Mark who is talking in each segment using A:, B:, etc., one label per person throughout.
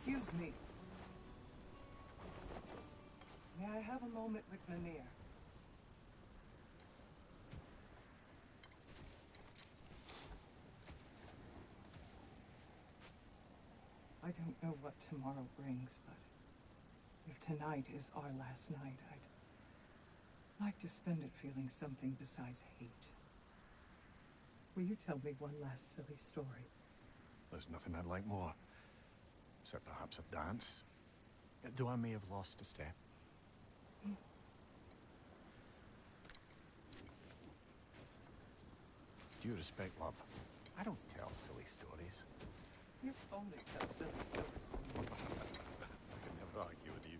A: Excuse me. May I have a moment with Mimir? I don't know what tomorrow brings, but if tonight is our last night, I'd like to spend it feeling something besides hate. Will you tell me one last silly story?
B: There's nothing I'd like more. Except perhaps a dance. Though I may have lost a step. Due respect, love. I don't tell silly stories.
A: You only tell silly stories.
B: I can never argue with you.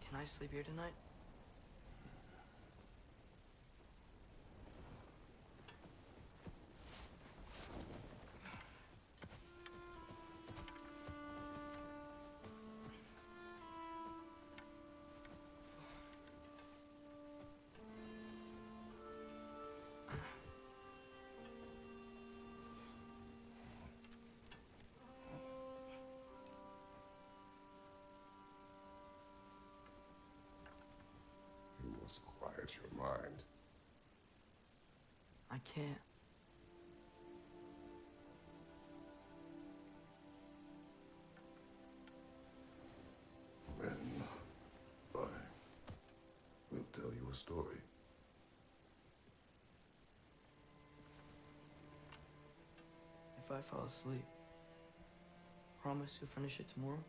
C: Can I sleep here tonight?
D: You must quiet your mind.
C: I can't.
D: Then I will tell you a story.
C: If I fall asleep, promise you'll finish it tomorrow?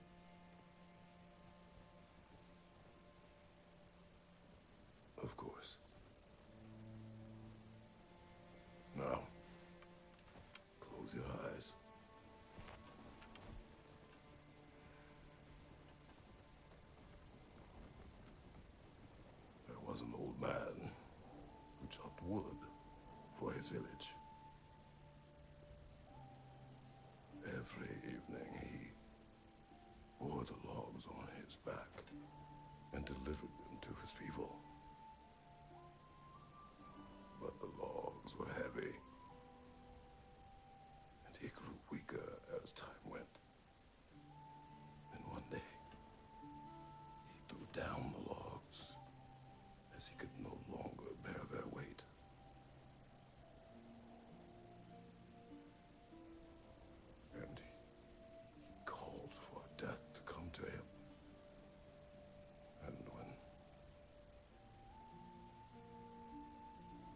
D: Of course. Now, close your eyes. There was an old man who chopped wood for his village. Every evening he bore the logs on his back and delivered them to his people. But the logs were heavy, and he grew weaker as time went. And one day, he threw down the logs as he could no longer bear their weight. And he called for death to come to him. And when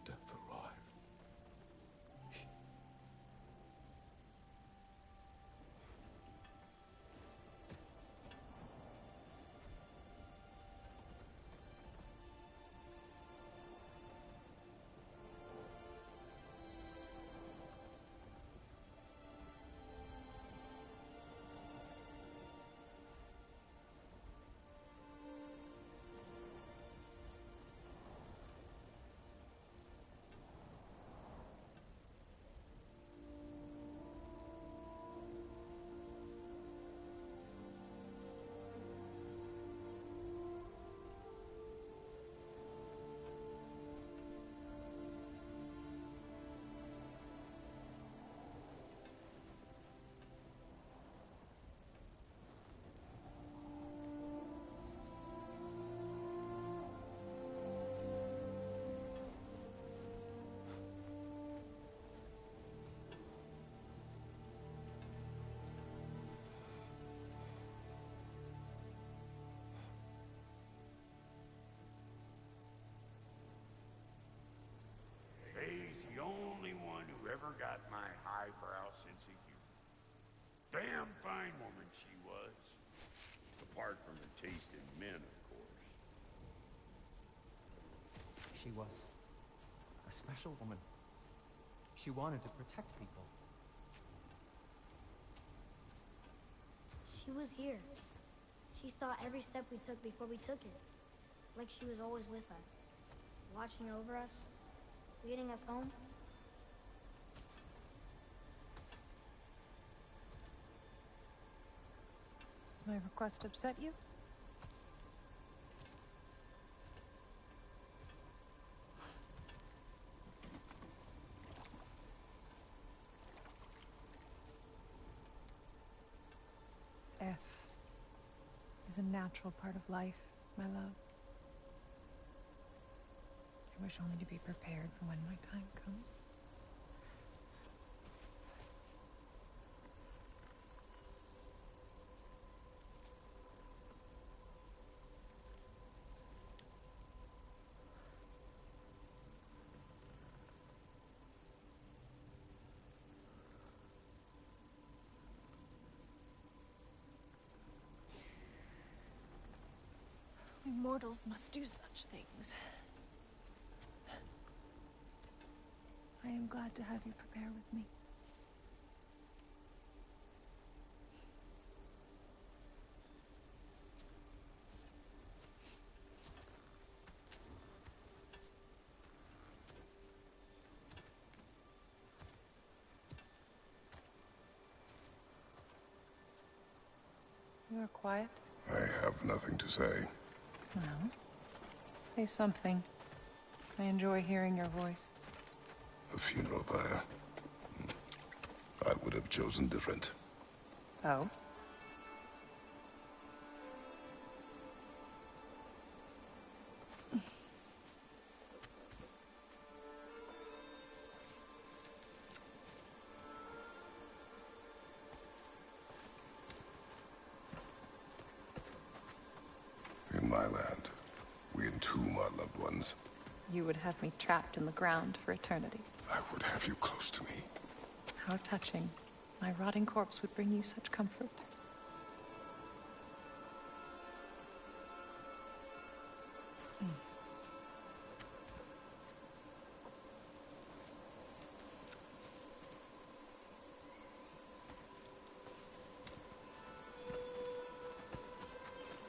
D: death arrived,
E: never got my highbrow sense of humor. Damn fine woman she was. Apart from her taste in men, of course.
F: She was a special woman. She wanted to protect people.
G: She was here. She saw every step we took before we took it. Like she was always with us. Watching over us. Leading us home.
H: Does my request upset you? Death is a natural part of life, my love. I wish only to be prepared for when my time comes. We mortals must do such things. I am glad to have you prepare with me. You are quiet?
D: I have nothing to say.
H: Well, say something. I enjoy hearing your voice.
D: A funeral pyre. I would have chosen different.
H: Oh?
D: In my land, we entomb our loved ones.
H: You would have me trapped in the ground for eternity.
D: I would have you close to me.
H: How touching. My rotting corpse would bring you such comfort.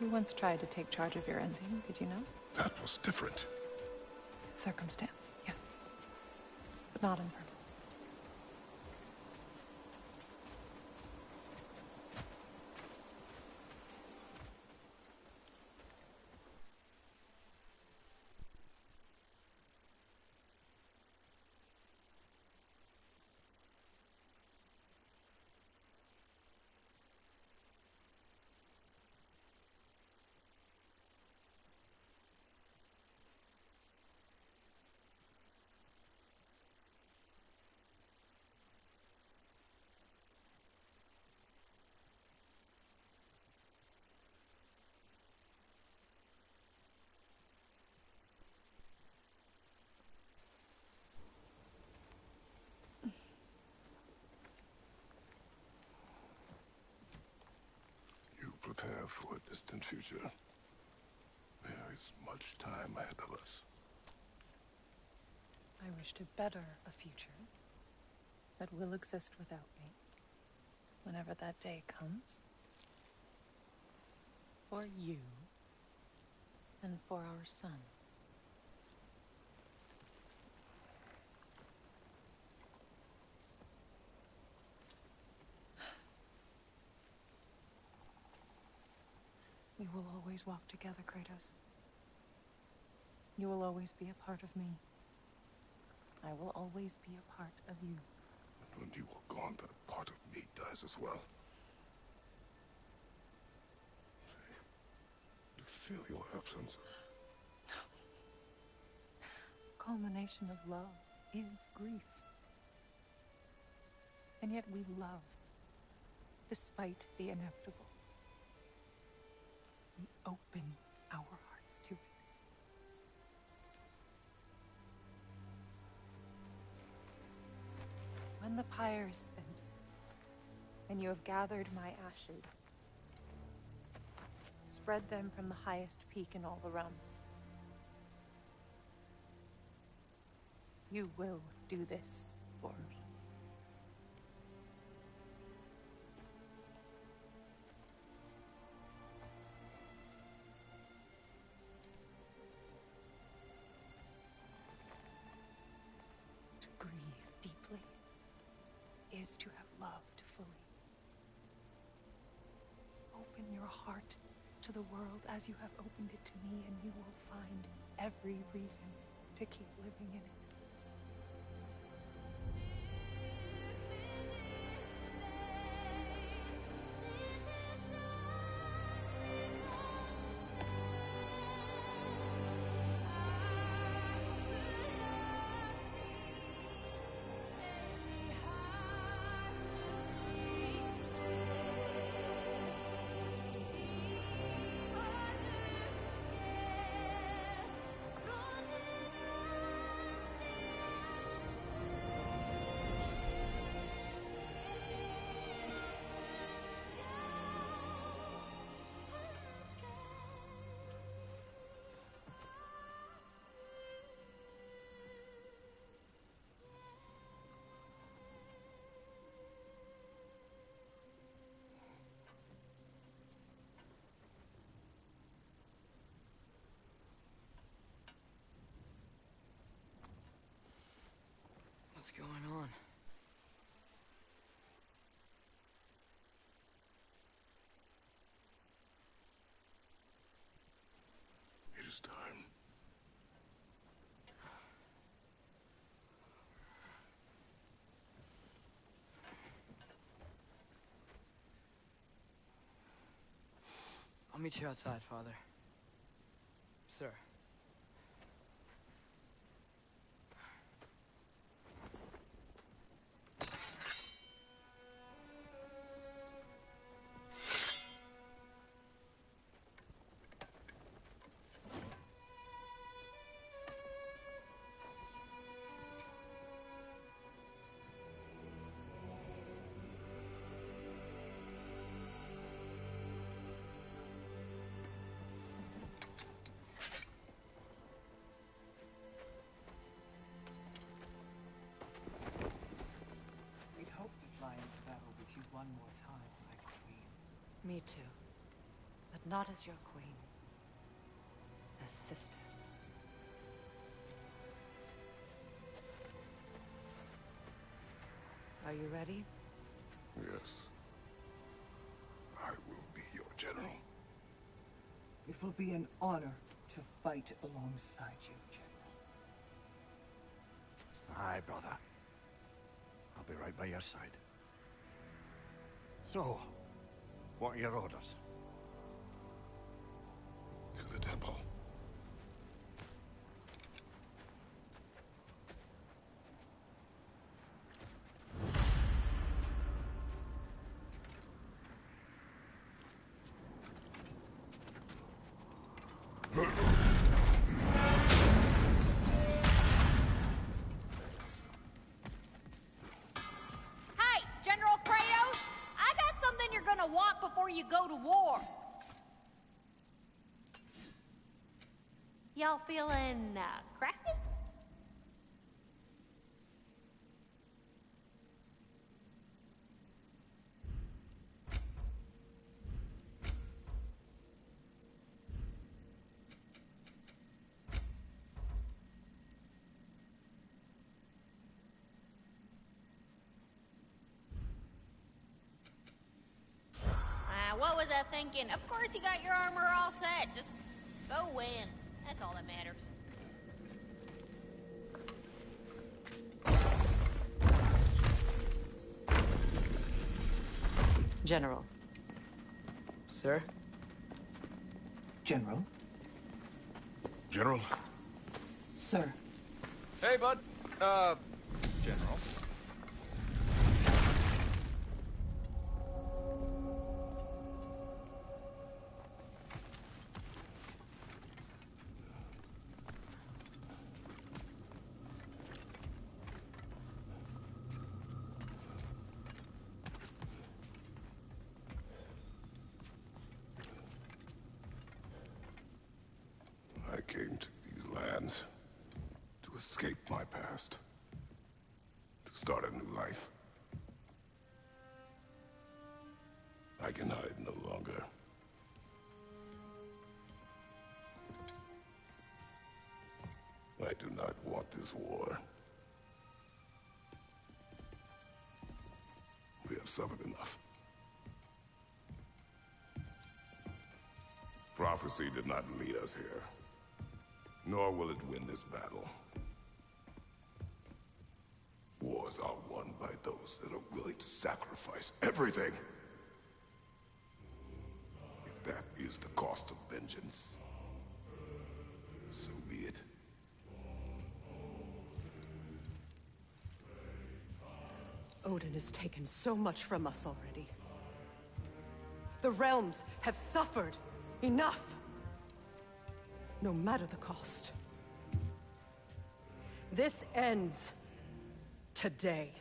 H: You once tried to take charge of your ending, did you know?
D: That was different.
H: Circumstance, yes. But not on purpose.
D: You prepare for a distant future. There is much time ahead of us.
H: I wish to better a future that will exist without me, whenever that day comes. For you, and for our son. We will always walk together, Kratos. You will always be a part of me. I will always be a part of you.
D: And when you are gone, that part of me dies as well. To feel your absence.
H: Culmination of love is grief. And yet we love, despite the inevitable. We open our hearts to it. the pyre is spent, and you have gathered my ashes, spread them from the highest peak in all the realms. You will do this for me. To grieve deeply is to have loved fully. Open your heart to the world as you have opened it to me, and you will find every reason to keep living in it.
C: What's going on?
D: It is time.
C: I'll meet you outside, Father. Sir.
A: We'd hoped to fly into battle with you one more time, my queen.
H: Me too. But not as your queen. As sisters. Are you ready?
D: Yes. I will be your general.
A: It will be an honor to fight alongside you, General.
B: Aye, brother. I'll be right by your side. So, what are your orders?
D: To the temple.
I: Hey, General Kratos! I got something you're gonna want before you go to war. Y'all feeling, crafty? What was I thinking? Of course you got your armor all set. Just go win. That's all that matters.
H: General.
C: Sir?
A: General?
D: General?
A: Sir.
F: Hey, bud. General.
D: came to these lands to escape my past, to start a new life. I can hide no longer. I do not want this war. We have suffered enough. Prophecy did not lead us here, nor will it win this battle. Wars are won by those that are willing to sacrifice everything. If that is the cost of vengeance, so be it.
J: Odin has taken so much from us already. The realms have suffered enough. No matter the cost. This ends today.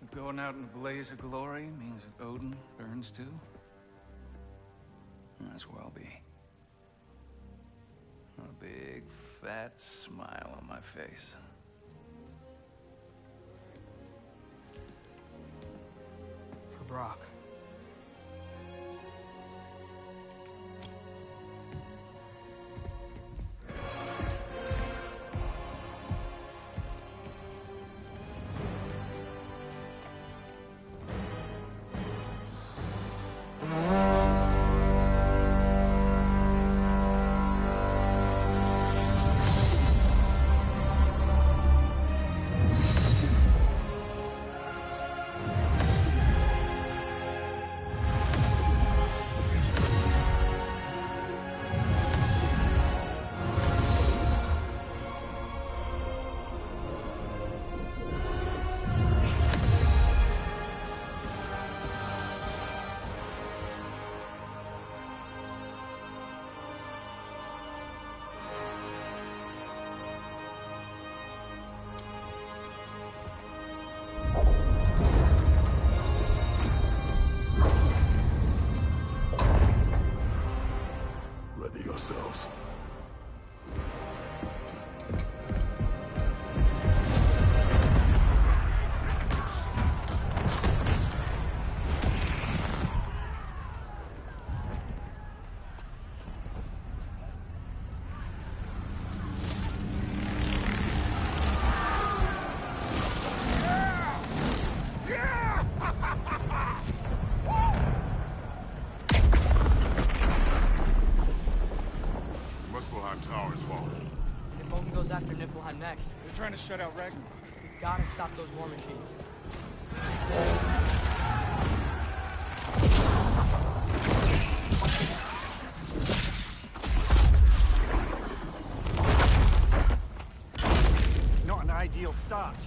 K: If going out in a blaze of glory means that Odin burns too, as well be. A big, fat smile on my face.
C: For Brock.
D: Ready yourselves. Tower's fallen.
C: If Odin goes after Niflheim next,
K: They're trying to shut out Ragnarok.
C: we gotta stop those war machines.
B: Not an ideal start.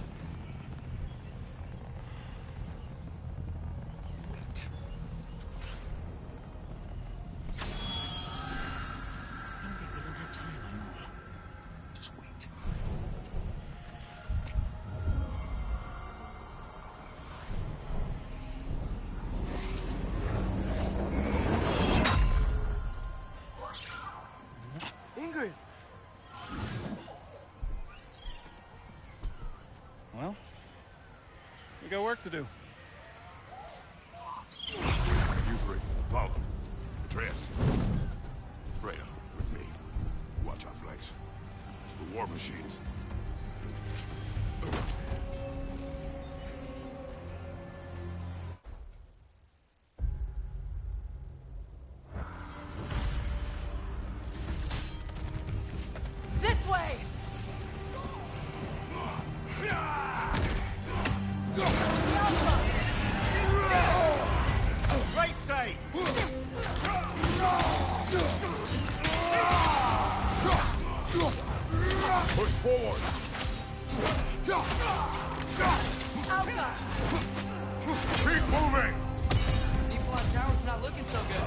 K: Well, we got work to do.
D: You three, follow. Atreus. Freya, with me. Watch our flanks. To the war machines.
J: This way!
B: Right side!
D: Push forward! Keep moving!
C: Niflheim Tower's not looking so good.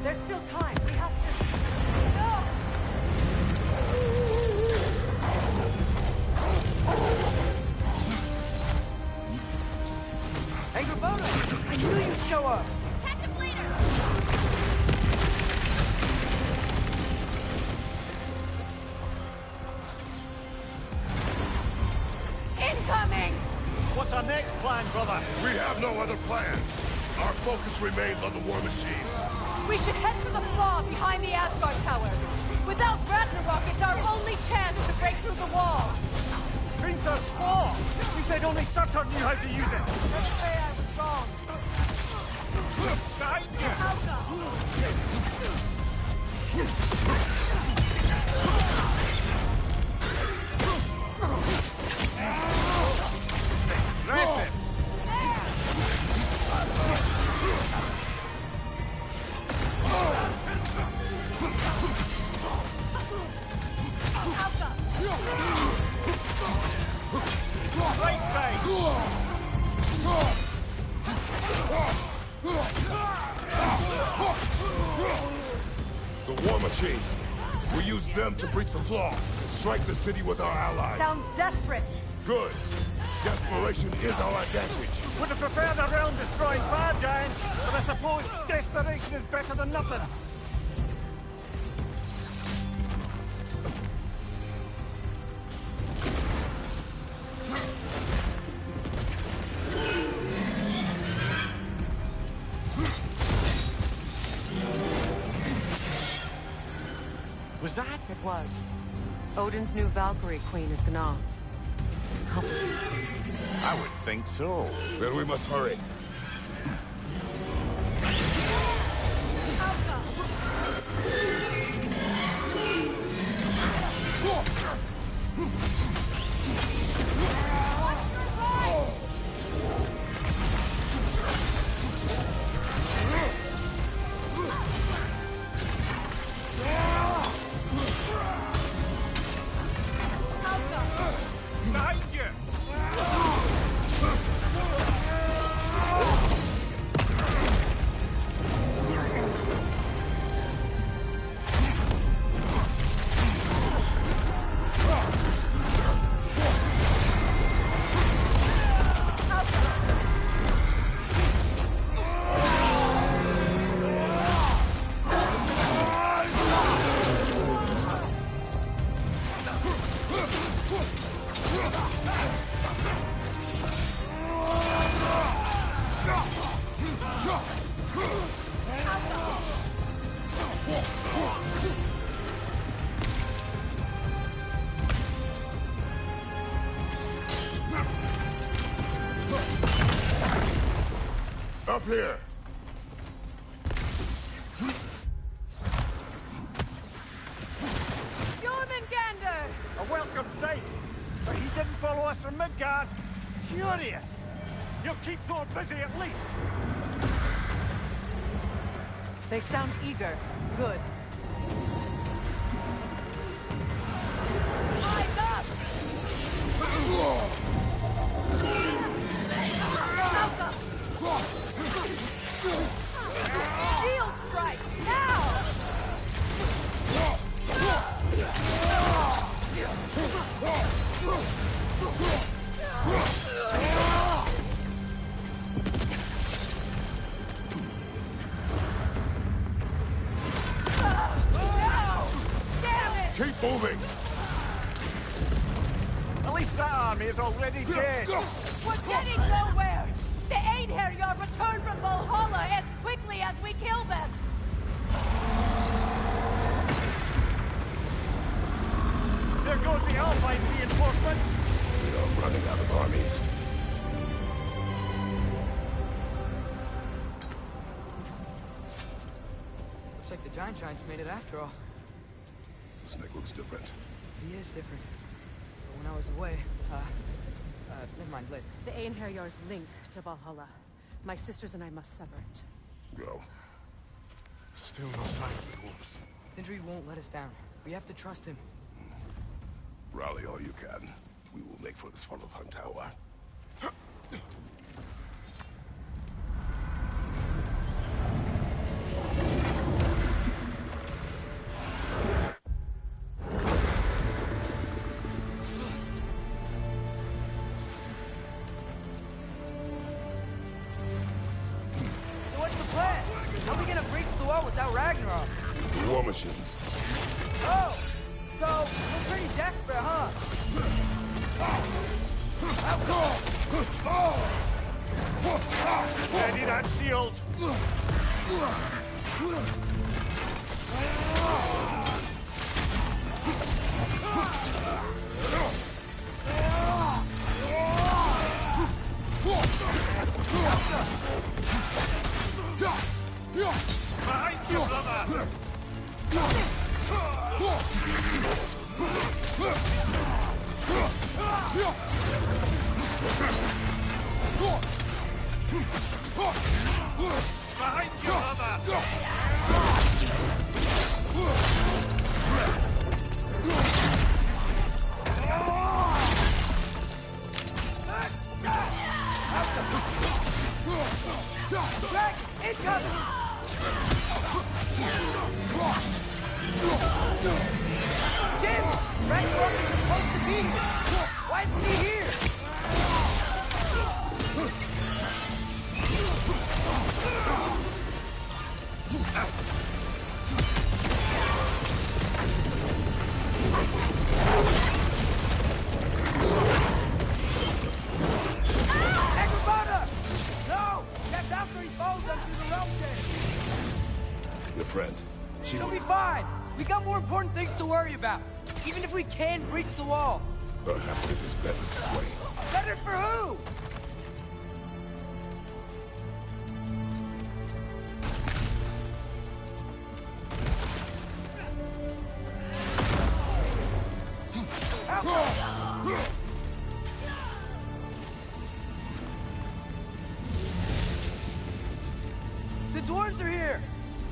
J: There's still time. We have to... No!
B: next plan, brother?
D: We have no other plan. Our focus remains on the war machines.
J: We should head for the flaw behind the Asgard Tower. Without Ragnarok, it's our only chance to break through the wall.
B: Gunther's claw! You said only Surtur knew how to use it.
J: Let's say I was wrong.
B: Impressive! Right side!
D: The war machines. We use them to breach the flaw and strike the city with our allies.
J: Sounds desperate.
D: Good. Desperation is our advantage.
B: Would have preferred a realm-destroying fire giant, but I suppose desperation is better than nothing. Was that?
J: It was. Odin's new Valkyrie queen is Gná. This complicates things.
B: I would think so.
D: Then we must hurry.
B: Behind you! Up here.
J: Jormungandr!
B: A welcome sight. But he didn't follow us from Midgard. Curious. You'll keep Thor busy at least.
J: They sound eager. Good. Eyes up! Shield strike! Now!
D: Keep moving.
B: At least that army is already dead.
J: We're getting nowhere! The Einherjar return from Valhalla as quickly as we kill them!
B: There goes the Alpine reinforcements.
D: We are running out of armies.
C: Looks like the giant giants made it after all.
D: Snake looks different.
C: He is different. But when I was away, never mind, later.
J: The Einherjar's link to Valhalla. My sisters and I must sever it.
D: Go.
B: Still no sign of the dwarves.
C: Sindri won't let us down. We have to trust him.
D: Rally all you can. We will make for this funnel hunt tower.
C: So what's the plan? How are we gonna breach the wall without Ragnarok?
D: The war machines.
C: Oh! So, we're pretty desperate, huh?
E: Ready that shield! Behind you, brother! Behind you, brother!
L: Jack, incoming! Jim! Ragnarok is supposed to be here! Why isn't he here? No! That's after he falls into the realm cave!
D: Your friend.
L: She'll be fine! We got more important things to worry about! Even if we can breach the wall!
D: Perhaps it is better this way.
L: Better for who? The dwarves are here!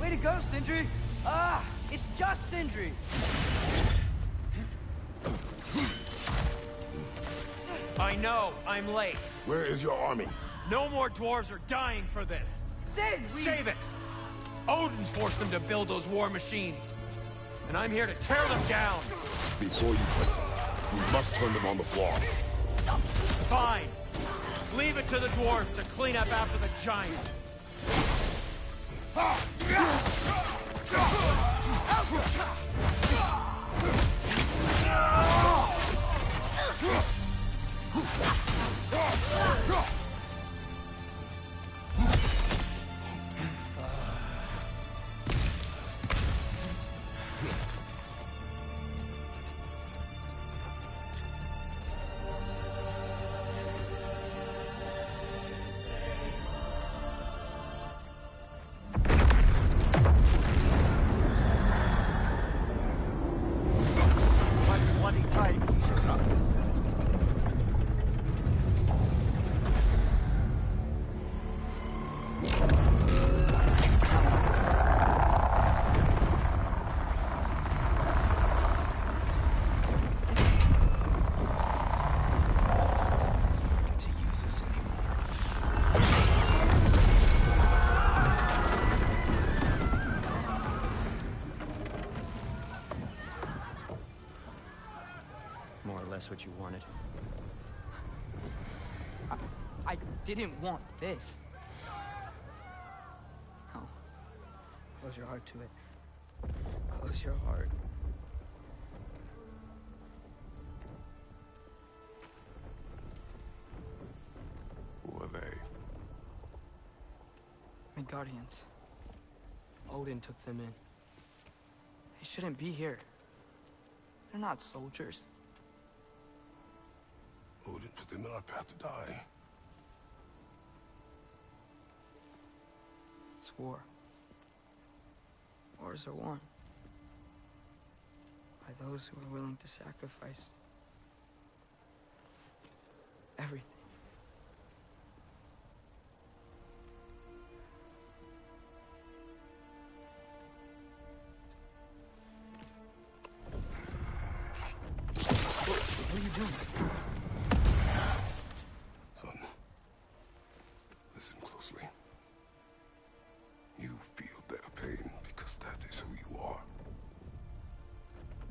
L: Way to go, Sindri! Ah, it's just Sindri!
M: I know, I'm late.
D: Where is your army?
M: No more dwarves are dying for this.
L: Sin!
M: Save it! Odin forced them to build those war machines. And I'm here to tear them down.
D: Before you place them, we must turn them on the floor.
M: Fine. Leave it to the dwarves to clean up after the giants. That's what you wanted.
L: I didn't want this. No. Close your heart to it. Close your heart.
D: Who are they?
L: Midgardians. Odin took them in. They shouldn't be here. They're not soldiers.
D: Odin put them in our path to die.
L: It's war. Wars are won by those who are willing to sacrifice everything. What are you doing?
D: Son, listen closely. You feel their pain because that is who you are.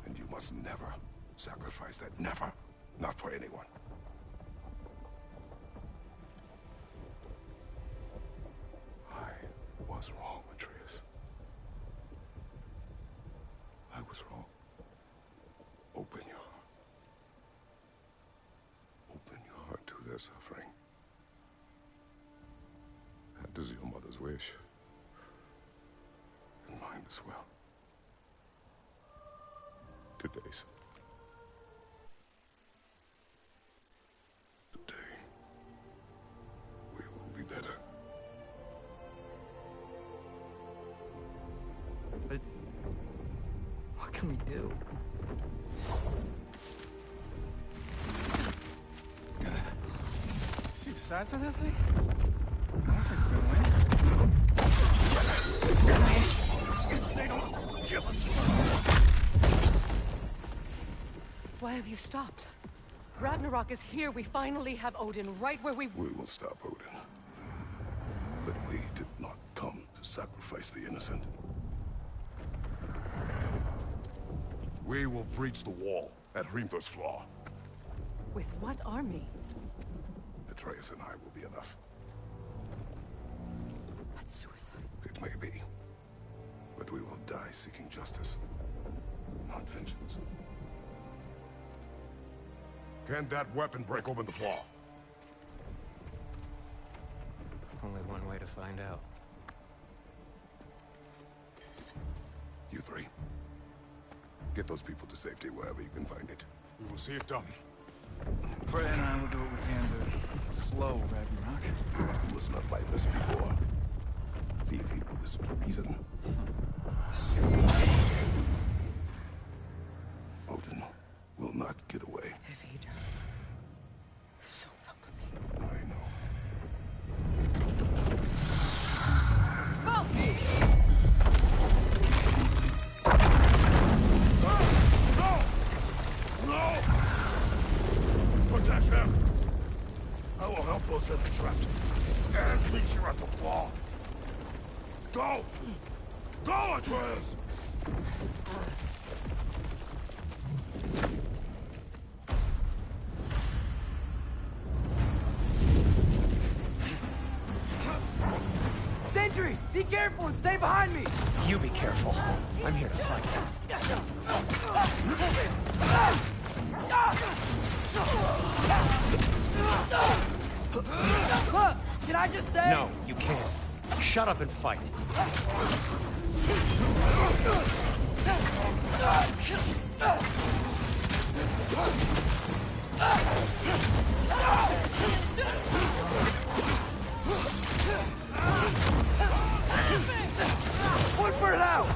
D: And you must never sacrifice that. Never. Not for anyone. I was wrong, Atreus. I was wrong. Open your heart. Open your heart to their suffering. this well. Today's. Today, we will be better.
L: But what can we do?
K: See the size of that thing? I don't think we're gonna win.
B: They don't kill us.
J: Why have you stopped? Ragnarok is here. We finally have Odin right where we...
D: We will stop Odin. But we did not come to sacrifice the innocent. We will breach the wall at Hrimthor's Flaw.
J: With what army?
D: Atreus and I will be enough.
J: That's suicide.
D: It may be. But we will die seeking justice, not vengeance. Can that weapon break open the flaw?
F: Only one way to find out.
D: You three. Get those people to safety wherever you can find it.
B: We will see it done.
K: Freya and I will do what we can to slow Ragnarok.
D: He was not like this before. See if he will listen to reason. Odin will not get away.
J: If he does, so help me.
D: I know.
E: No! Protect him! I will help those that are trapped. And meet you at the fall. Go! Go, Atreus!
L: Sentry! Be careful and stay behind me!
M: You be careful. I'm here to fight.
L: Look! Can I just say...
M: No, you can't. Shut up and fight.
L: One for it out!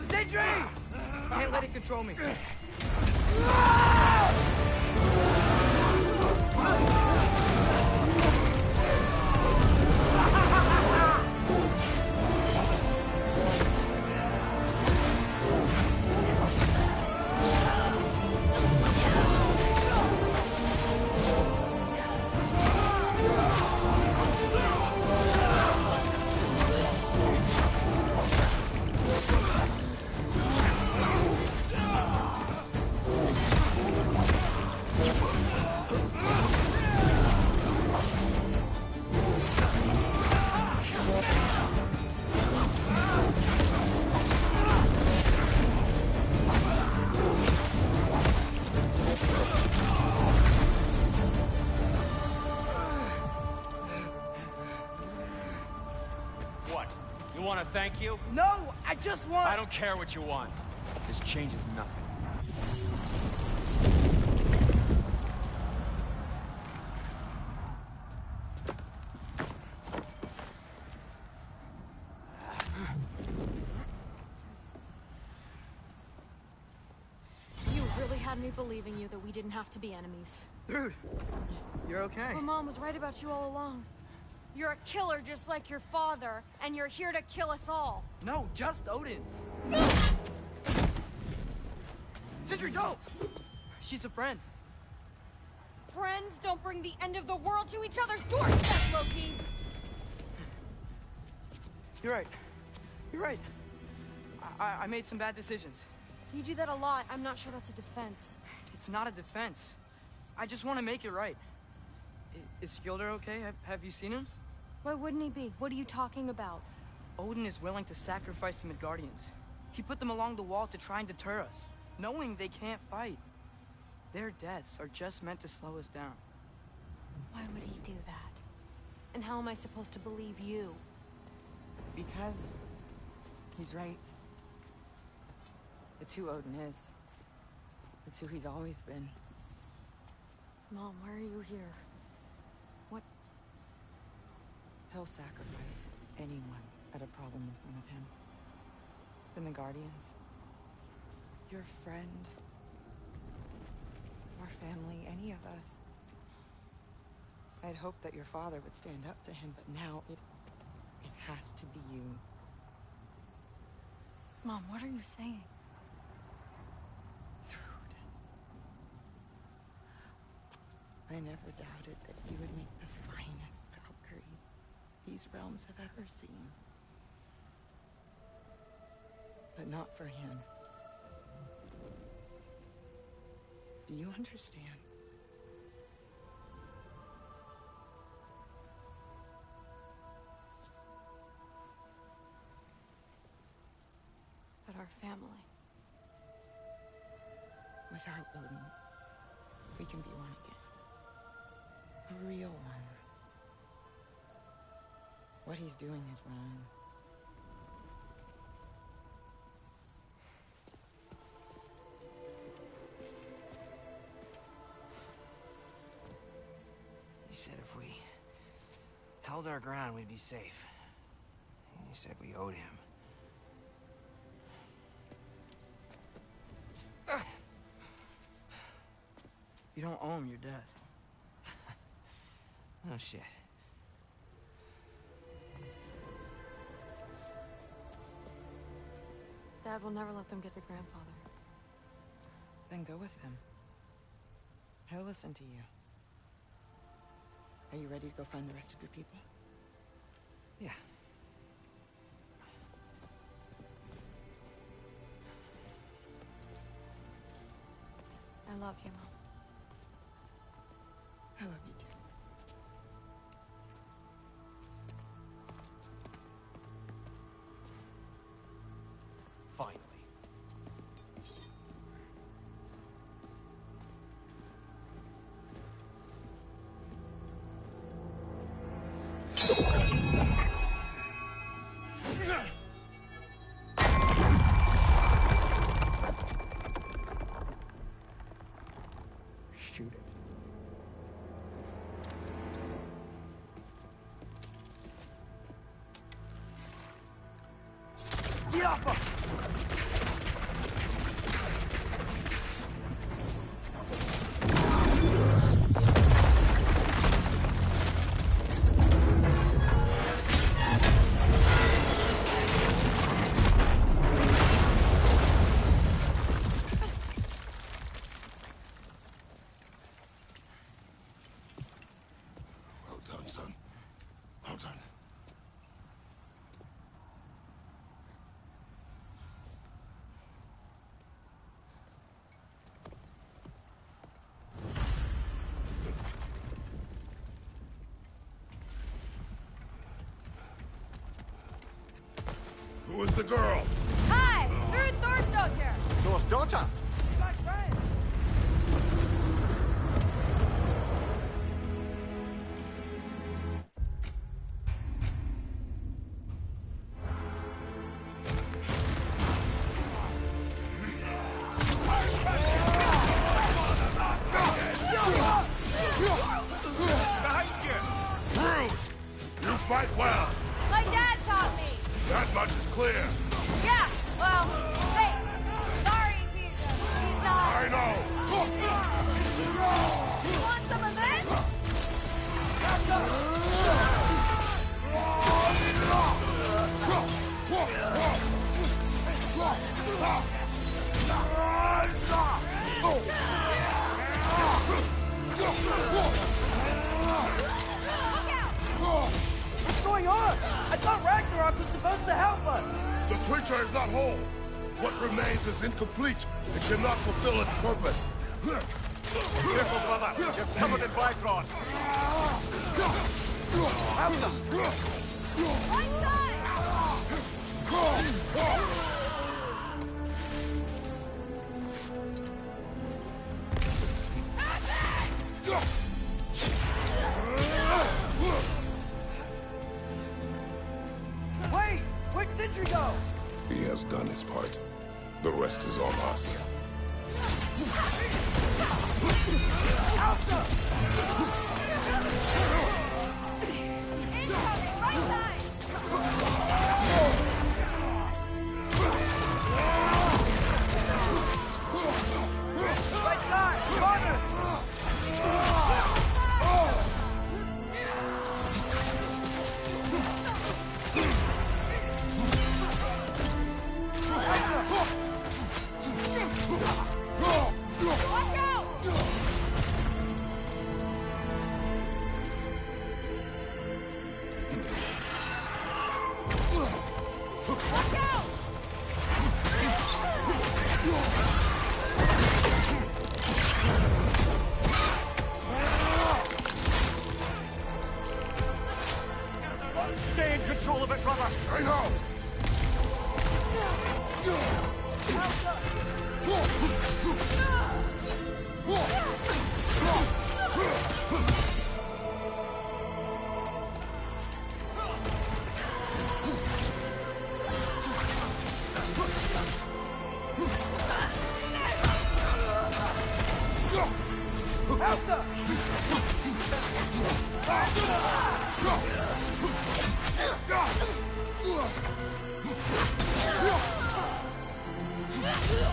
L: Sentry! Can't let it control me.
M: What? You want to thank you?
L: No, I just want...
M: I don't care what you want. This changes nothing.
H: You really had me believing you that we didn't have to be enemies.
L: Dude, you're okay.
H: My mom was right about you all along.
N: You're a killer just like your father, and you're here to kill us all.
L: No, just Odin. Sentry, go! She's a friend.
N: Friends don't bring the end of the world to each other's doorstep, Loki!
L: You're right. You're right. I made some bad decisions.
N: You do that a lot. I'm not sure that's a defense.
L: It's not a defense. I just want to make it right. Is Skilder okay? Have you seen him?
N: Why wouldn't he be? What are you talking about?
L: Odin is willing to sacrifice the Midgardians. He put them along the wall to try and deter us, knowing they can't fight. Their deaths are just meant to slow us down.
N: Why would he do that? And how am I supposed to believe you?
H: Because he's right. It's who Odin is. It's who he's always been.
N: Mom, why are you here? What?
H: He'll sacrifice anyone at a problem with one of him. The Midgardians. Your friend. Our family, any of us. I'd hoped that your father would stand up to him, but now it has to be you.
N: Mom, what are you saying?
H: I never doubted that you would make the finest Valkyrie these realms have ever seen. But not for him. Do you understand?
N: But our family.
H: Without Odin, we can be one again. A real one. What he's doing is wrong.
O: He said if we held our ground, we'd be safe. He said we owed him.
L: You don't owe him your death.
O: Oh, shit.
N: Dad will never let them get your grandfather.
H: Then go with him. He'll listen to you. Are you ready to go find the rest of your people?
O: Yeah.
N: I love you, Mom.
H: I love you too.
M: Finally. Shoot it.
L: Get off him!
D: Well done, son. Well done. Who is the girl?
N: Hi! Through Thor's daughter!
B: Thor's daughter?
L: My friend!
E: Behind you! Bruce! You fight well!
N: My dad taught me!
E: That much is clear.
N: Yeah, well, hey, sorry if he's not...
E: I know!
N: You want some of this?
L: What's going on? I thought Ragnarok was supposed to help us.
D: The creature is not whole. What remains is incomplete. It cannot fulfill its purpose.
B: Careful, brother. You're covered in Bifrost.
N: Right side!
L: Wait! Where'd Sentry go?
D: He has done his part. The rest is on us.
N: Incoming! Right side!
L: Right side! Corner!
N: Watch out! Watch out!
B: Stay in control of it, brother.
D: I know.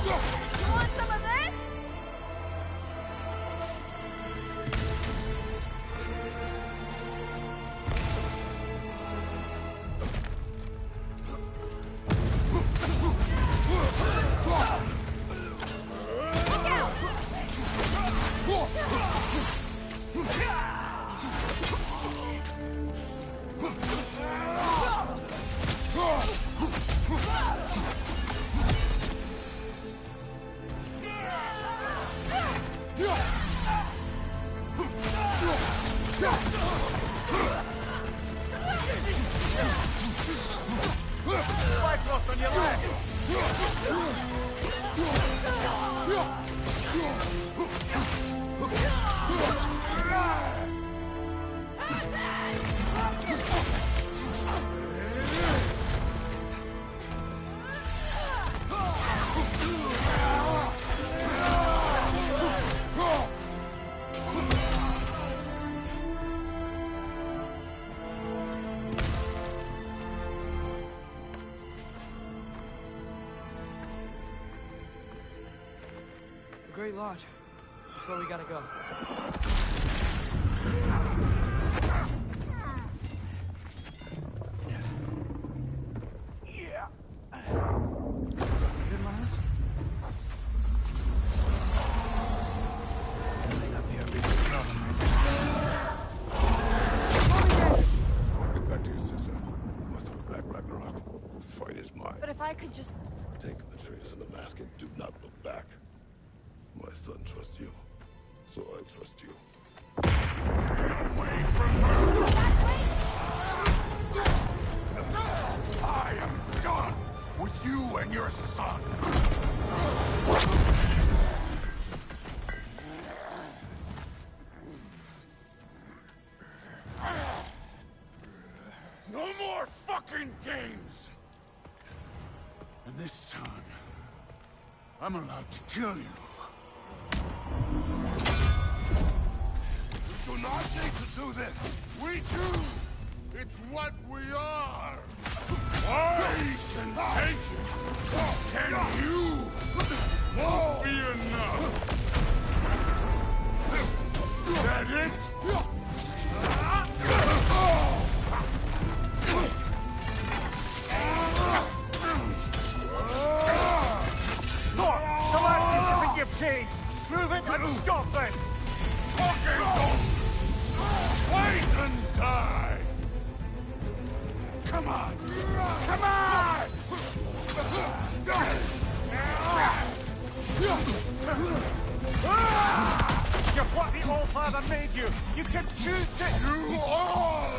N: You want some of this?
B: Bifrost on your left.
L: The Great Lodge. That's where we gotta go.
B: Yeah.
K: Good, Miles? May not be our biggest problem, man.
D: Get back to your sister. You must have back Ragnarok. This fight is mine.
N: But if I could just...
D: Take the trays in the mask and do not look back. My son trusts you, so I trust you.
B: I am done with you and your son. No more fucking games! And this time, I'm allowed to kill you.
D: We do not need to do this!
B: We do! It's what we are! I can take it! Can you? Won't be enough! That it? change! Prove it and stop it! Fucking wait and die! Come on! Come on! You're what the All-Father made you! You can choose to... You all!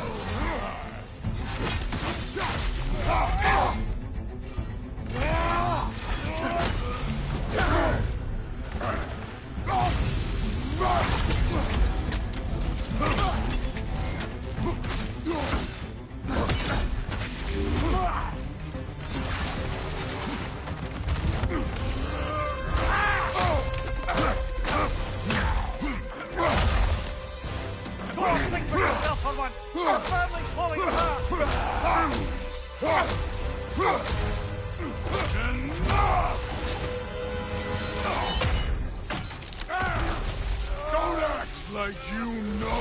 B: Think for yourself for once! Our family's falling apart! Don't act like you know!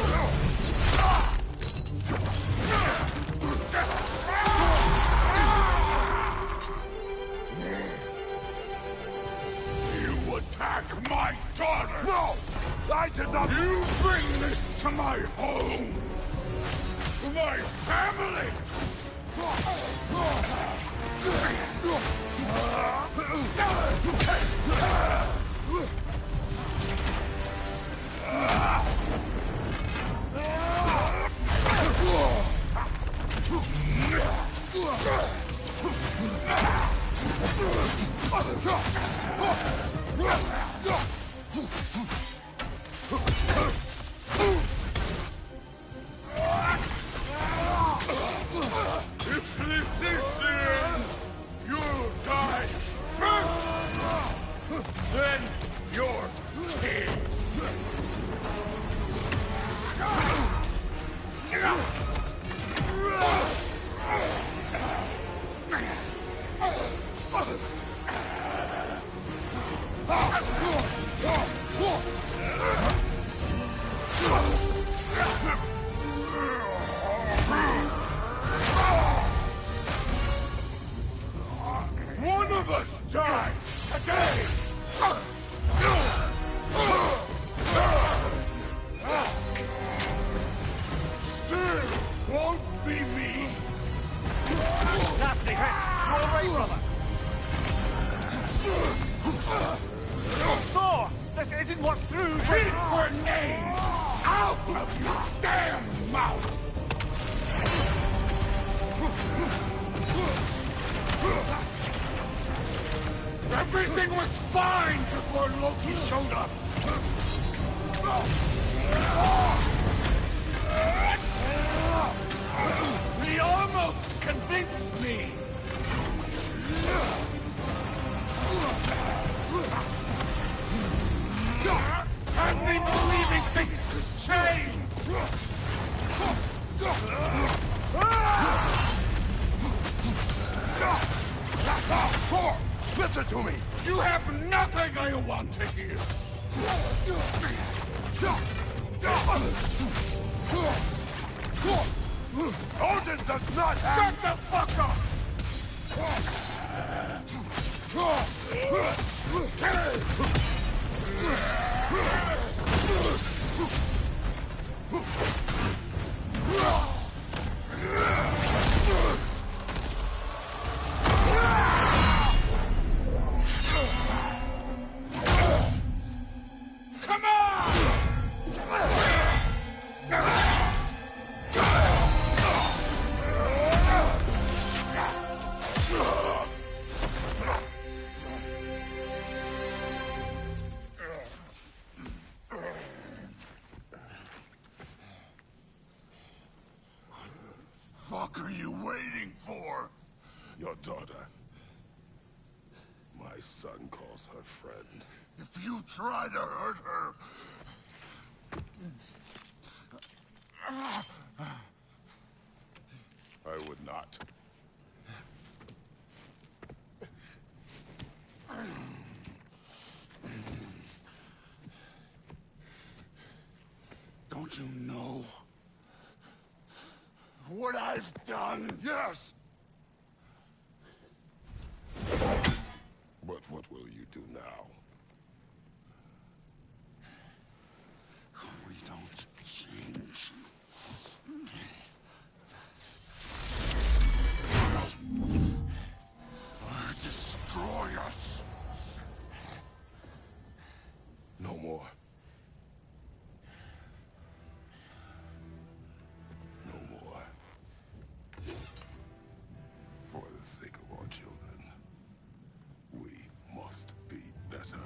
B: You attack my daughter! No! I did not... You bring this to my home! To my family! If this is the end, you'll die first! Then you're king! One of us dies today! Still won't be me! Nasty hit! You all right, brother? Thor! This isn't what through... Keep your name out of your damn mouth! Everything was fine before Loki showed up! He almost convinced me! Had me believing things could change! Thor! Listen to me! You have nothing I want to hear! Odin does not have... Shut the fuck up! Come on! What the fuck are you waiting for? Your daughter. My son calls her friend. If you try to hurt her... I would not. Don't you know what I've done? Yes! But what will you do now? us!
D: No more. No more. For the sake of our children, we must be better.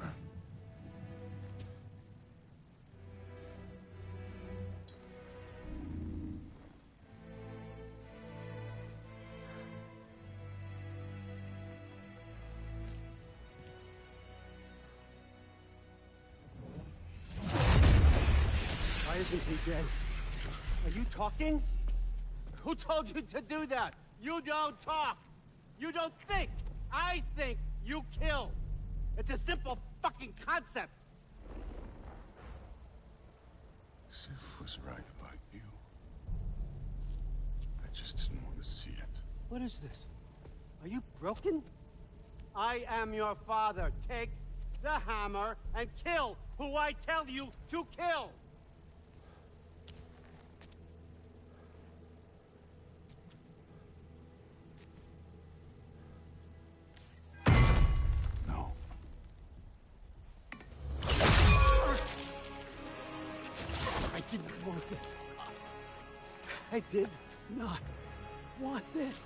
P: Why isn't he dead? Are you talking? Who told you to do that? You don't talk! You don't think! I think you kill! It's a simple fucking concept!
D: Sif was right about you. I just didn't want to see it.
P: What is this? Are you broken? I am your father. Take the hammer and kill who I tell you to kill!
D: No.
P: I didn't want this. I did not want this.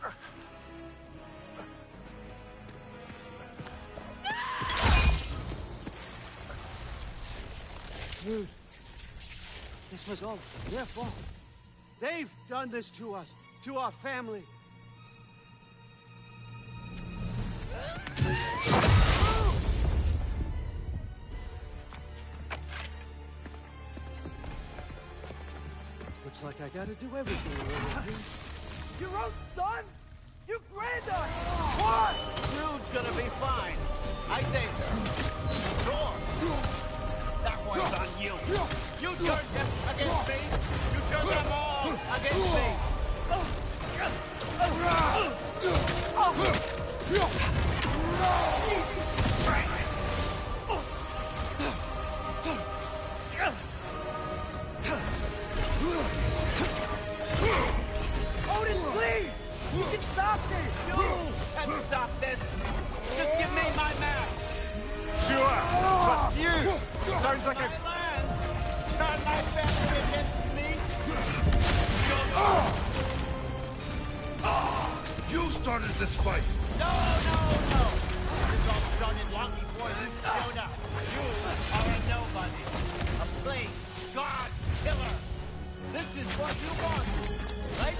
P: Dude, this was all their fault. They've done this to us, to our family. Looks like I gotta do everything around here.
Q: Your own son? You granddaughter! What?
P: Rude's gonna be fine. I saved her.
Q: Sure.
P: That one's on you. You turned them against me. You turned them all against me.
Q: Odin, please! You can stop this!
P: You can stop this. Just give me my map.
Q: Sure, but you! Sounds like a...
P: Turn my family against me.
B: You started this fight!
P: No! This all started long before you showed up. You are a nobody. A plague god killer. This is what you want, right?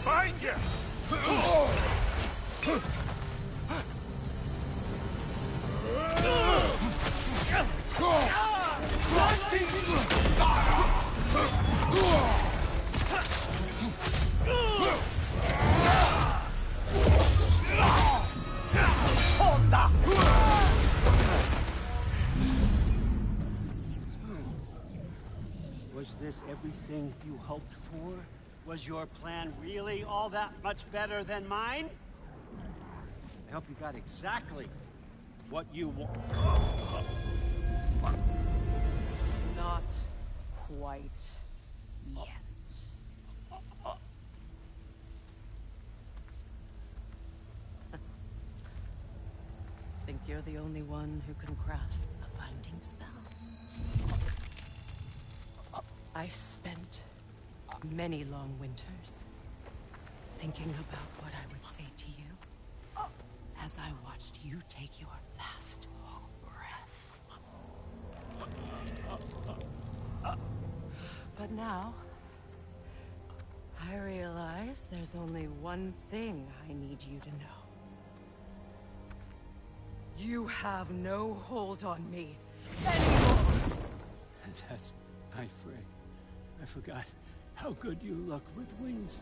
B: Find you!
P: Was this everything you hoped for? Was your plan really all that much better than mine? I hope you got exactly what you want.
J: Not quite yet. Think you're the only one who can craft a binding spell? I spent many long winters thinking about what I would say to you as I watched you take your last breath. But now, I realize there's only one thing I need you to know. You have no hold on me anymore.
R: That's my Frey. I forgot how good you look with wings.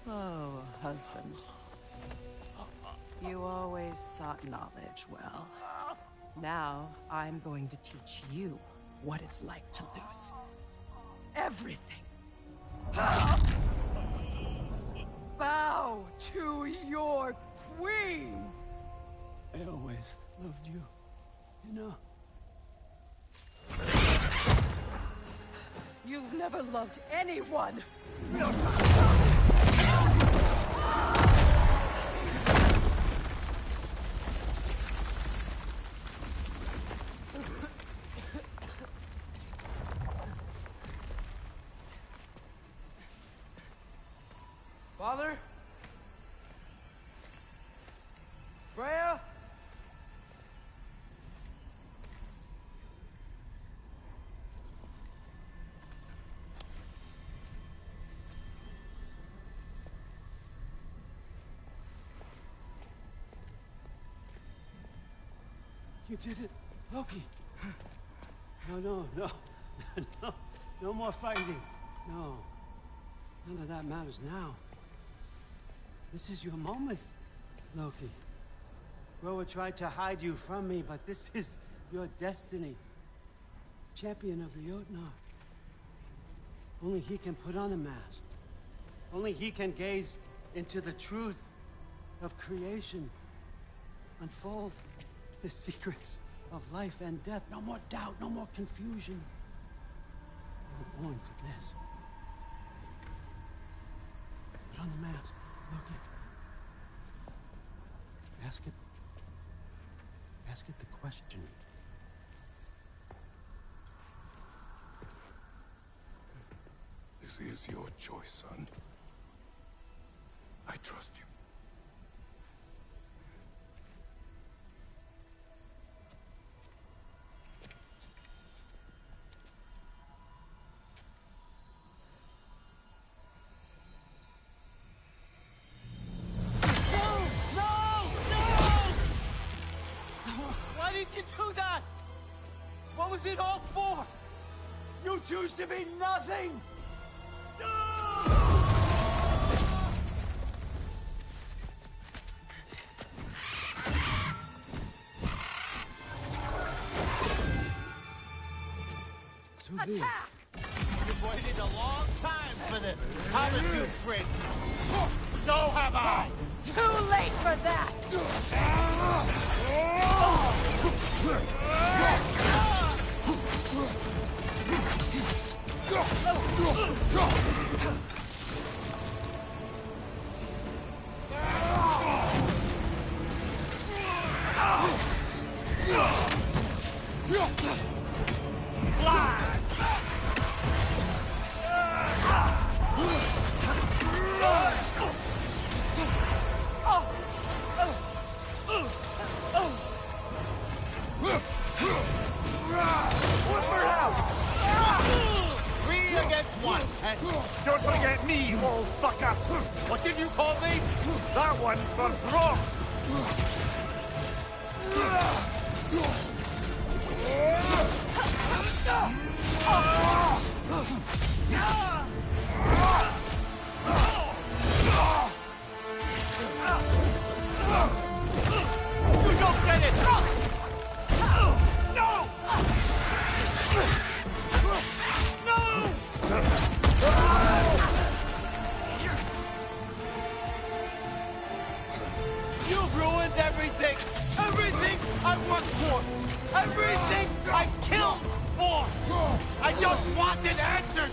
J: Oh, husband. You always sought knowledge well. Now, I'm going to teach you what it's like to lose everything. Bow to your queen!
R: I always loved you, you know.
J: You've never loved anyone!
Q: Father? Freya?
R: You did it, Loki. No. No more fighting. No. None of that matters now. This is your moment, Loki. Groa tried to hide you from me, but this is your destiny. Champion of the Jotnar. Only he can put on a mask. Only he can gaze into the truth of creation. Unfold the secrets of life and death. No more doubt, no more confusion. You were born for this. Put on the mask, Loki. Ask it the question.
D: This is your choice, son. I trust you.
R: Why did you do that? What was it all for? You choose to be nothing!
J: Attack!
M: You've waited a long time for this, haven't you, Fred? So have I!
J: Too late for that!
B: Don't forget me, old fucker! What did you call me? That one's for Brock!
M: You don't get it! No! You've ruined everything! Everything I worked for! Everything I killed for! I just wanted answers!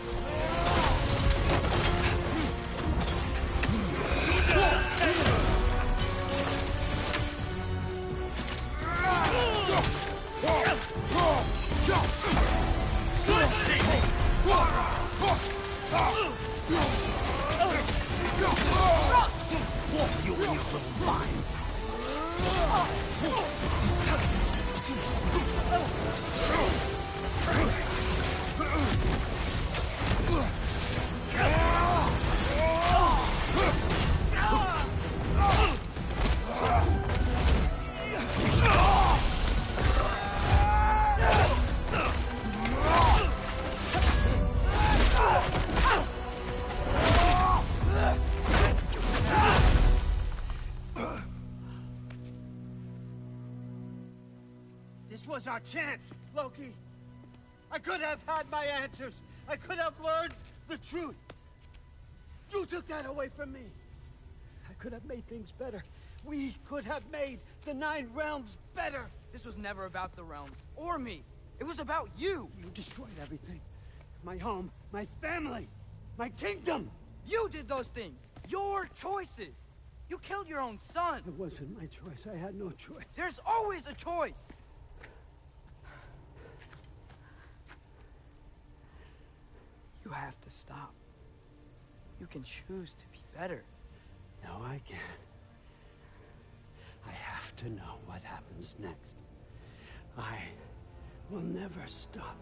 P: was our chance, Loki. I could have had my answers. I could have learned the truth. You took that away from me. I could have made things better. We could have made the 9 realms better.
L: This was never about the realms, or me. It was about you.
P: You destroyed everything. My home, my family, my kingdom.
L: You did those things. Your choices. You killed your own son.
P: It wasn't my choice. I had no choice.
L: There's always a choice. You have to stop. You can choose to be better.
P: No, I can't. I have to know what happens next. I will never stop.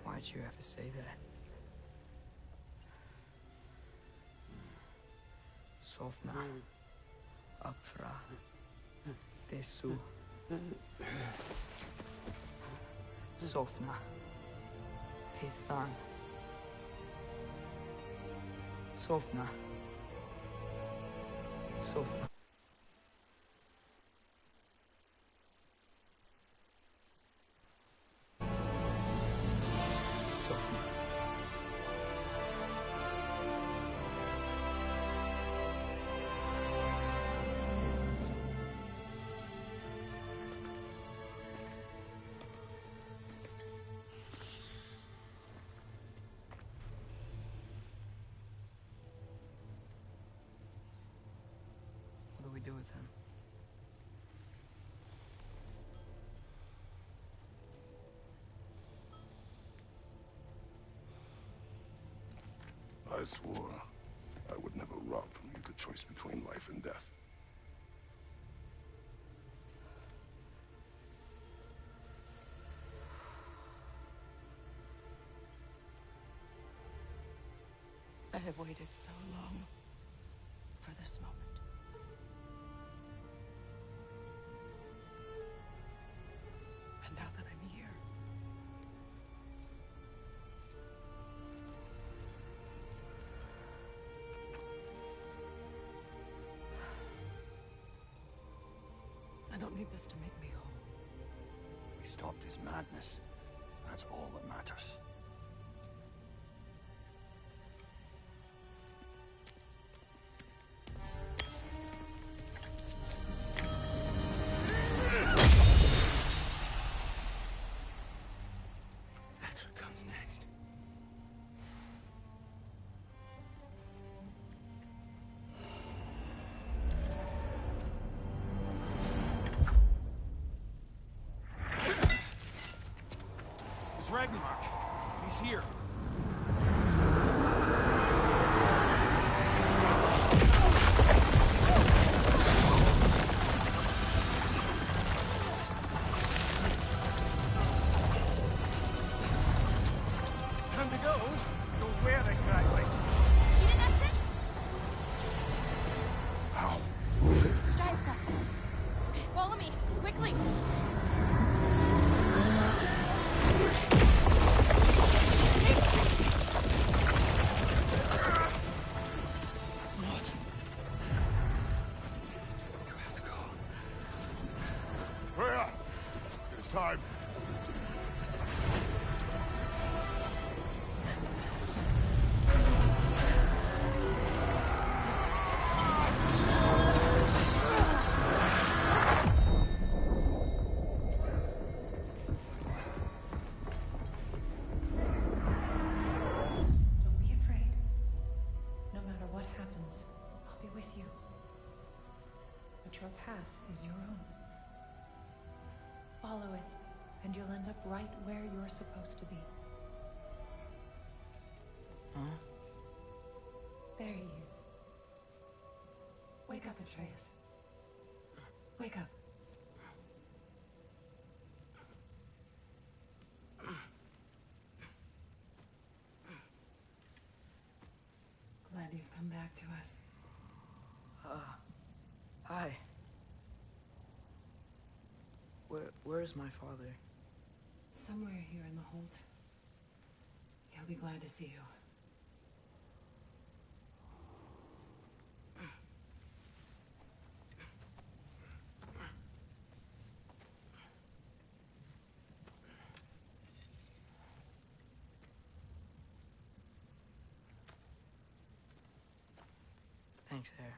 L: Why'd you have to say that? Sofna. Apfra. Desu. Sofna. Hithan. Sofna. Sofna. What do we do with him?
D: I swore I would never rob from you the choice between life and death.
H: I have waited so long for this moment. And now that I'm here, I don't need this to make me whole.
K: We stopped his madness. That's all that matters.
O: That's what comes next.
K: It's Ragnarok. He's here. Time to go. Go where exactly?
N: You didn't have to?
D: How?
N: Just giant stuff. Follow me, quickly.
B: Freya! It's time.
H: Don't be afraid. No matter what happens, I'll be with you. But your path is your own. Follow it, and you'll end up right where you're supposed to be.
L: Huh?
H: There he is. Wake up, Atreus. Wake up. Glad you've come back to us.
L: Hi. Where's my father?
H: Somewhere here in the Holt. He'll be glad to see you.
L: Thanks, Hare.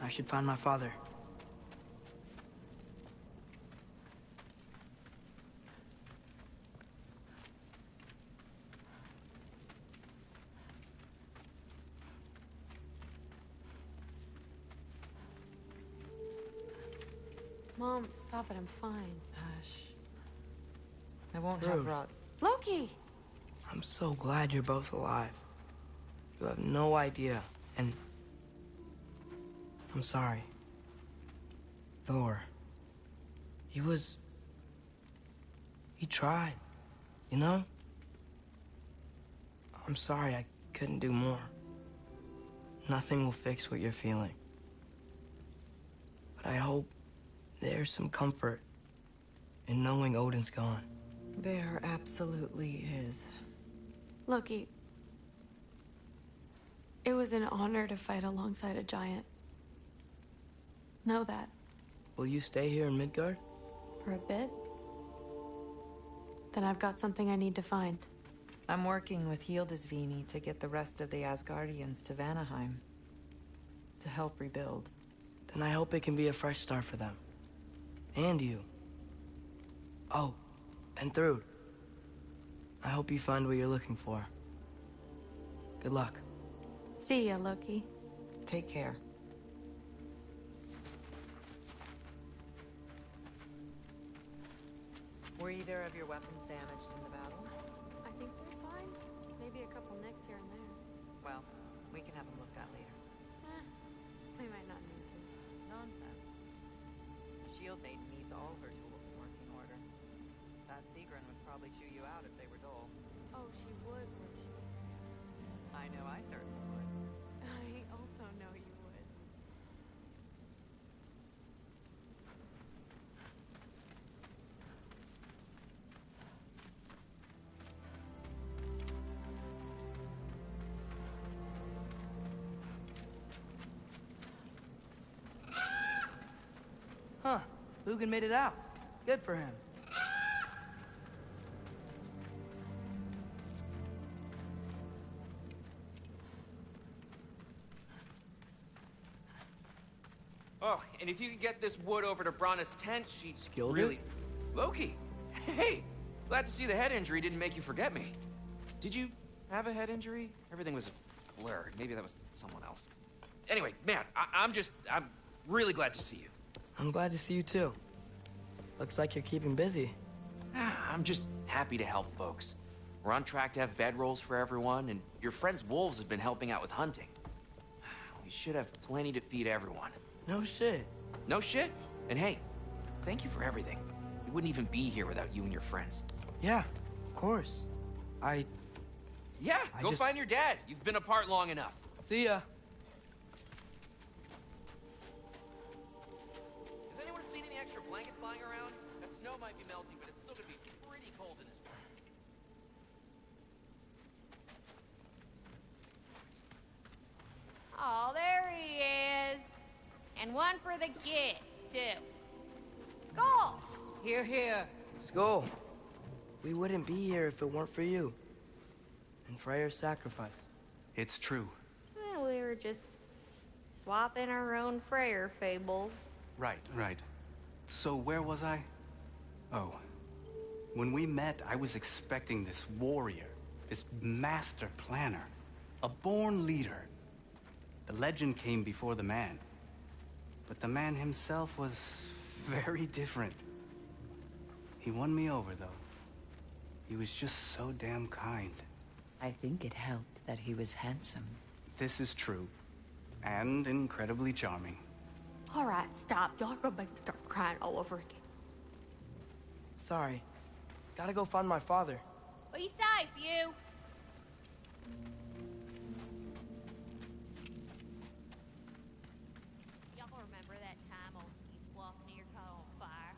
L: I should find my father.
H: Mom, stop it. I'm fine.
J: Hush. I won't
L: Rude.
J: have rots.
H: Loki!
L: I'm so glad you're both alive. You have no idea, and I'm sorry. Thor. He tried, you know? I'm sorry I couldn't do more. Nothing will fix what you're feeling. But I hope there's some comfort in knowing Odin's gone.
J: There absolutely is.
S: Loki, it was an honor to fight alongside a giant. Know that.
L: Will you stay here in Midgard?
S: For a bit? Then I've got something I need to find.
J: I'm working with Hildisvini to get the rest of the Asgardians to Vanaheim. To help rebuild.
L: Then I hope it can be a fresh start for them. And you. Oh, and Thrud. I hope you find what you're looking for. Good luck.
S: See ya, Loki.
J: Take care. Were either of your weapons damaged in the battle?
S: I think they're fine. Maybe a couple nicks here and there.
J: Well, we can have them looked at later.
S: We might not need to.
J: Nonsense. The Shield Maiden needs all her tools in working order. That Sigrun would probably chew you out if they were dull.
S: Oh, she would, wouldn't she?
J: I know I certainly would.
S: I also know you would.
L: Huh. Lugan made it out. Good for him.
T: Oh, and if you could get this wood over to Brana's tent, she'd
L: Skilled
T: really...
L: it?
T: Loki! Hey! Glad to see the head injury didn't make you forget me. Did you have a head injury? Everything was a blur. Maybe that was someone else. Anyway, man, I'm really glad to see you.
L: I'm glad to see you too. Looks like you're keeping busy.
T: I'm just happy to help folks. We're on track to have bedrolls for everyone, and your friend's wolves have been helping out with hunting. We should have plenty to feed everyone.
L: No shit.
T: No shit? And hey, thank you for everything. We wouldn't even be here without you and your friends.
L: Yeah, of course.
T: Yeah, go
L: just-
T: find your dad. You've been apart long enough.
L: See ya.
T: Has anyone seen any extra blankets lying around? That snow might be melting, but it's still gonna be pretty cold in this place.
I: Oh, there he is. And one for the kid, too.
N: Skull!
J: Here, here.
L: Skull, we wouldn't be here if it weren't for you. And Freyr's sacrifice.
U: It's true.
I: We were just swapping our own Freyr fables.
U: Right, right. So where was I? Oh. When we met, I was expecting this warrior, this master planner, a born leader. The legend came before the man. But the man himself was very different. He won me over, though. He was just so damn kind.
V: I think it helped that he was handsome.
U: This is true. And incredibly charming.
N: All right, stop. Y'all are gonna make me start crying all over again.
L: Sorry. Gotta go find my father.
I: Be safe, you. Y'all remember that time old East Bluff near caught on fire?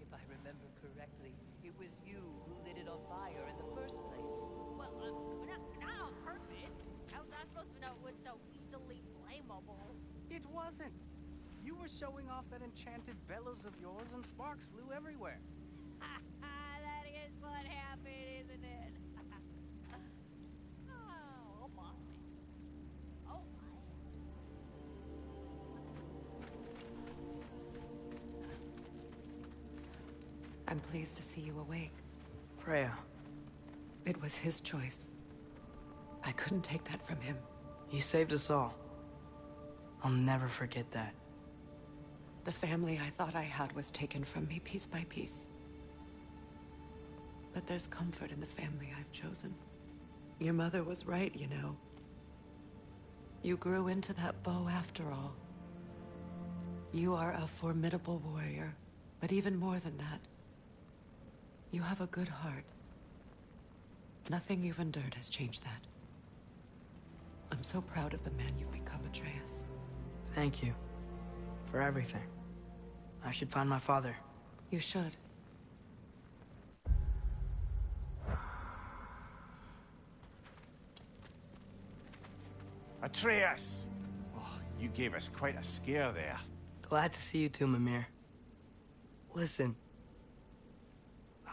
V: If I remember correctly, it was you who lit it on fire in the first place.
I: Well, not on purpose. How was I supposed to know it was so easily flammable?
U: It wasn't. You were showing off that enchanted bellows of yours and sparks flew everywhere.
I: That is what happened, isn't it? Oh my. Oh my.
J: I'm pleased to see you awake.
L: Freya.
J: It was his choice. I couldn't take that from him.
L: He saved us all. I'll never forget that.
J: The family I thought I had was taken from me piece by piece. But there's comfort in the family I've chosen. Your mother was right, you know. You grew into that bow after all. You are a formidable warrior, but even more than that, you have a good heart. Nothing you've endured has changed that. I'm so proud of the man you've become, Atreus.
L: Thank you. For everything. I should find my father.
J: You should.
W: Atreus! Oh, you gave us quite a scare there.
L: Glad to see you too, Mimir. Listen.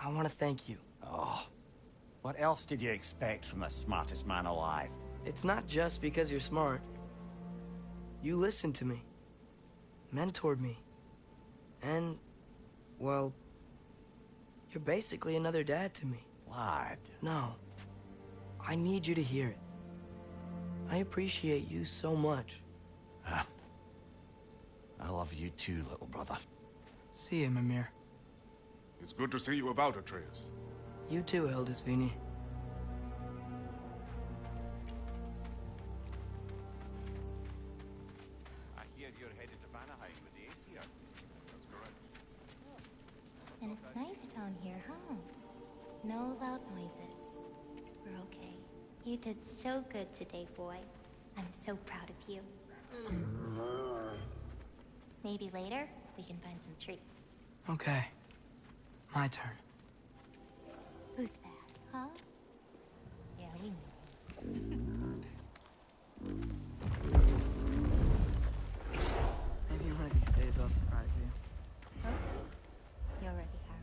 L: I want to thank you.
W: Oh. What else did you expect from the smartest man alive?
L: It's not just because you're smart. You listened to me. Mentored me. And, well, you're basically another dad to me.
W: Lad.
L: No. I need you to hear it. I appreciate you so much.
W: Huh. I love you too, little brother.
L: See you, Mimir.
D: It's good to see you about, Atreus.
L: You too, Hildisvini.
W: I hear you're headed to Vanaheim with the Aesir. That's correct.
X: And it's nice down here, huh? No loud noises. We're okay. You did so good today, boy. I'm so proud of you. Maybe later, we can find some treats.
L: Okay. My turn.
X: Who's that, huh? Yeah, we know.
L: Maybe one of these days I'll surprise you.
X: Okay. You already have.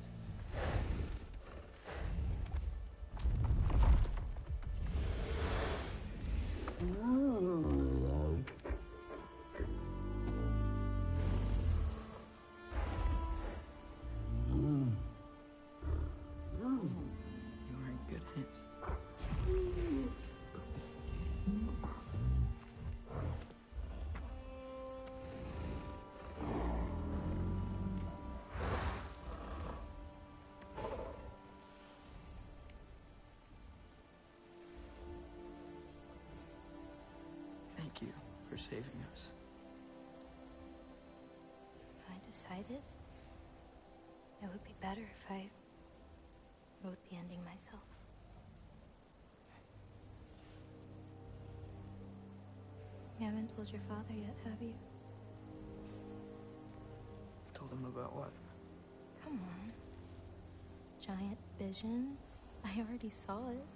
L: You are in good hands. Thank you for saving us.
X: I decided it would be better if I wrote the ending myself. You haven't told your father yet, have you?
L: Told him about what?
X: Come on. Giant visions? I already saw it.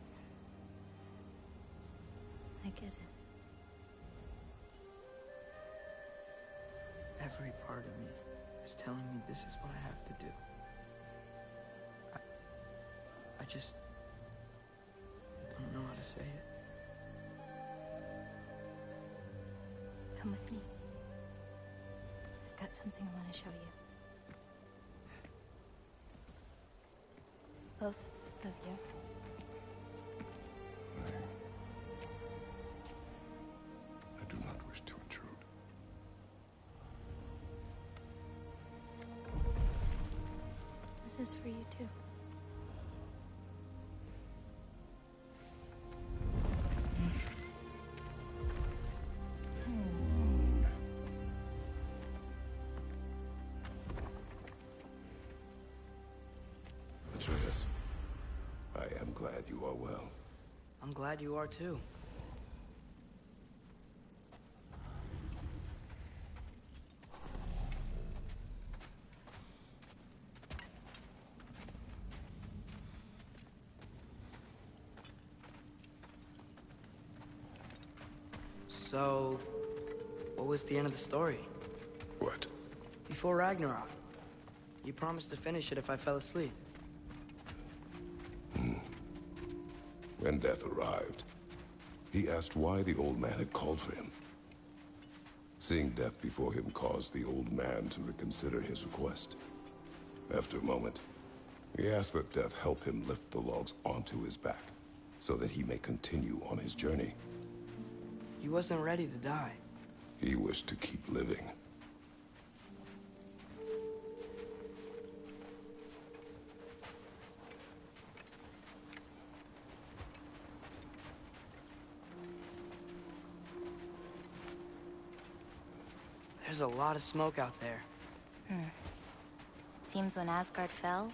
X: I get it.
L: Every part of me is telling me this is what I have to do. I just don't know how to say it.
H: Come with me. I've got something I want to show you. Both of you.
D: I do not wish to intrude.
H: This is for you too.
D: Atreus, I am glad you are well.
L: I'm glad you are too. So, what was the end of the story?
D: What?
L: Before Ragnarok. You promised to finish it if I fell asleep.
D: When death arrived, he asked why the old man had called for him. Seeing death before him caused the old man to reconsider his request. After a moment, he asked that death help him lift the logs onto his back, so that he may continue on his journey.
L: He wasn't ready to die.
D: He wished to keep living.
L: There's a lot of smoke out there.
X: Seems when Asgard fell,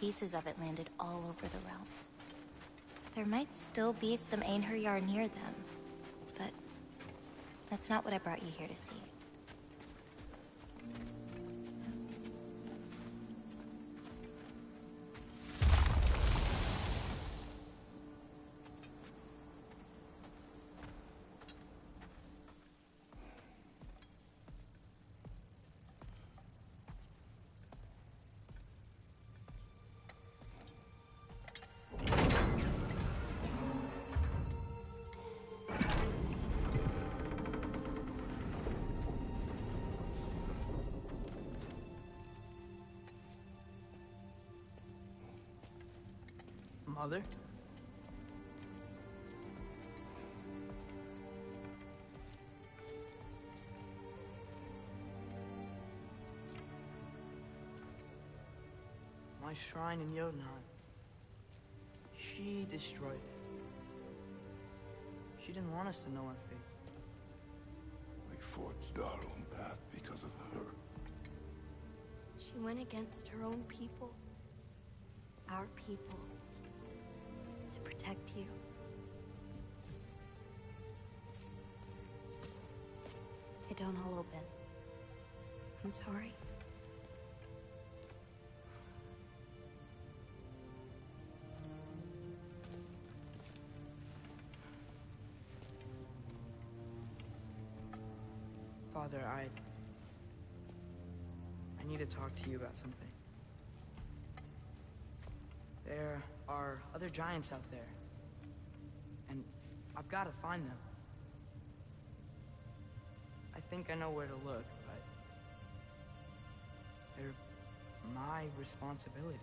X: pieces of it landed all over the realms. There might still be some Einherjar near them, but that's not what I brought you here to see.
L: Mother? My shrine in Jotunheim. She destroyed it. She didn't want us to know our fate.
D: We forged our own path because of her.
X: She went against her own people. Our people. To protect you. They don't all open. I'm sorry.
L: Father, I need to talk to you about something. There are other giants out there, and I've got to find them. I think I know where to look, but they're my responsibility.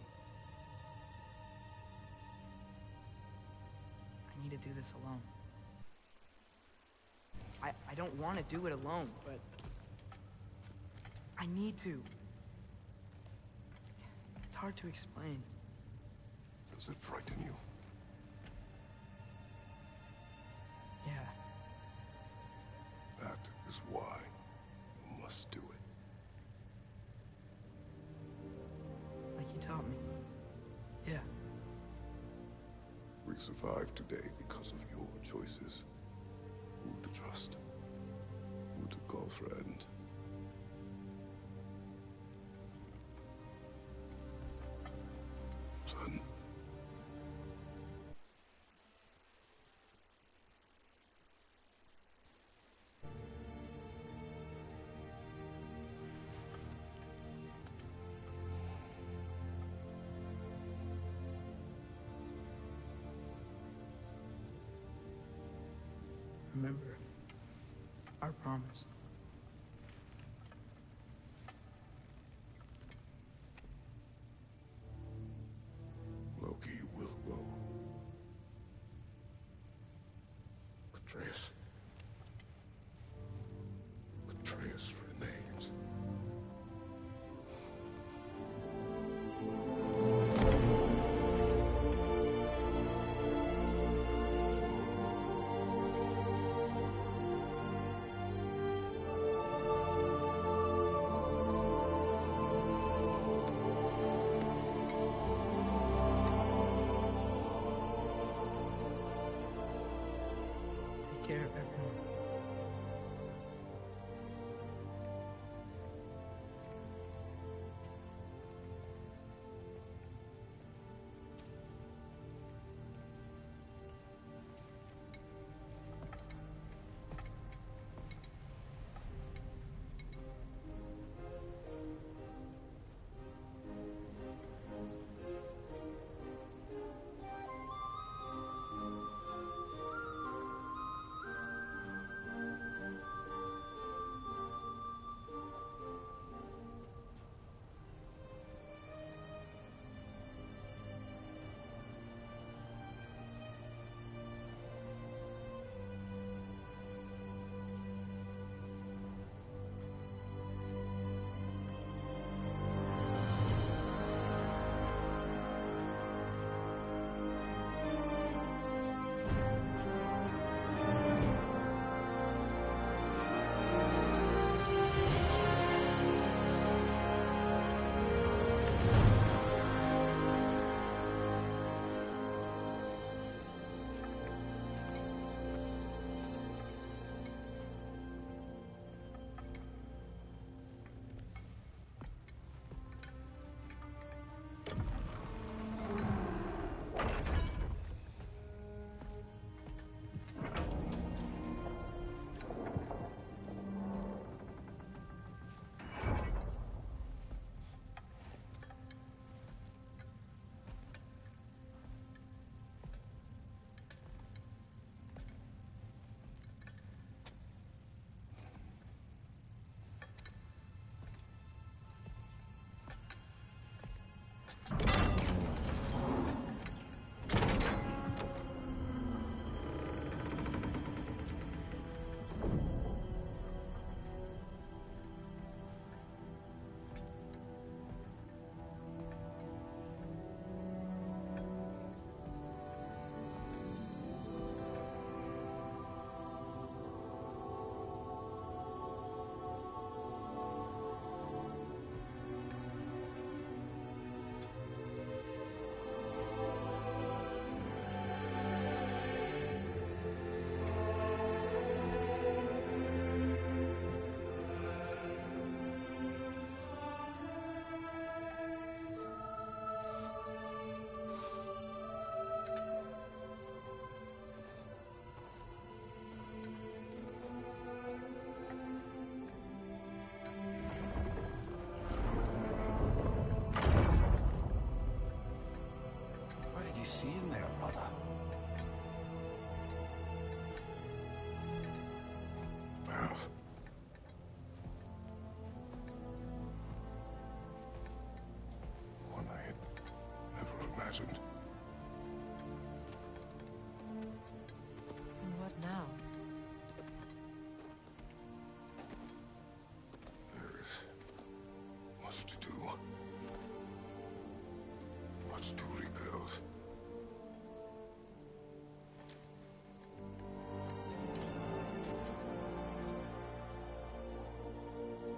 L: I need to do this alone. I don't want to do it alone, but I need to. It's hard to explain.
D: Does it frighten you?
L: Yeah.
D: That is why you must do it.
L: Like you taught me. Yeah.
D: We survive today because of your choices. Who to trust. Who to call friend. Son.
L: remember our promise.
D: Loki will go. Atreus. Atreus remains.
L: Take care, everyone.
W: What did you see in there, brother?
D: Well, one I had never imagined.
H: And what now?
D: There is much to do. Much to rebuild.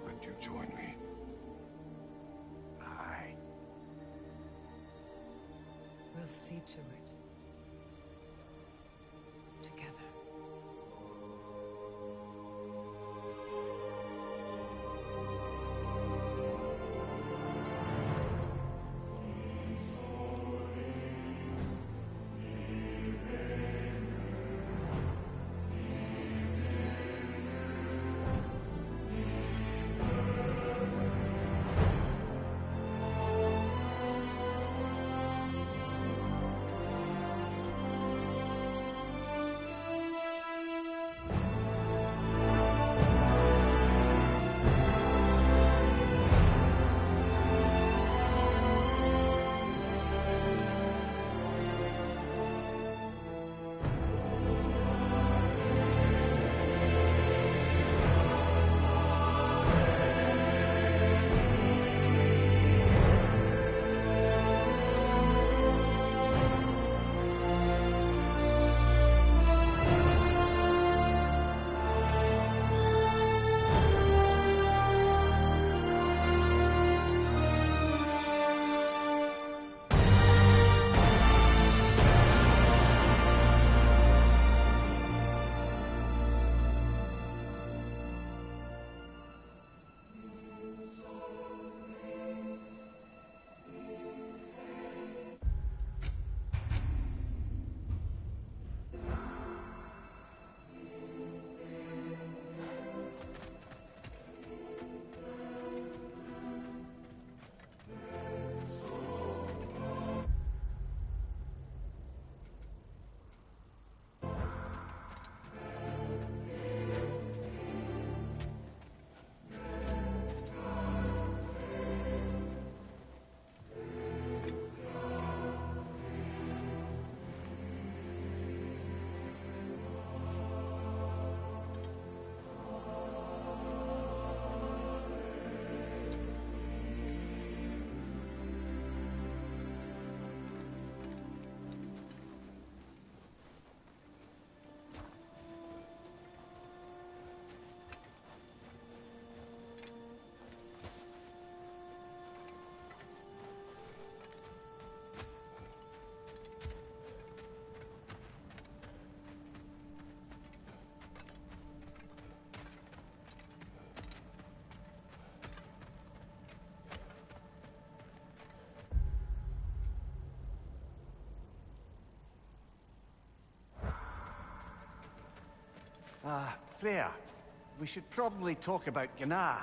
D: Would you join me?
W: Aye.
J: We'll see to it. Together.
W: Freya, we should probably talk about Gná.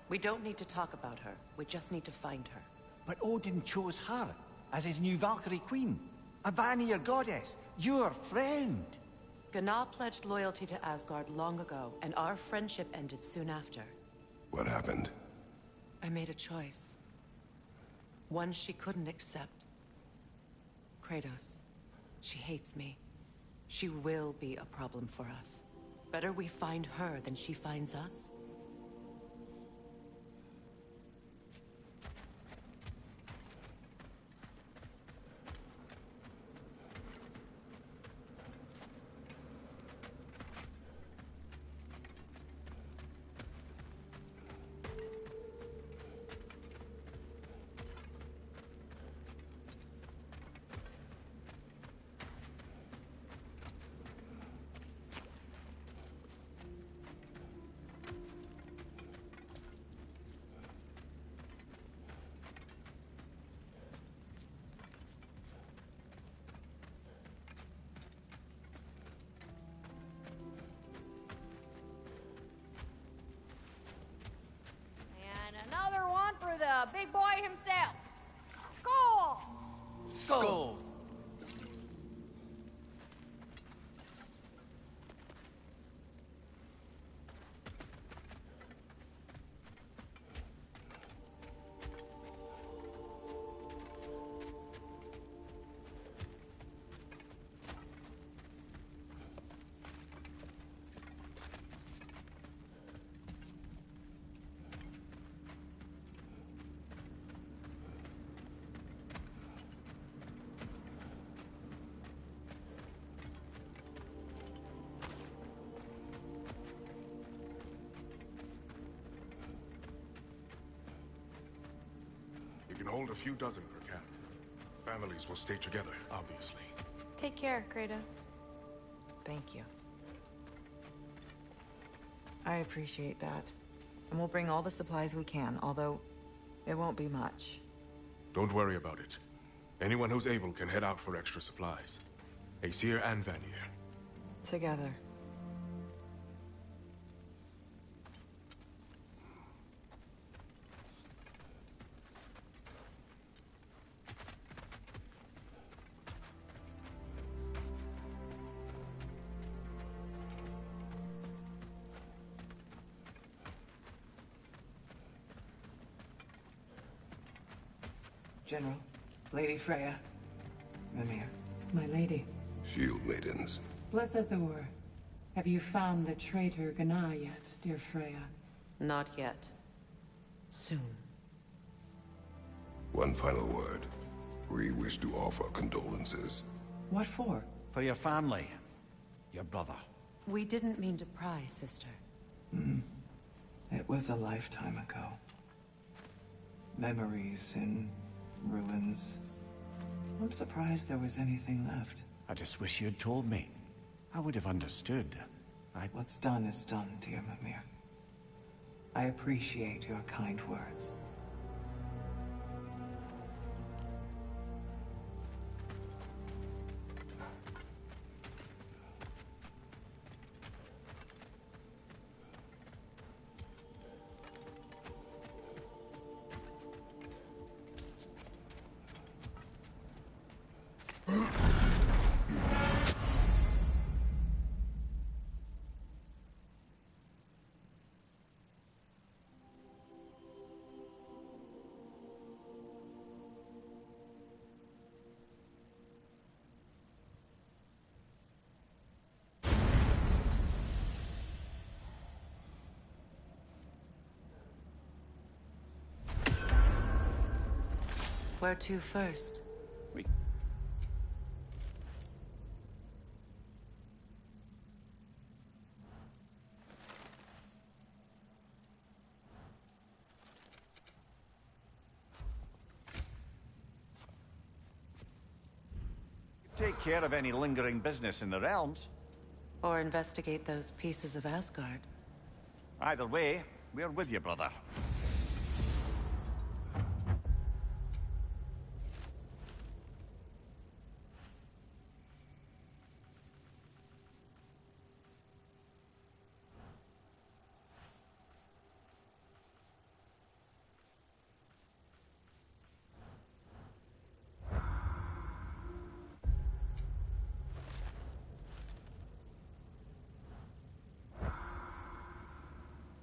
J: We don't need to talk about her. We just need to find her.
W: But Odin chose her as his new Valkyrie queen. A Vanir goddess, your friend.
J: Gná pledged loyalty to Asgard long ago, and our friendship ended soon after.
D: What happened?
J: I made a choice. One she couldn't accept. Kratos. She hates me. She will be a problem for us. Better we find her than she finds us.
I: And another one for the big boy himself. Skull!
U: Skull.
A: We can hold a few dozen per camp. Families will stay together, obviously.
S: Take care, Kratos.
C: Thank you. I appreciate that. And we'll bring all the supplies we can, although it won't be much.
A: Don't worry about it. Anyone who's able can head out for extra supplies. Aesir and Vanir.
C: Together. General, Lady Freya, Mimir, my lady.
D: Shield maidens.
F: Blessed Thor, have you found the traitor Gná yet, dear Freya?
J: Not yet. Soon.
D: One final word. We wish to offer condolences.
F: What for?
W: For your family. Your brother.
J: We didn't mean to pry, sister.
F: It was a lifetime ago. Memories in ruins. I'm surprised there was anything left.
W: I just wish you'd told me. I would have understood.
F: What's done is done, dear Mimir. I appreciate your kind words.
J: Where to first?
W: Take care of any lingering business in the realms.
J: Or investigate those pieces of Asgard.
W: Either way, we're with you, brother.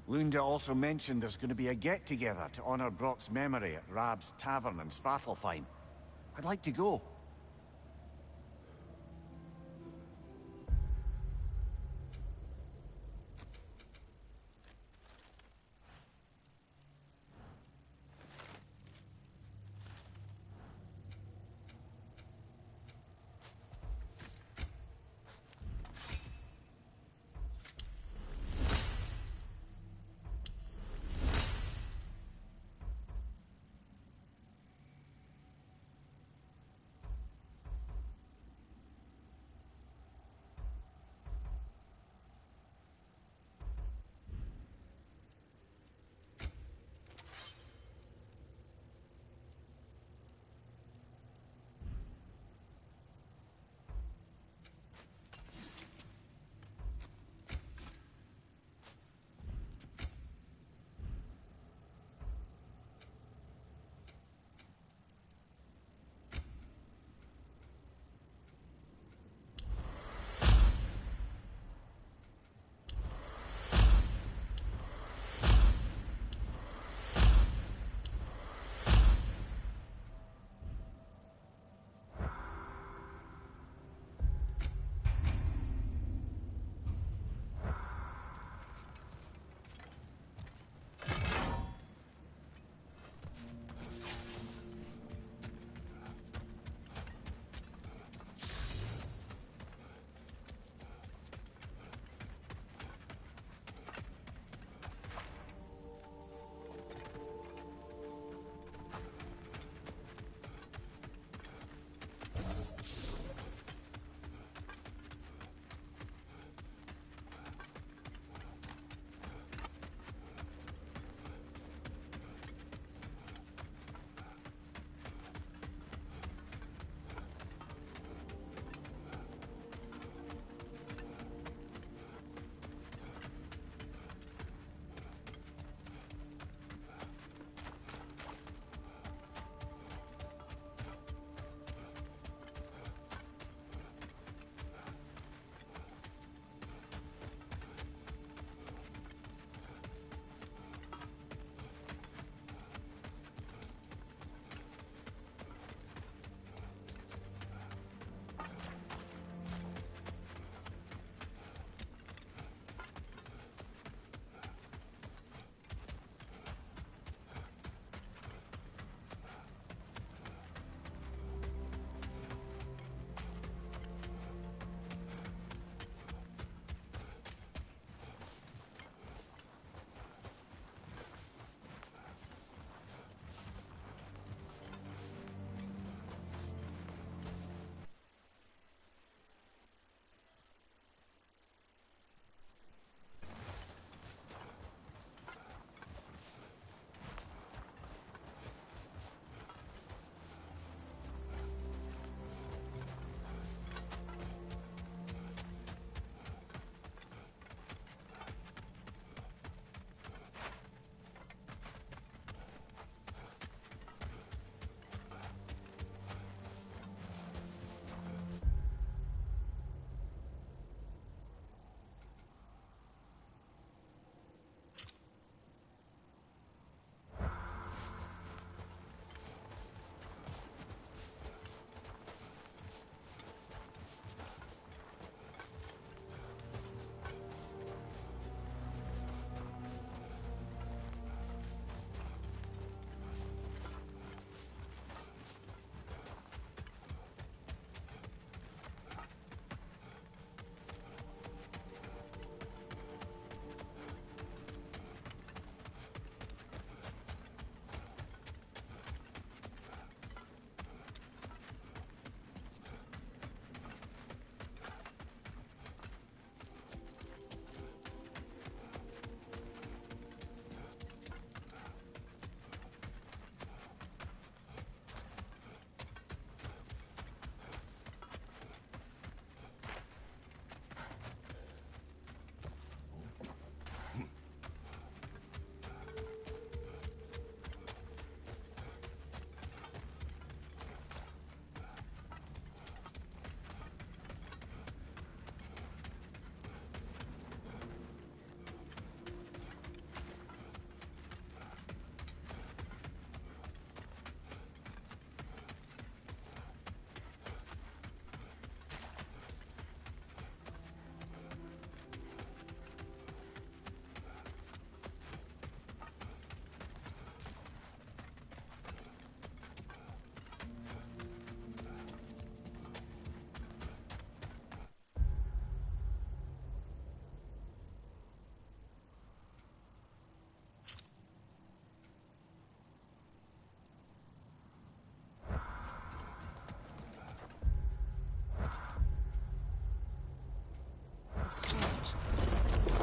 W: Lunda also mentioned there's going to be a get-together to honor Brock's memory at Rab's Tavern in Svartalfheim. I'd like to go.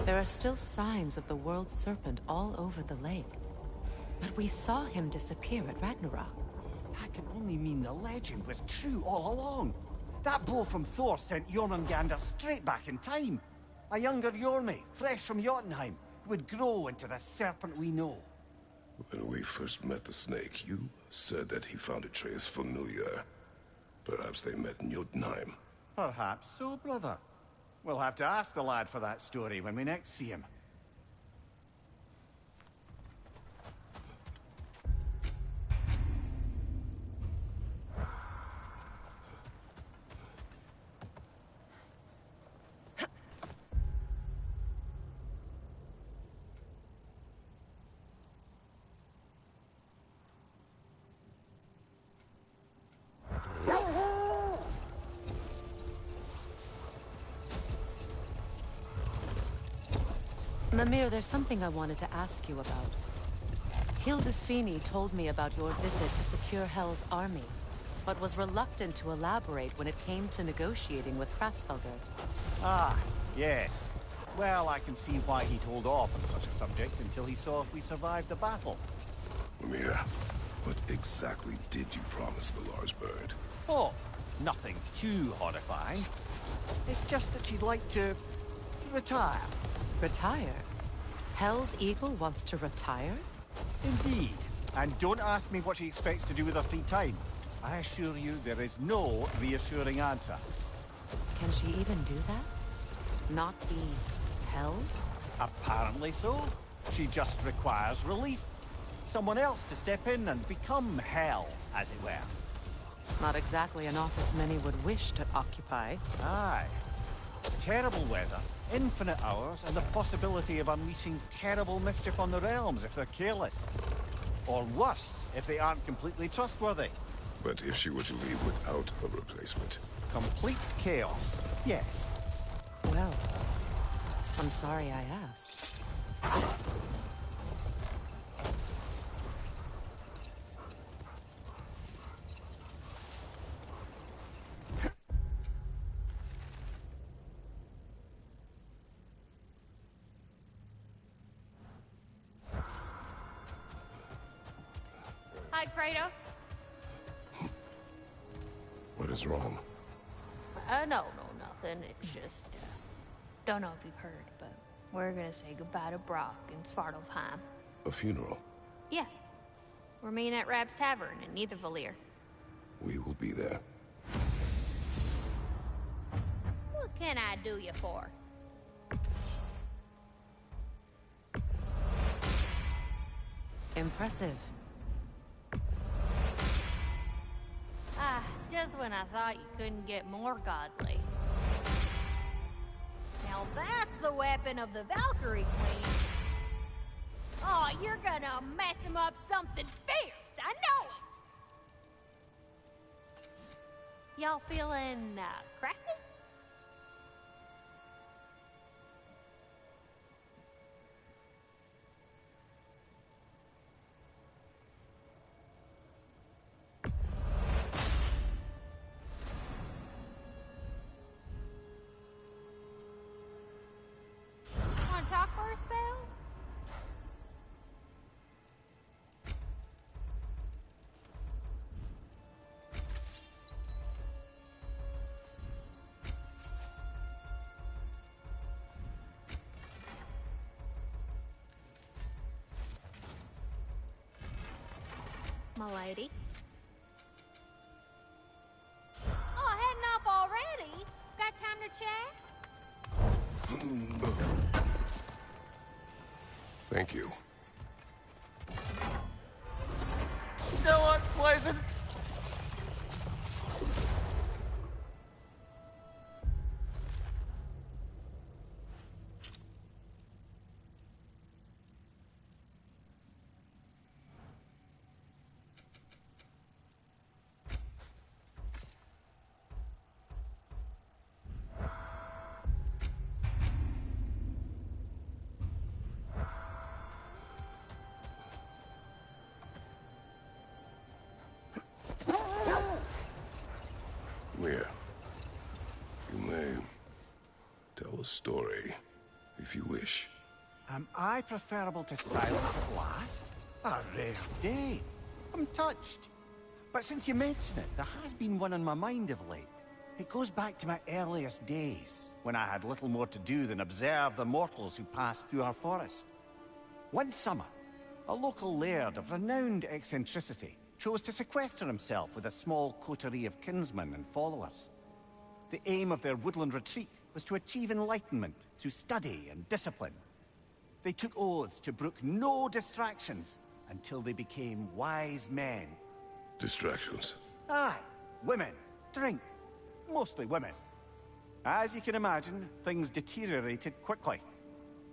J: There are still signs of the world serpent all over the lake. But we saw him disappear at Ragnarok.
W: That can only mean the legend was true all along. That blow from Thor sent Jormungandr straight back in time. A younger Jormi, fresh from Jotunheim, who would grow into the serpent we know.
D: When we first met the snake, you said that he found Atreus familiar. Perhaps they met in Jotunheim.
W: Perhaps so, brother. We'll have to ask the lad for that story when we next see him.
J: Mimir, there's something I wanted to ask you about. Hildisvini told me about your visit to secure Hel's army, but was reluctant to elaborate when it came to negotiating with Frasfelder.
W: Ah, yes. Well, I can see why he'd hold off on such a subject until he saw if we survived the battle.
D: Mimir, what exactly did you promise the large bird?
W: Oh, nothing too horrifying. It's just that she'd like to retire.
J: Retire? Hel's eagle wants to retire?
W: Indeed. And don't ask me what she expects to do with her free time. I assure you there is no reassuring answer.
J: Can she even do that? Not be Hel?
W: Apparently so. She just requires relief. Someone else to step in and become Hel, as it were.
J: Not exactly an office many would wish to occupy.
W: Aye. Terrible weather, infinite hours, and the possibility of unleashing terrible mischief on the realms if they're careless. Or worse, if they aren't completely trustworthy.
D: But if she were to leave without a replacement?
W: Complete chaos, yes.
J: Well, I'm sorry I asked.
I: Hi, Kratos.
D: What is wrong?
I: No, nothing. It's just, don't know if you've heard, but we're gonna say goodbye to Brock in Svartalfheim.
D: A funeral?
I: Yeah. We're meeting at Rab's Tavern in Nethervalir.
D: We will be there.
I: What can I do you for?
J: Impressive.
I: Just when I thought you couldn't get more godly. Now that's the weapon of the Valkyrie Queen. Oh, you're gonna mess him up something fierce, I know it! Y'all feeling, crafty? Talk for a spell? Milady? Oh, heading up already? Got time to chat?
D: Thank you.
W: Still unpleasant.
D: Mia, you may tell a story. if you wish.
W: Am I preferable to silence at last? A rare day. I'm touched. But since you mention it, there has been one on my mind of late. It goes back to my earliest days, when I had little more to do than observe the mortals who passed through our forest. One summer, a local laird of renowned eccentricity chose to sequester himself with a small coterie of kinsmen and followers. The aim of their woodland retreat was to achieve enlightenment through study and discipline. They took oaths to brook no distractions until they became wise men.
D: Distractions?
W: Aye, women, drink, mostly women. As you can imagine, things deteriorated quickly.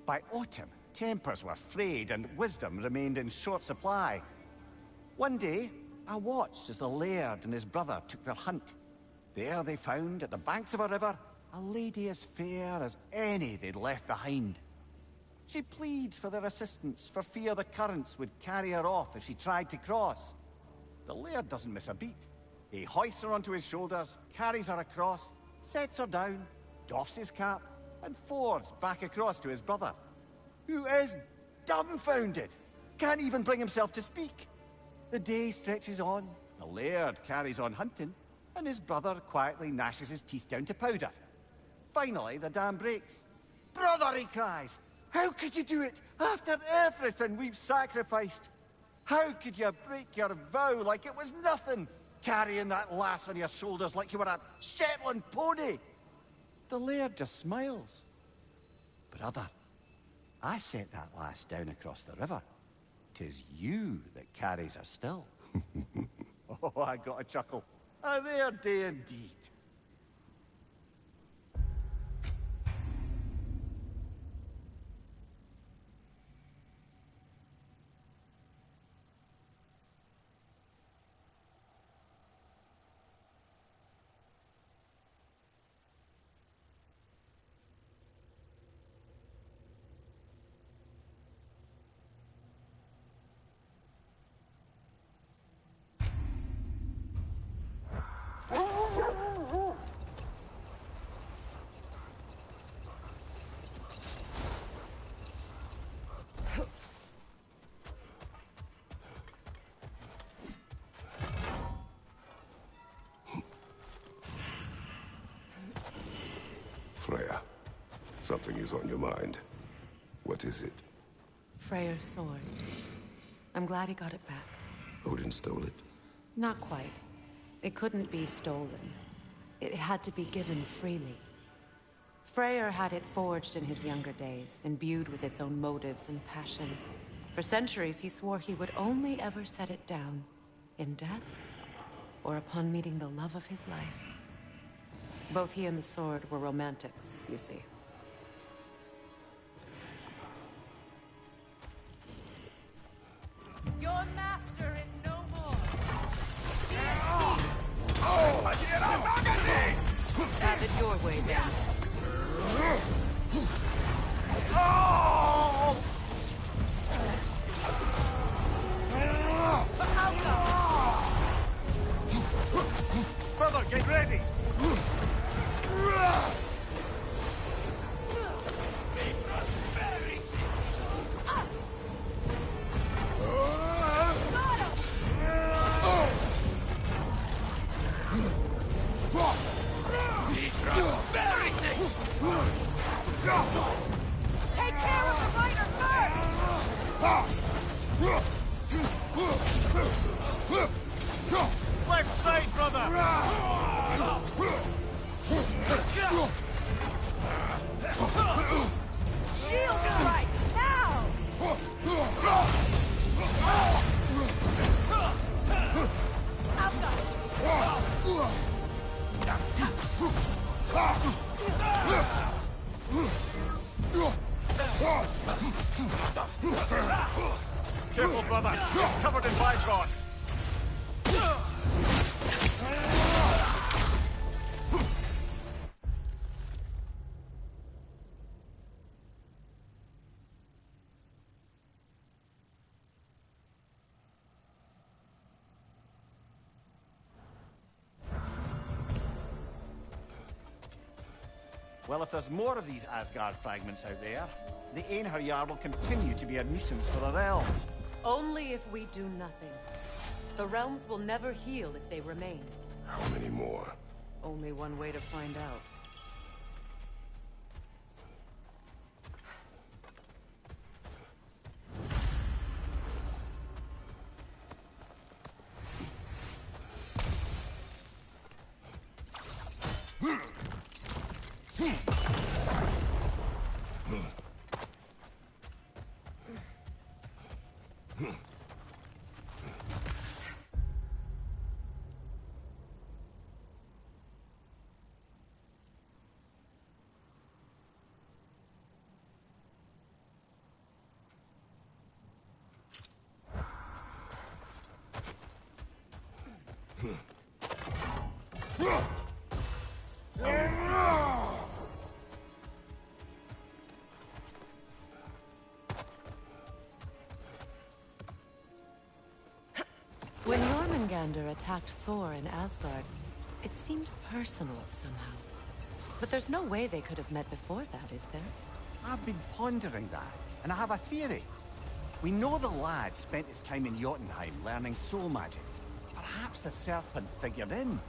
W: By autumn, tempers were frayed and wisdom remained in short supply. One day, I watched as the laird and his brother took their hunt. There they found, at the banks of a river, a lady as fair as any they'd left behind. She pleads for their assistance, for fear the currents would carry her off if she tried to cross. The laird doesn't miss a beat. He hoists her onto his shoulders, carries her across, sets her down, doffs his cap, and fords back across to his brother, who is dumbfounded, can't even bring himself to speak. The day stretches on, the laird carries on hunting, and his brother quietly gnashes his teeth down to powder. Finally, the dam breaks. "Brother," he cries, "how could you do it after everything we've sacrificed? How could you break your vow like it was nothing, carrying that lass on your shoulders like you were a Shetland pony?" The laird just smiles. "Brother, I set that lass down across the river. 'Tis you that carries her still." Oh, I got a chuckle. A rare day indeed.
D: Freya, something is on your mind. What is it?
J: Freyr's sword. I'm glad he got it back.
D: Odin stole it?
J: Not quite. It couldn't be stolen. It had to be given freely. Freyr had it forged in his younger days, imbued with its own motives and passion. For centuries, he swore he would only ever set it down in death or upon meeting the love of his life. Both he and the sword were romantics, you see.
N: Your master is no more.
J: Have it your way, then.
W: Brother, get ready!
N: Take care of the rider first!
W: Left side, brother!
N: Shield strike, now! I've got it!
W: Careful, brother! You're covered in bicon! Well, if there's more of these Asgard fragments out there, the Einherjar will continue to be a nuisance for the realms.
J: Only if we do nothing. The realms will never heal if they remain.
D: How many more?
J: Only one way to find out. When Jormungandr attacked Thor in Asgard, it seemed personal somehow. But there's no way they could have met before that, is there?
W: I've been pondering that, and I have a theory. We know the lad spent his time in Jotunheim learning soul magic. Perhaps the serpent figured in.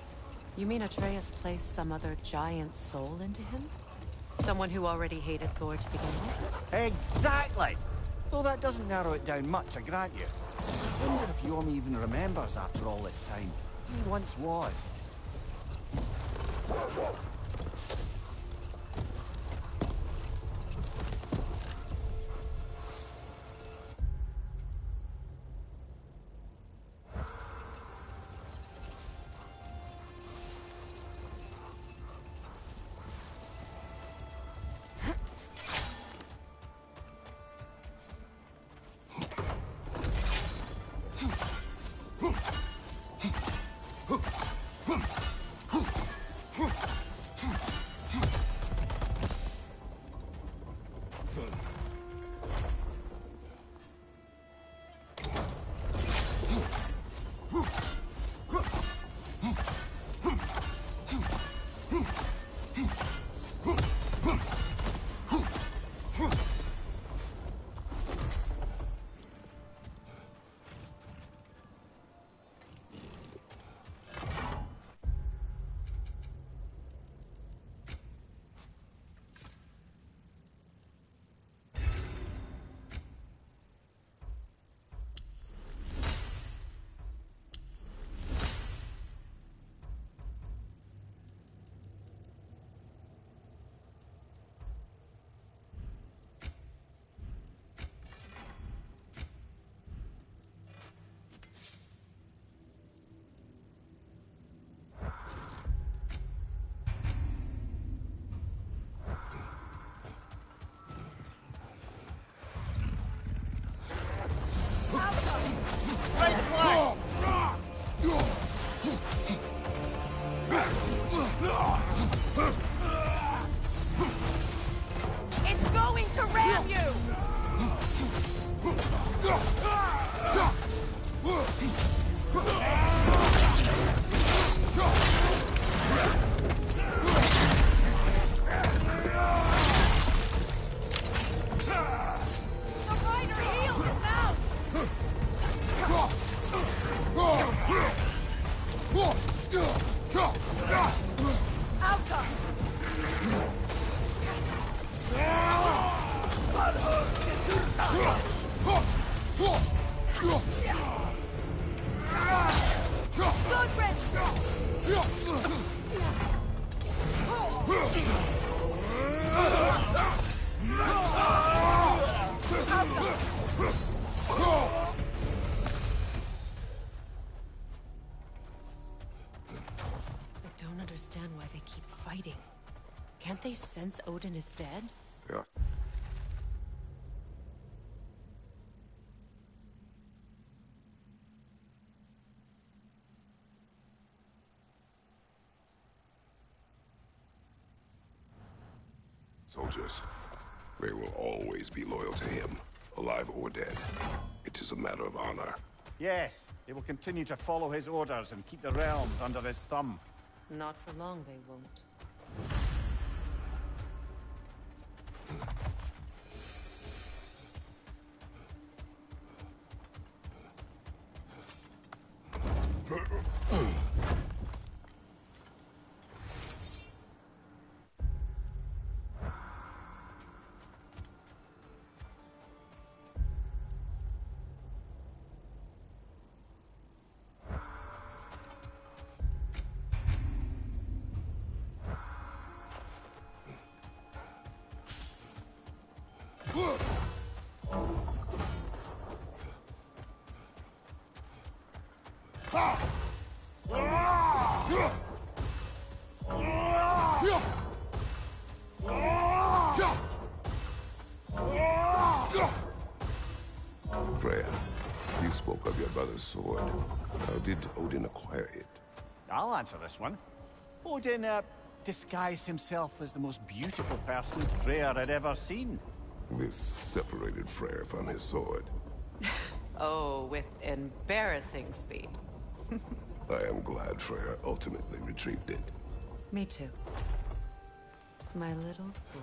J: You mean Atreus placed some other giant soul into him? Someone who already hated Thor to begin with?
W: Exactly! Though that doesn't narrow it down much, I grant you. I wonder if Yorm even remembers after all this time. He once was.
N: It's going to ram you! The rider healed his mouth! Outcome!
J: I don't understand why they keep fighting. Can't they sense Odin is dead?
D: Yeah. Soldiers, they will always be loyal to him, alive or dead. It is a matter of honor.
W: Yes, they will continue to follow his orders and keep the realms under his thumb.
J: Not for long, they won't.
D: Freya, you spoke of your brother's sword. How did Odin acquire it?
W: I'll answer this one. Odin, disguised himself as the most beautiful person Freyr had ever seen.
D: This separated Freyr from his sword.
J: Oh, with embarrassing speed.
D: I am glad Freyr ultimately retrieved it.
C: Me too. My little fool.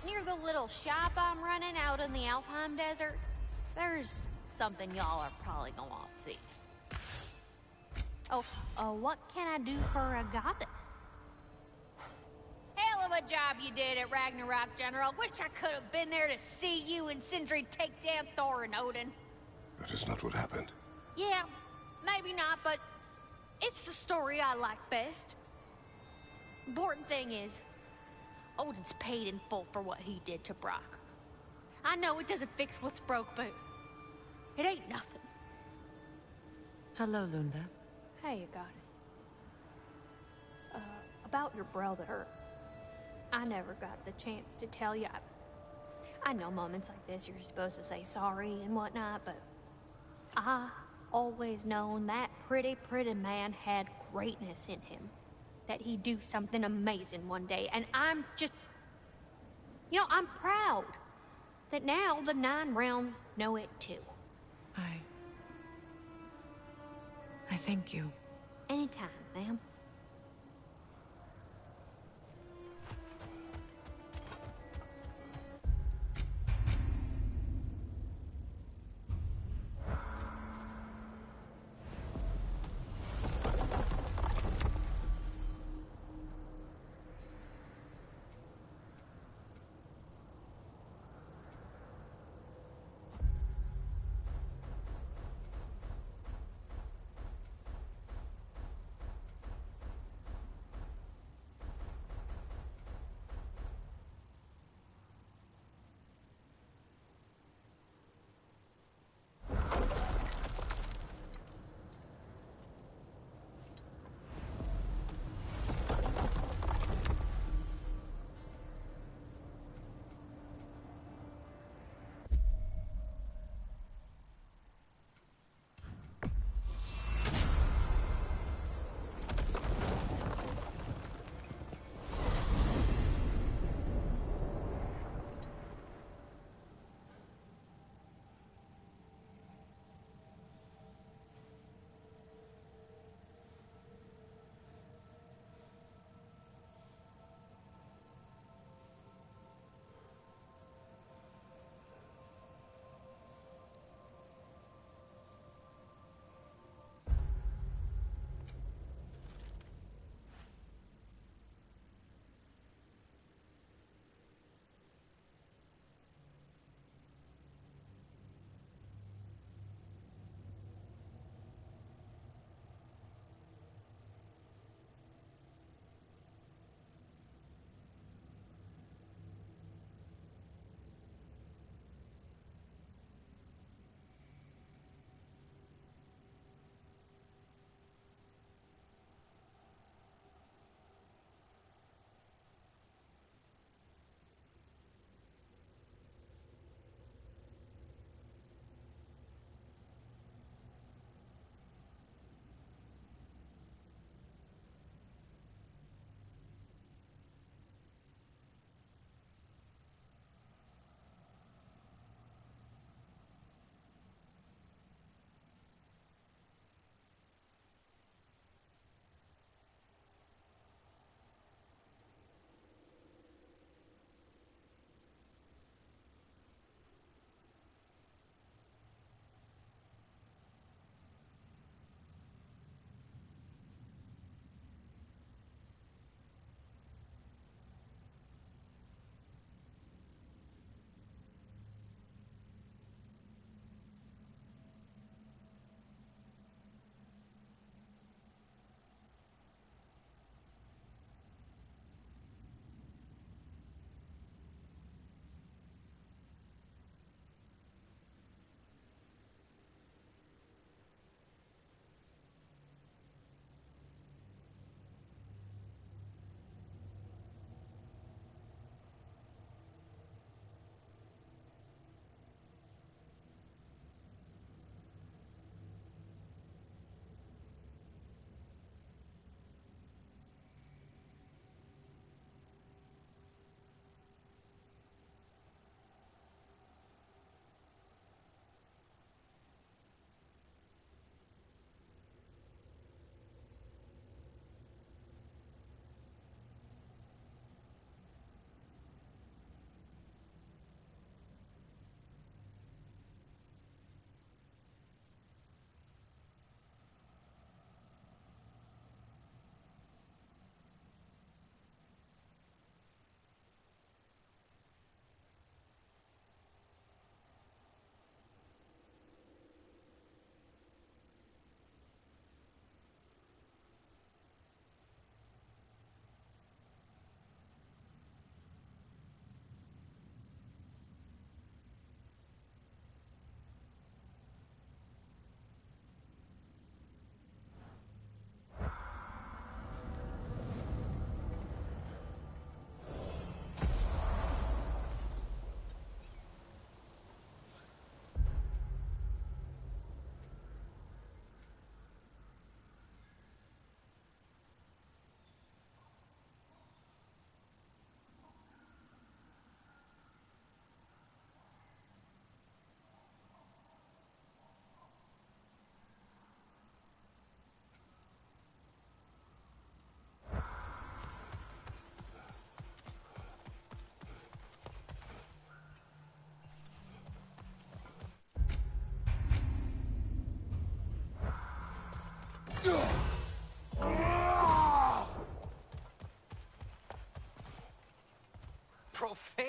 I: Near the little shop I'm running out in the Alfheim Desert, there's something y'all are probably gonna all see. Oh, what can I do for a goddess? Hell of a job you did at Ragnarok, General. Wish I could have been there to see you and Sindri take down Thor and Odin.
D: That is not what happened.
I: Yeah, maybe not, but it's the story I like best. Important thing is, Odin's paid in full for what he did to Brock. I know it doesn't fix what's broke, but it ain't nothing.
C: Hello, Lunda.
H: Hey, goddess. About your brother. I never got the chance to tell you. I know moments like this you're supposed to say sorry and whatnot, but I always known that pretty man had greatness in him. That he'd do something amazing one day, and I'm just... You know, I'm proud that now the Nine Realms know it too.
C: I thank you.
I: Anytime, ma'am.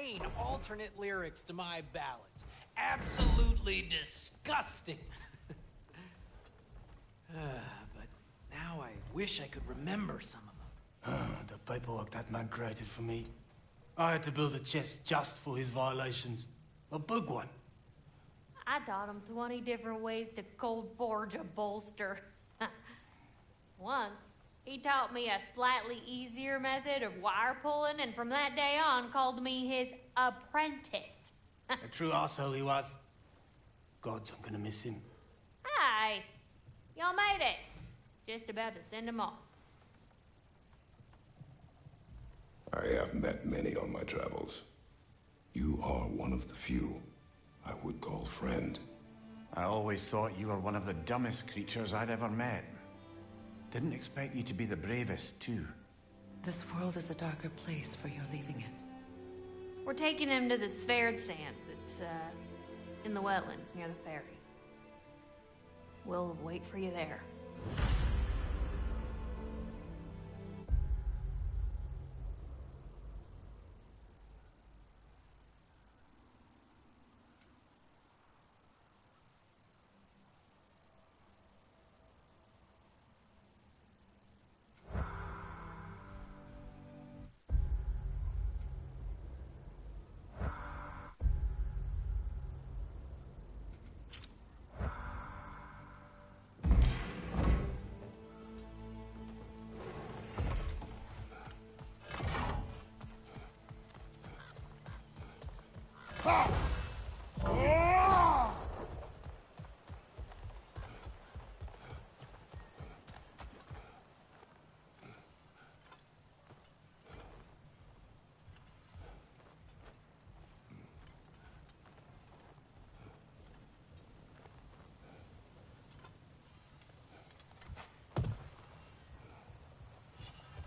E: profane alternate lyrics to my ballads. Absolutely disgusting. But now I wish I could remember some of them.
G: The paperwork that man created for me. I had to build a chest just for his violations. A big one.
I: I taught him 20 different ways to cold forge a bolster. Once, he taught me a slightly easier method of wire pulling, and from that day on called me his apprentice.
G: A true asshole he was. Gods, I'm gonna miss him.
I: Hi! Y'all made it. Just about to send him off.
D: I have met many on my travels. You are one of the few I would call friend.
W: I always thought you were one of the dumbest creatures I'd ever met. Didn't expect you to be the bravest, too.
J: This world is a darker place for your leaving it.
I: We're taking him to the Sphaired Sands. It's, in the wetlands near the ferry. We'll wait for you there.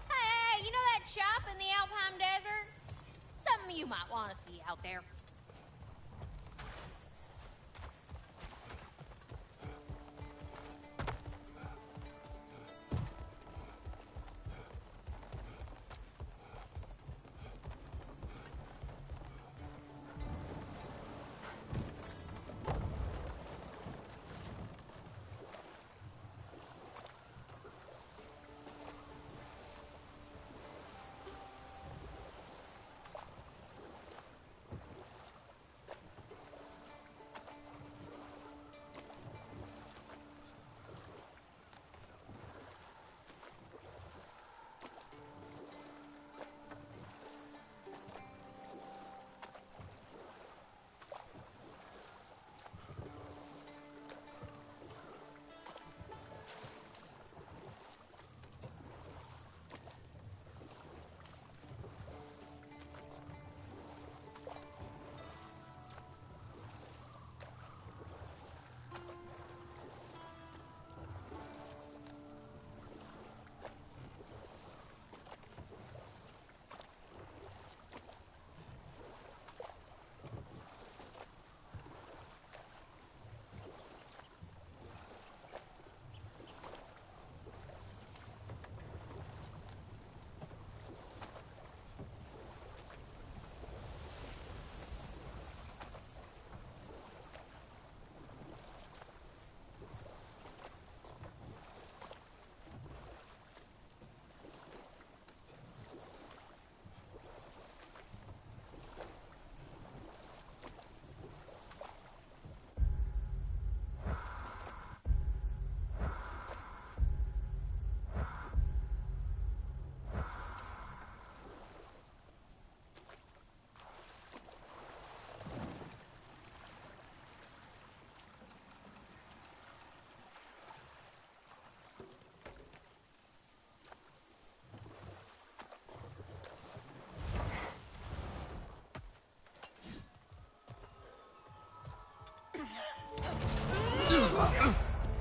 I: Hey, you know that shop in the Alpine Desert? Something you might want to see out there.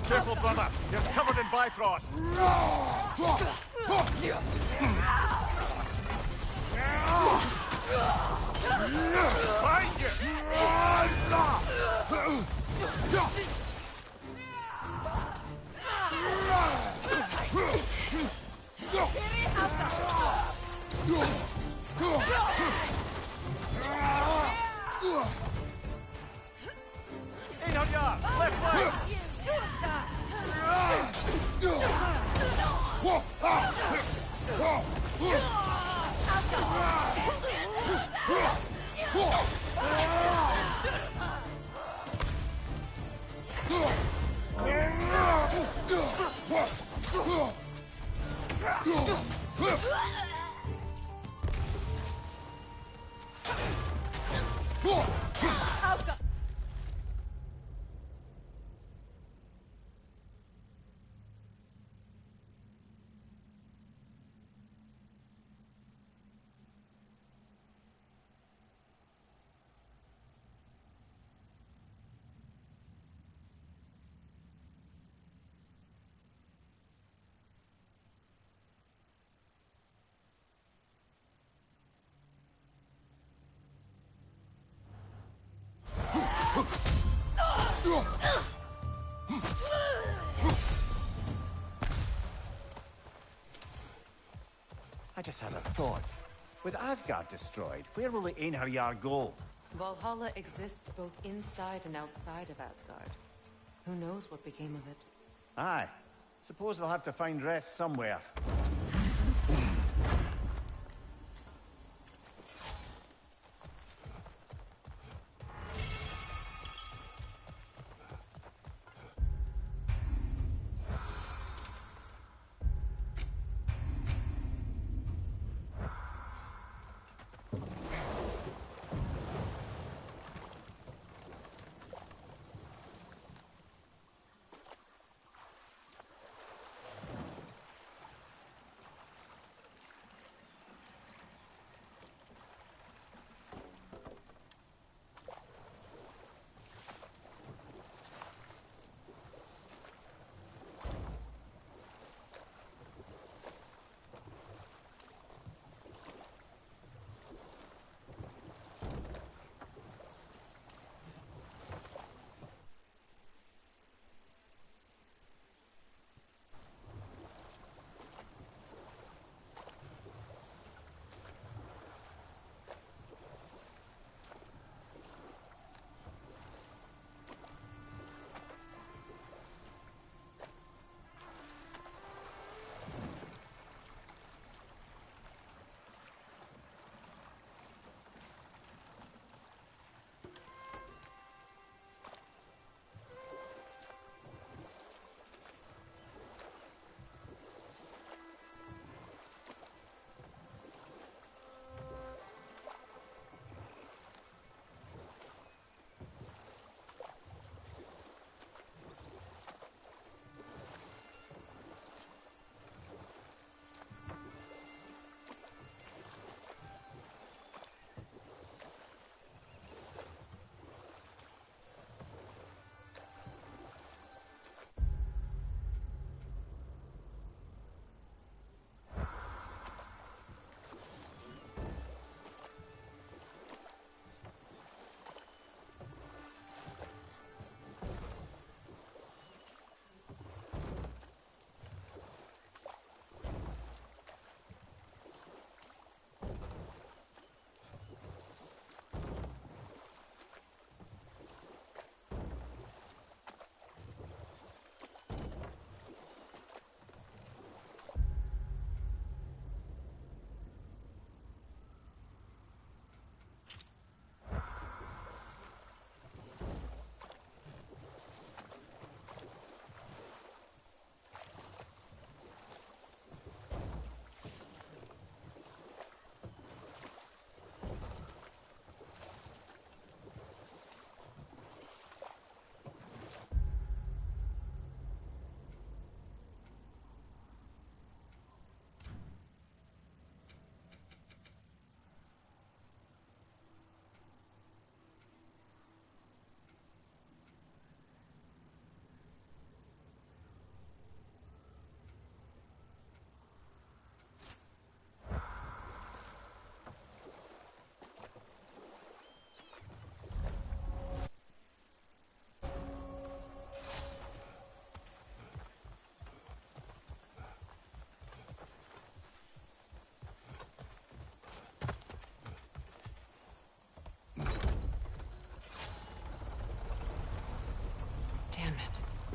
B: Careful, brother. You're covered in Bifrost. Find you!
W: just had a thought. With Asgard destroyed, where will the Einherjar go?
J: Valhalla exists both inside and outside of Asgard. Who knows what became of it?
W: Aye. Suppose they'll have to find rest somewhere.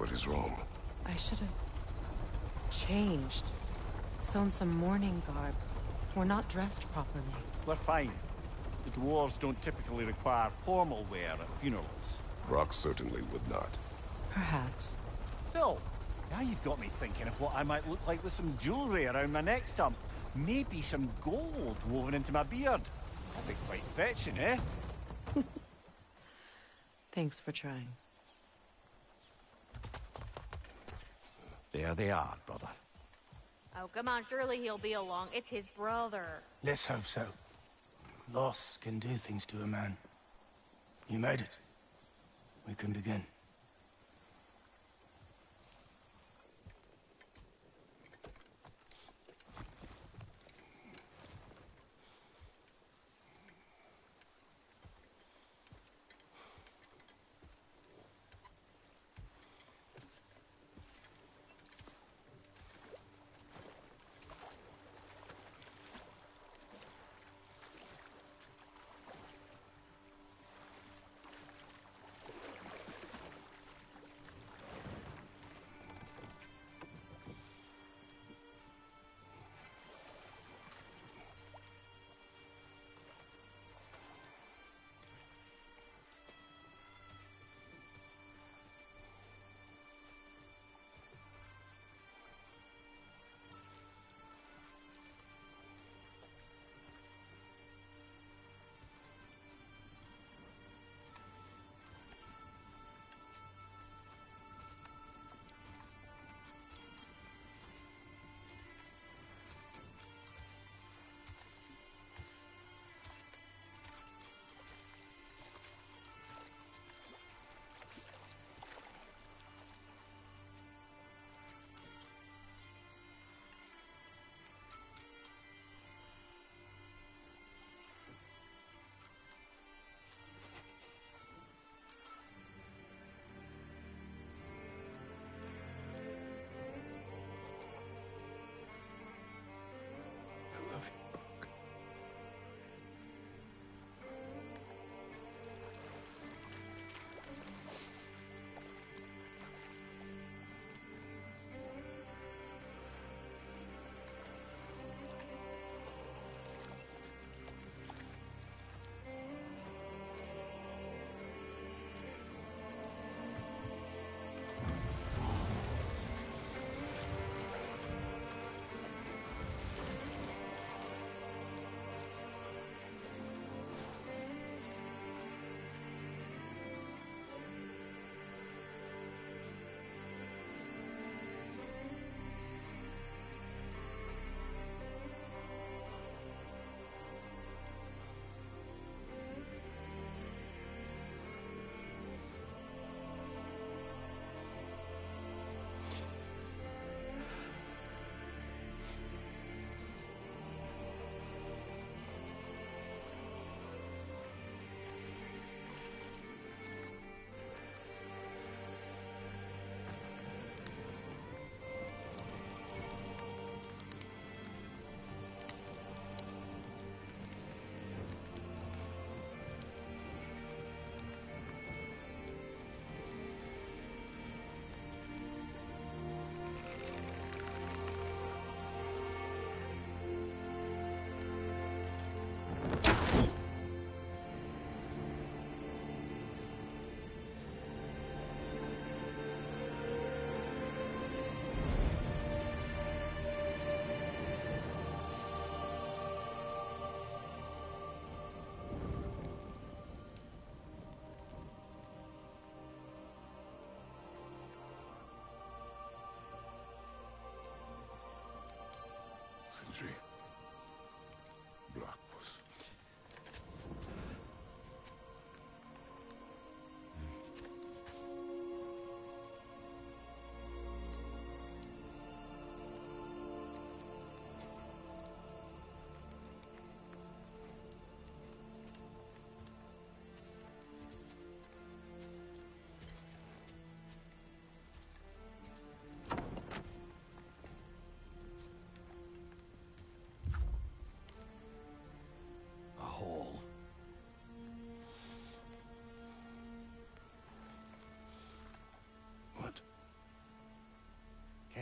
D: What is wrong?
J: I should have changed. Sewn some mourning garb. We're not dressed properly.
W: We're fine. The dwarves don't typically require formal wear at funerals.
D: Brock certainly would not.
J: Perhaps.
W: Still, now you've got me thinking of what I might look like with some jewelry around my neck stump. Maybe some gold woven into my beard. That'd be quite fetching, eh?
J: Thanks for trying.
W: There they are, brother.
I: Oh, come on, surely he'll be along. It's his brother.
G: Let's hope so. Loss can do things to a man. You made it. We can begin.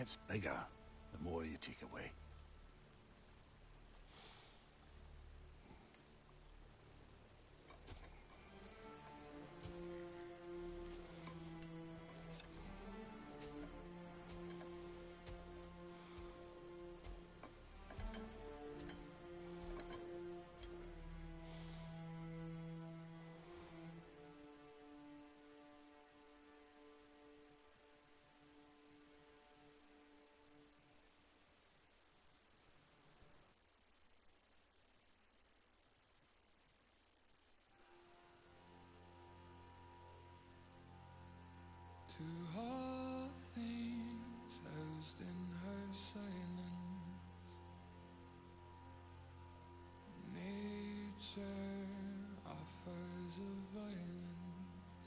W: gets bigger, the more you take away.
M: To all things housed in her silence, nature offers a violence,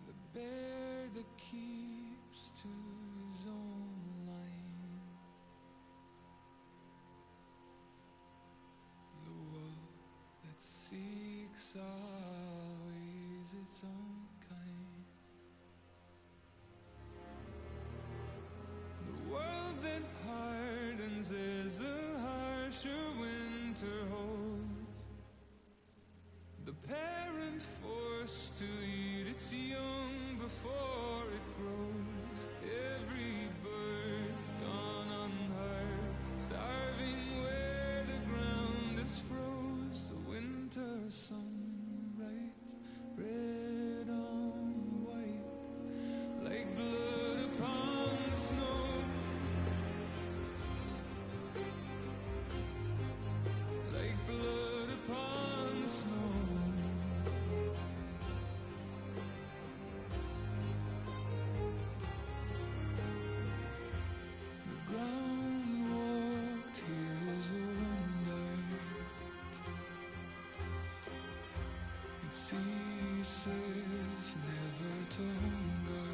M: the bear that keeps to his own line, the wolf that seeks always its own kind. The world that hardens as the harsher winter holds, the parent forced to eat its young before it grows. Every bird gone unheard, starving where the ground is froze. The winter sunrise, red on white, like blood upon the snow. Like blood upon the snow. The ground walked here is a wonder. It ceases never to hunger.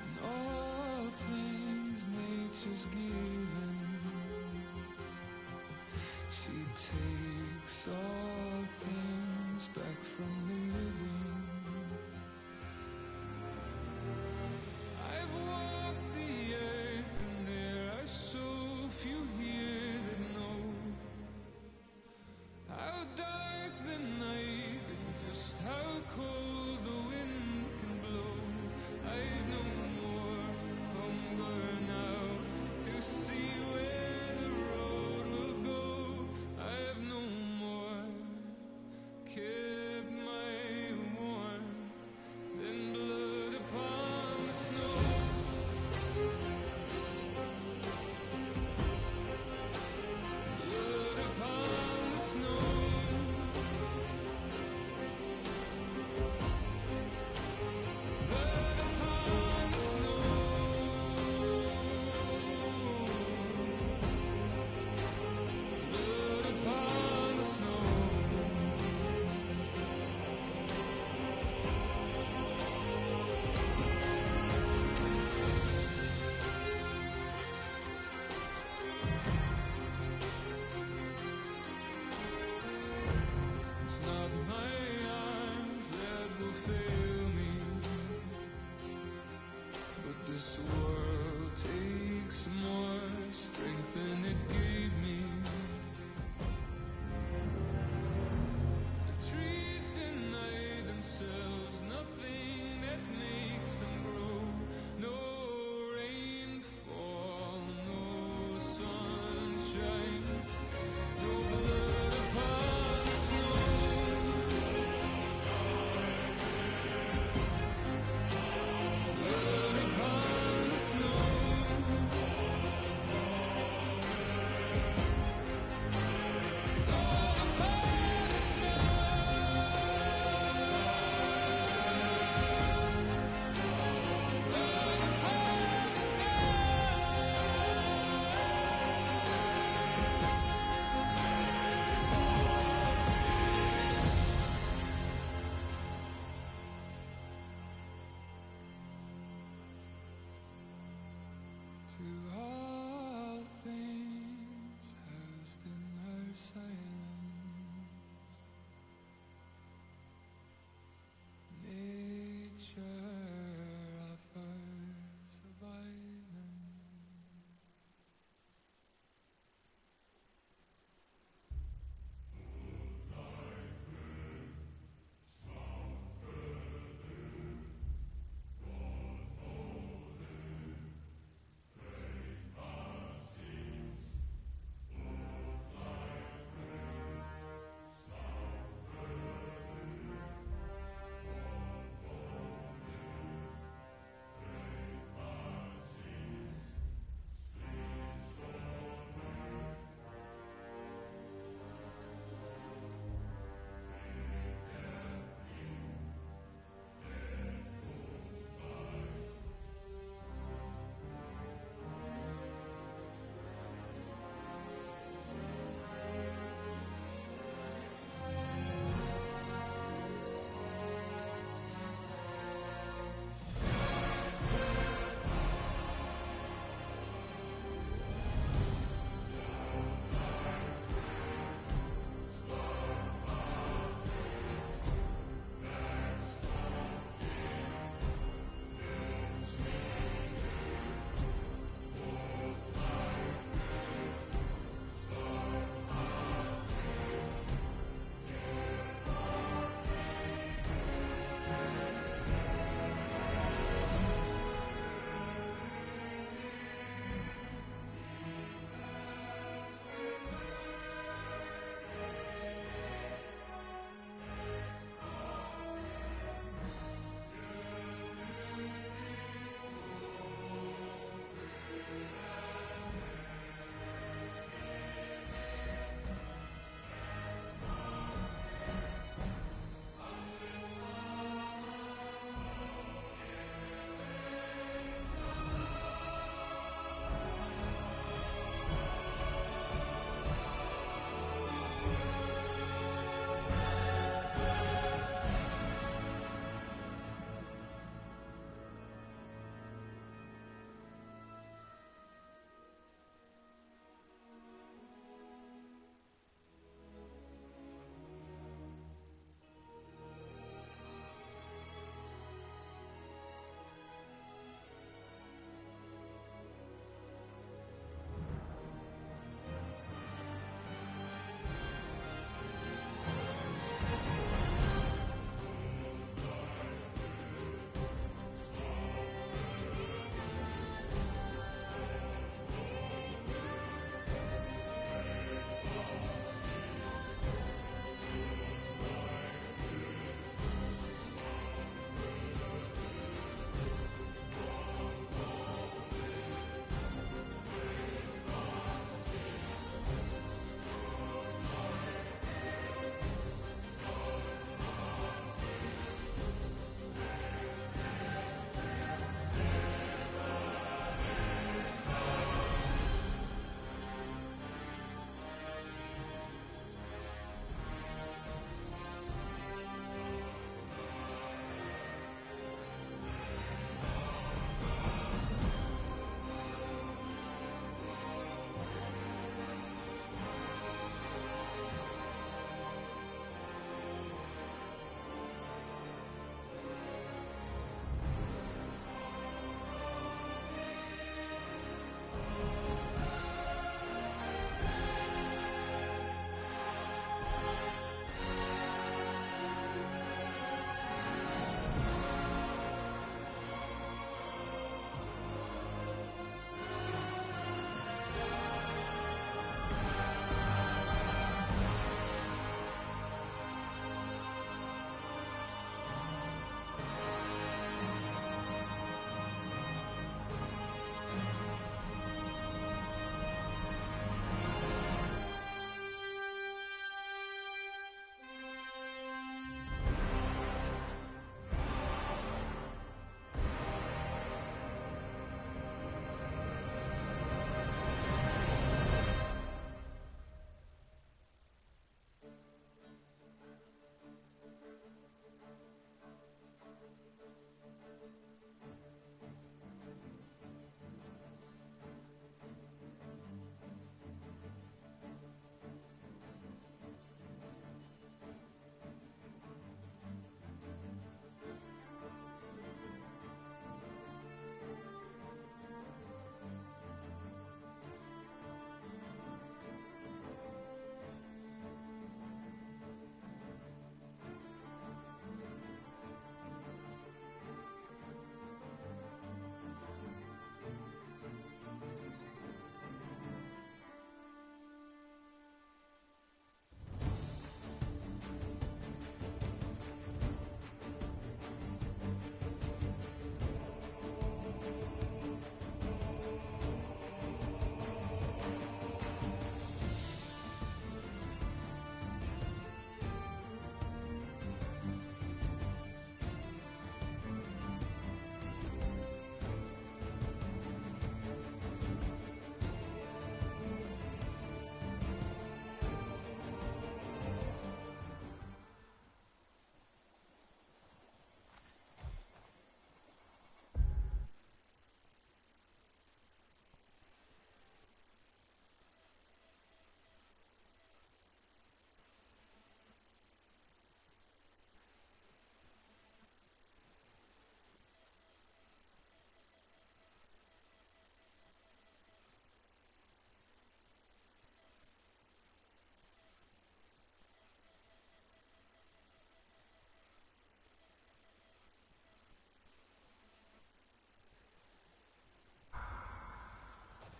M: And all things nature's given, she takes all things back from the living. I've walked the earth and there are so few here that know how dark the night and just how cold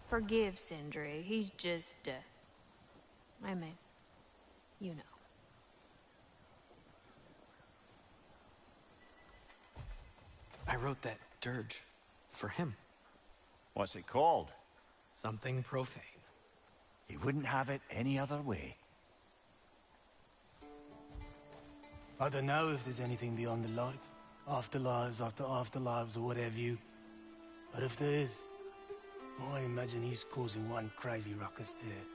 I: Forgive Sindri. He's just, I mean, you know.
O: I wrote that dirge for him.
W: What's it called?
O: Something profane.
W: He wouldn't have it any other way.
G: I don't know if there's anything beyond the light. Afterlives after afterlives or whatever you... But if there is, I imagine he's causing one crazy ruckus there.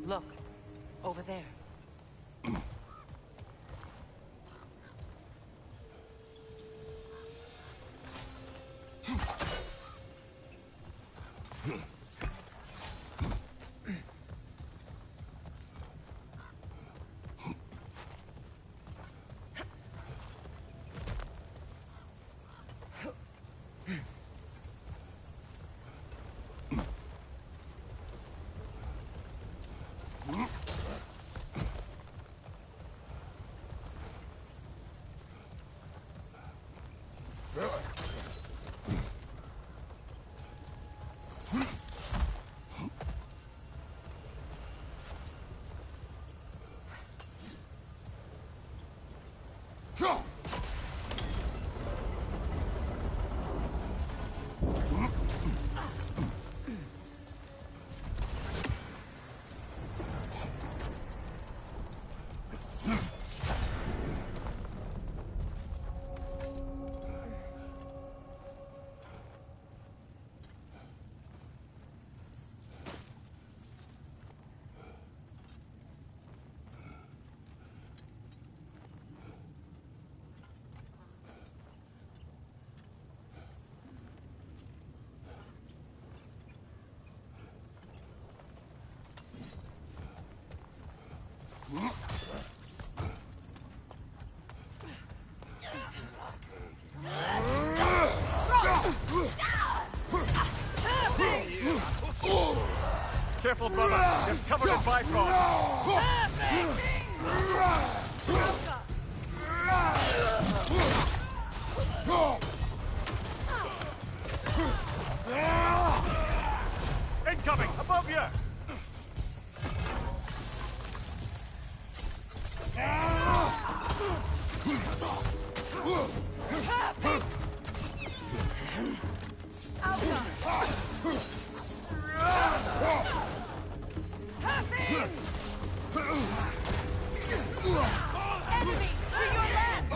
J: Look, over there.
W: Careful, brother. You're covered in Bifrost. Incoming! Above you!
B: Enemy! To your left!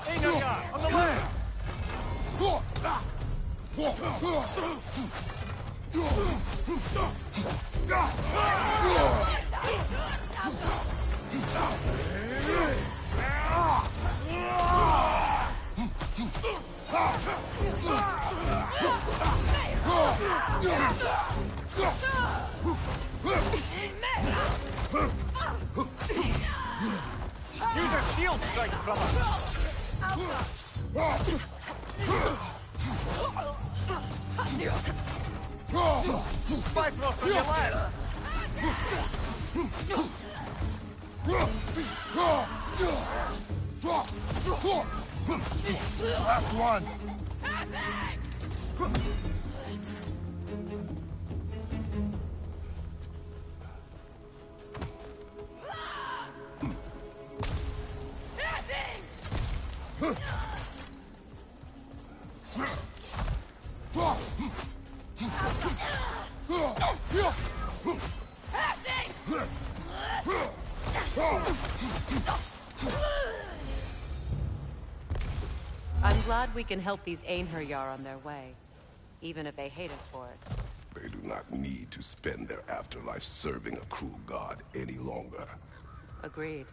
W: Inga, on the left! Use a shield strike, brother! Bifrost on your left!
B: Last one.
K: I'm glad we can help these Einherjar on their way, even if they hate us for it.
D: They do not need to spend their afterlife serving a cruel god any longer.
K: Agreed.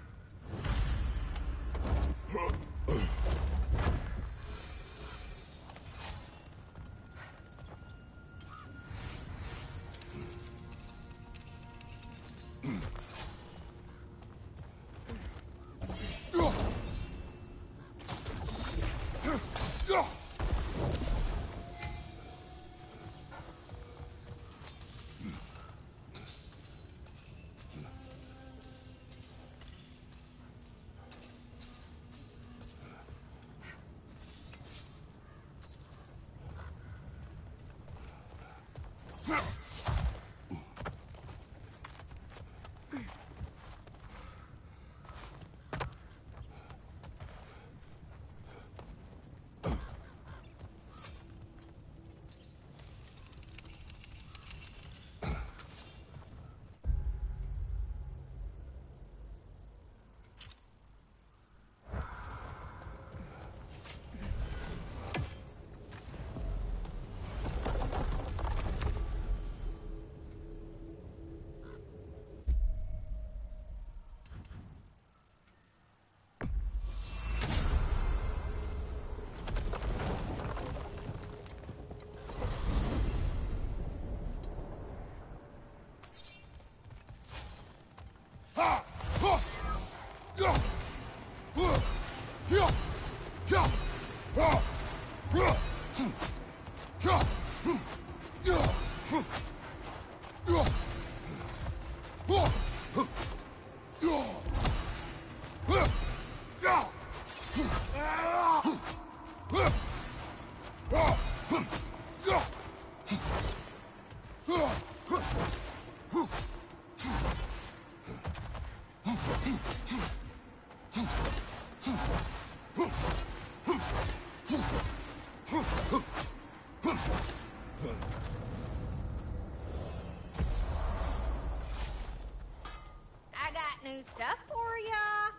I: I got new stuff for ya.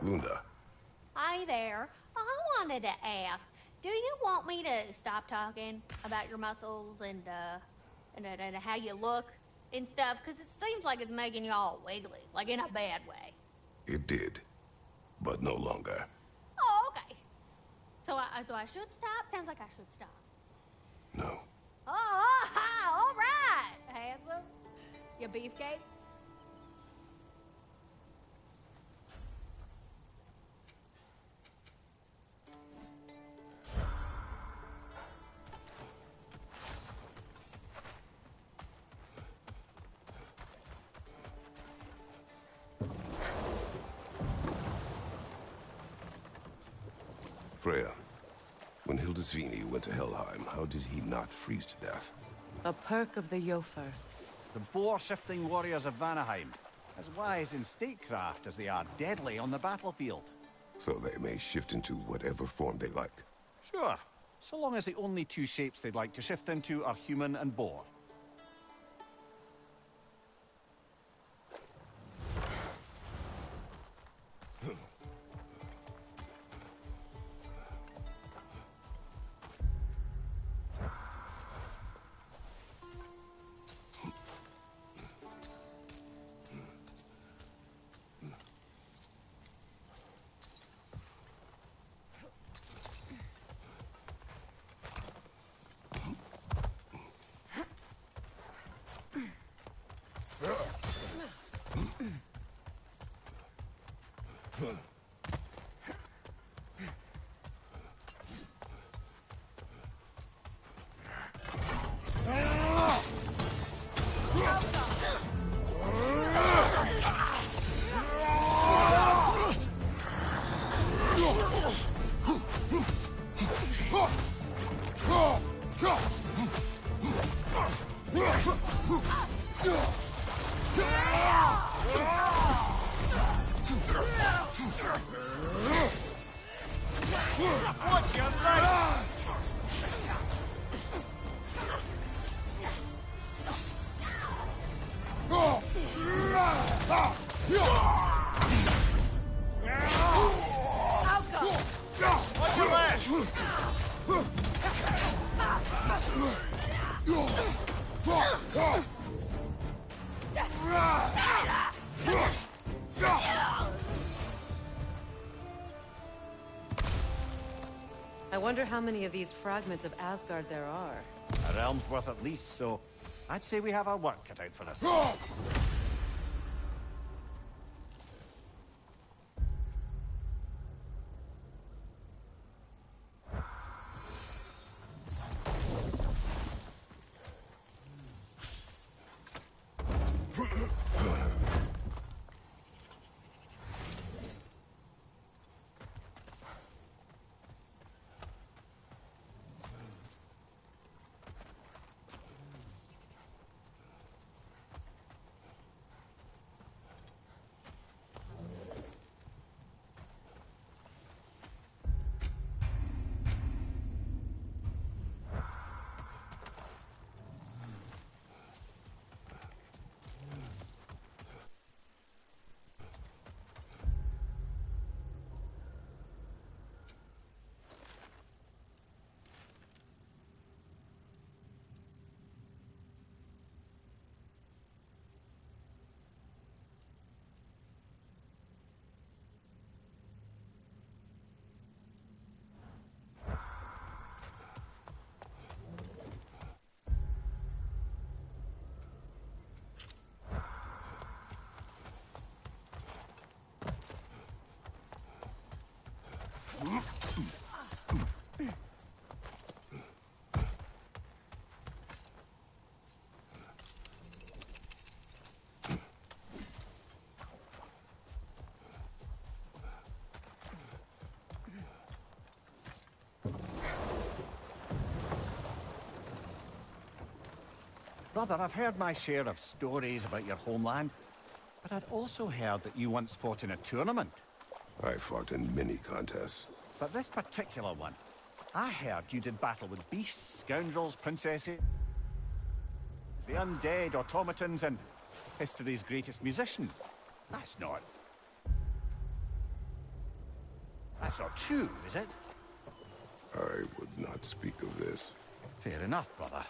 D: Lunda,
I: I
H: Hey there. I wanted to ask, do you want me to stop talking about your muscles and how you look and stuff? Because it seems like it's making you all wiggly, like in a bad way.
D: It did, but no longer.
H: Oh, okay. So I should stop? Sounds like I should stop.
D: No.
H: Oh, all right, handsome. You beefcake?
D: Freya, when Hildisvini went to Helheim, how did he not freeze to death?
J: A perk of the Jofer.
W: The boar-shifting warriors of Vanaheim, as wise in statecraft as they are deadly on the battlefield.
D: So they may shift into whatever form they like.
W: Sure, so long as the only two shapes they'd like to shift into are human and boar.
K: I wonder how many of these fragments of Asgard there are.
W: A realm's worth at least, so I'd say we have our work cut out for us. Brother, I've heard my share of stories about your homeland, but I'd also heard that you once fought in a tournament.
D: I fought in many contests.
W: But this particular one, I heard you did battle with beasts, scoundrels, princesses, the undead, automatons, and history's greatest musician. That's That's not true, is it?
D: I would not speak of this.
W: Fair enough, brother.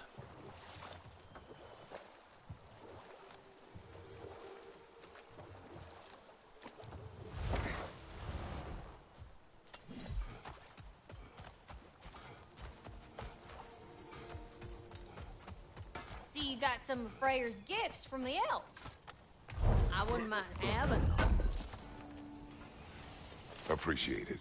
I: See, you got some of Freyr's gifts from the elf. I wouldn't mind having them.
D: Appreciate it.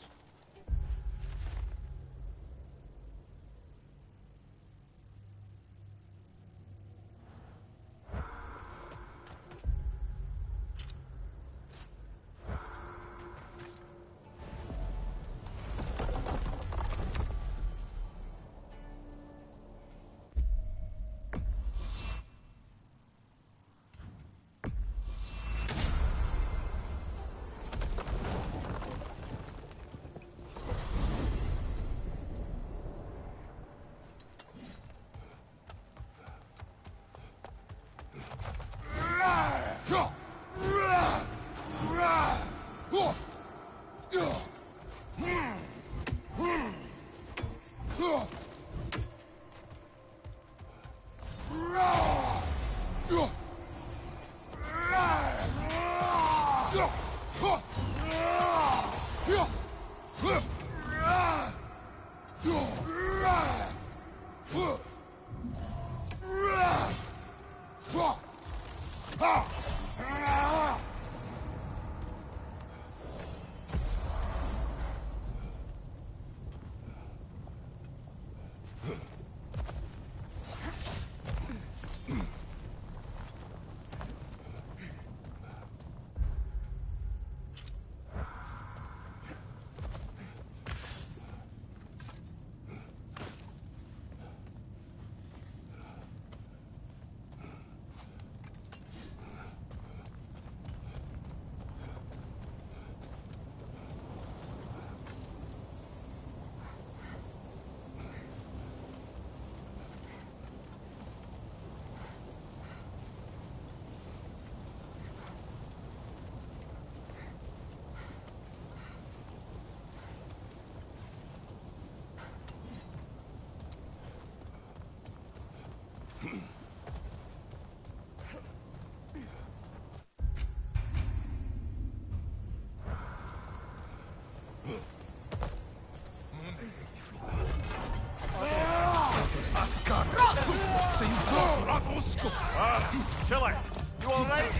W: Chiller, you alright?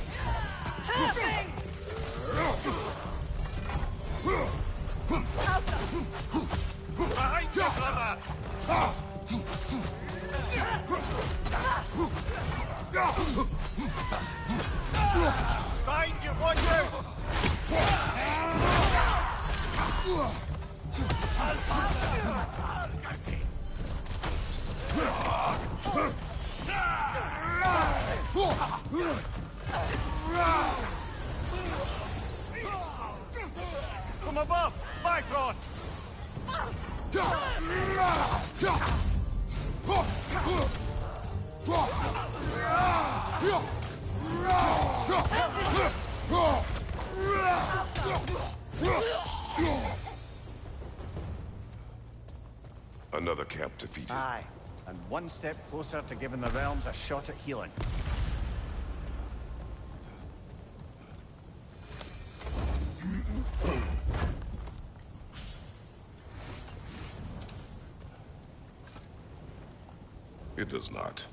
W: Behind you, brother! Behind you, watch out! From above! Bifrost!
D: Another camp defeated.
W: Aye, and one step closer to giving the realms a shot at healing.
D: It does not.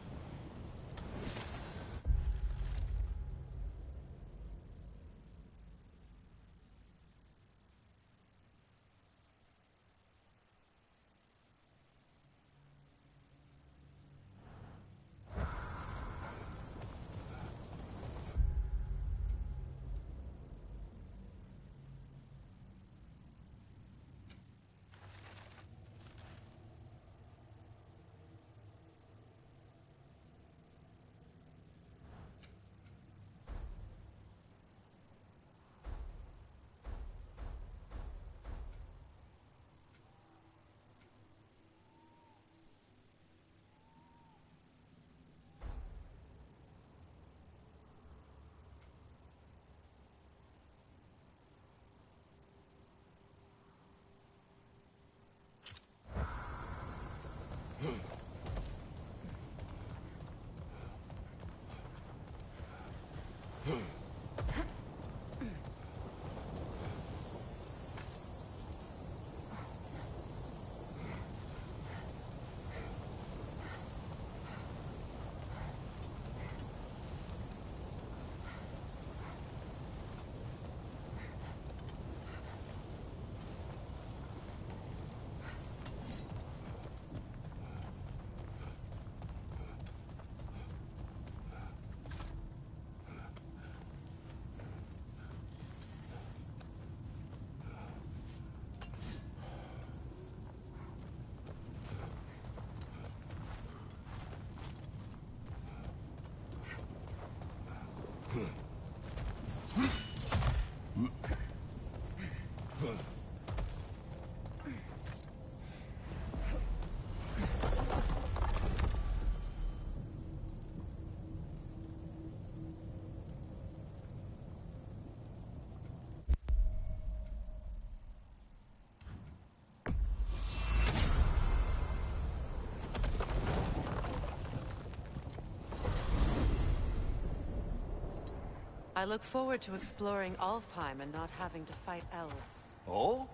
K: I look forward to exploring Alfheim and not having to fight elves.
W: Oh?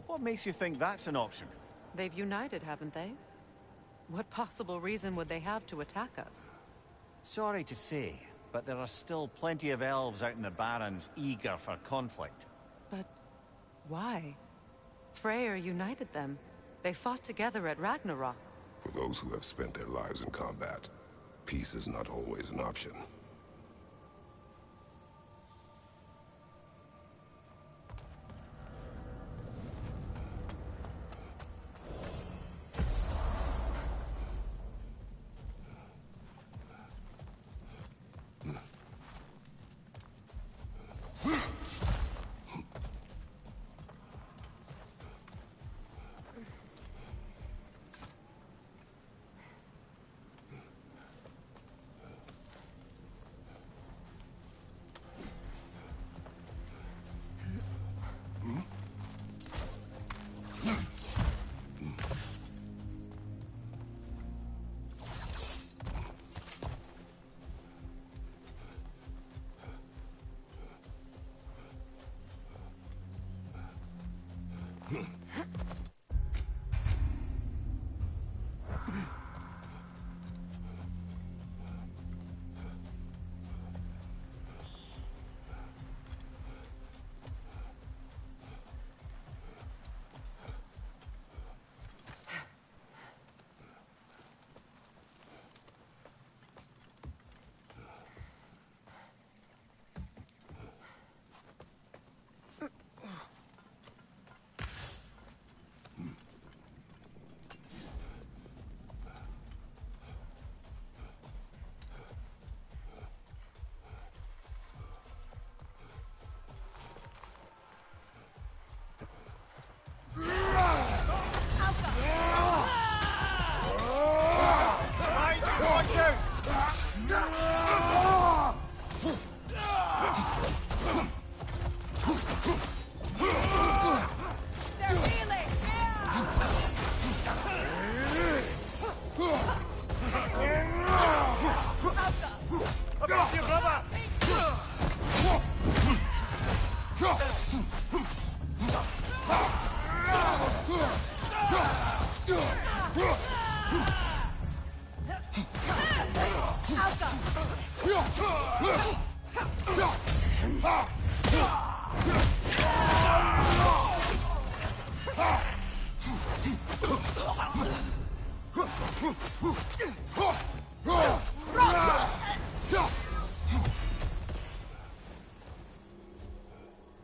W: What makes you think that's an option?
K: They've united, haven't they? What possible reason would they have to attack us?
W: Sorry to say, but there are still plenty of elves out in the Barrens eager for conflict.
K: But why? Freyr united them. They fought together at Ragnarok.
D: For those who have spent their lives in combat, peace is not always an option.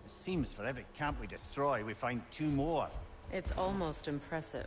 W: Seems for every camp we destroy, we find 2 more.
K: It's almost impressive.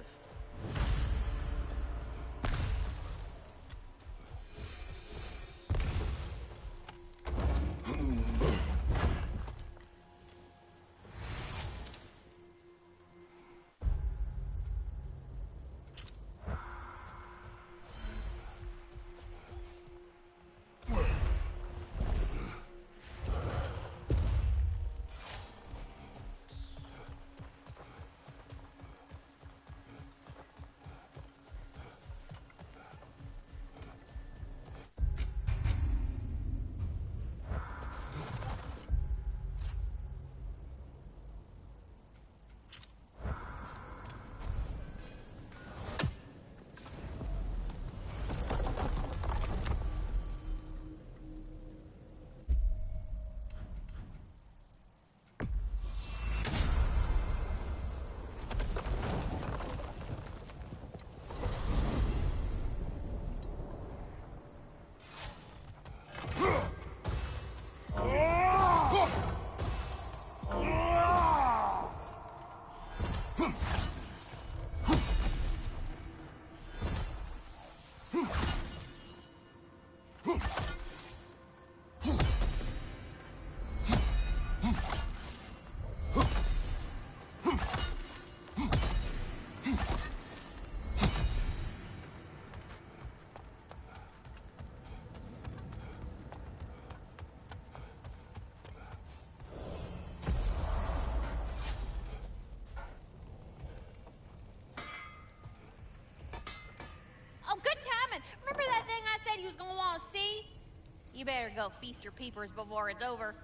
I: better go feast your peepers before it's over.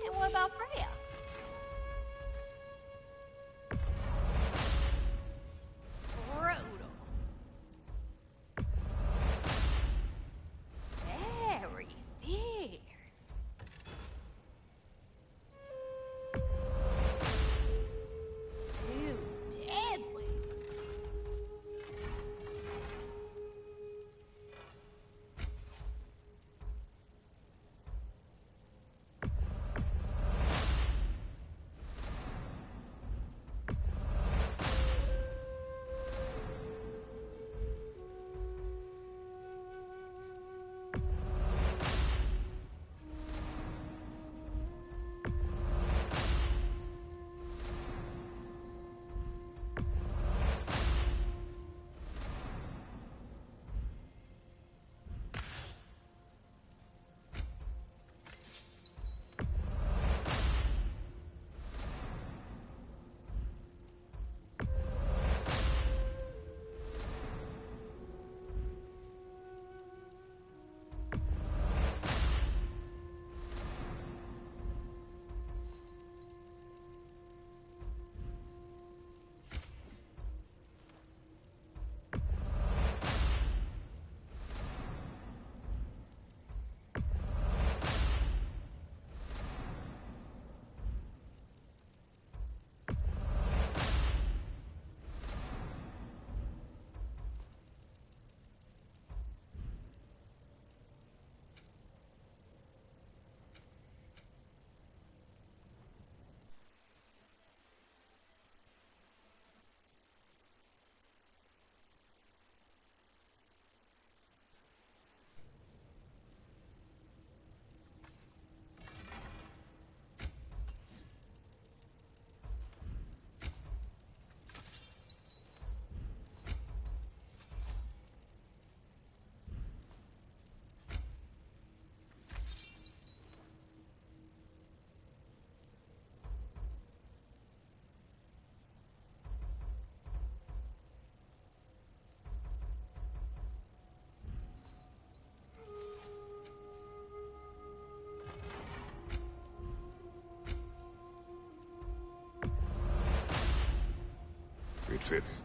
I: And what about Freya? Brutal. Very fierce. Too deadly.
D: It fits.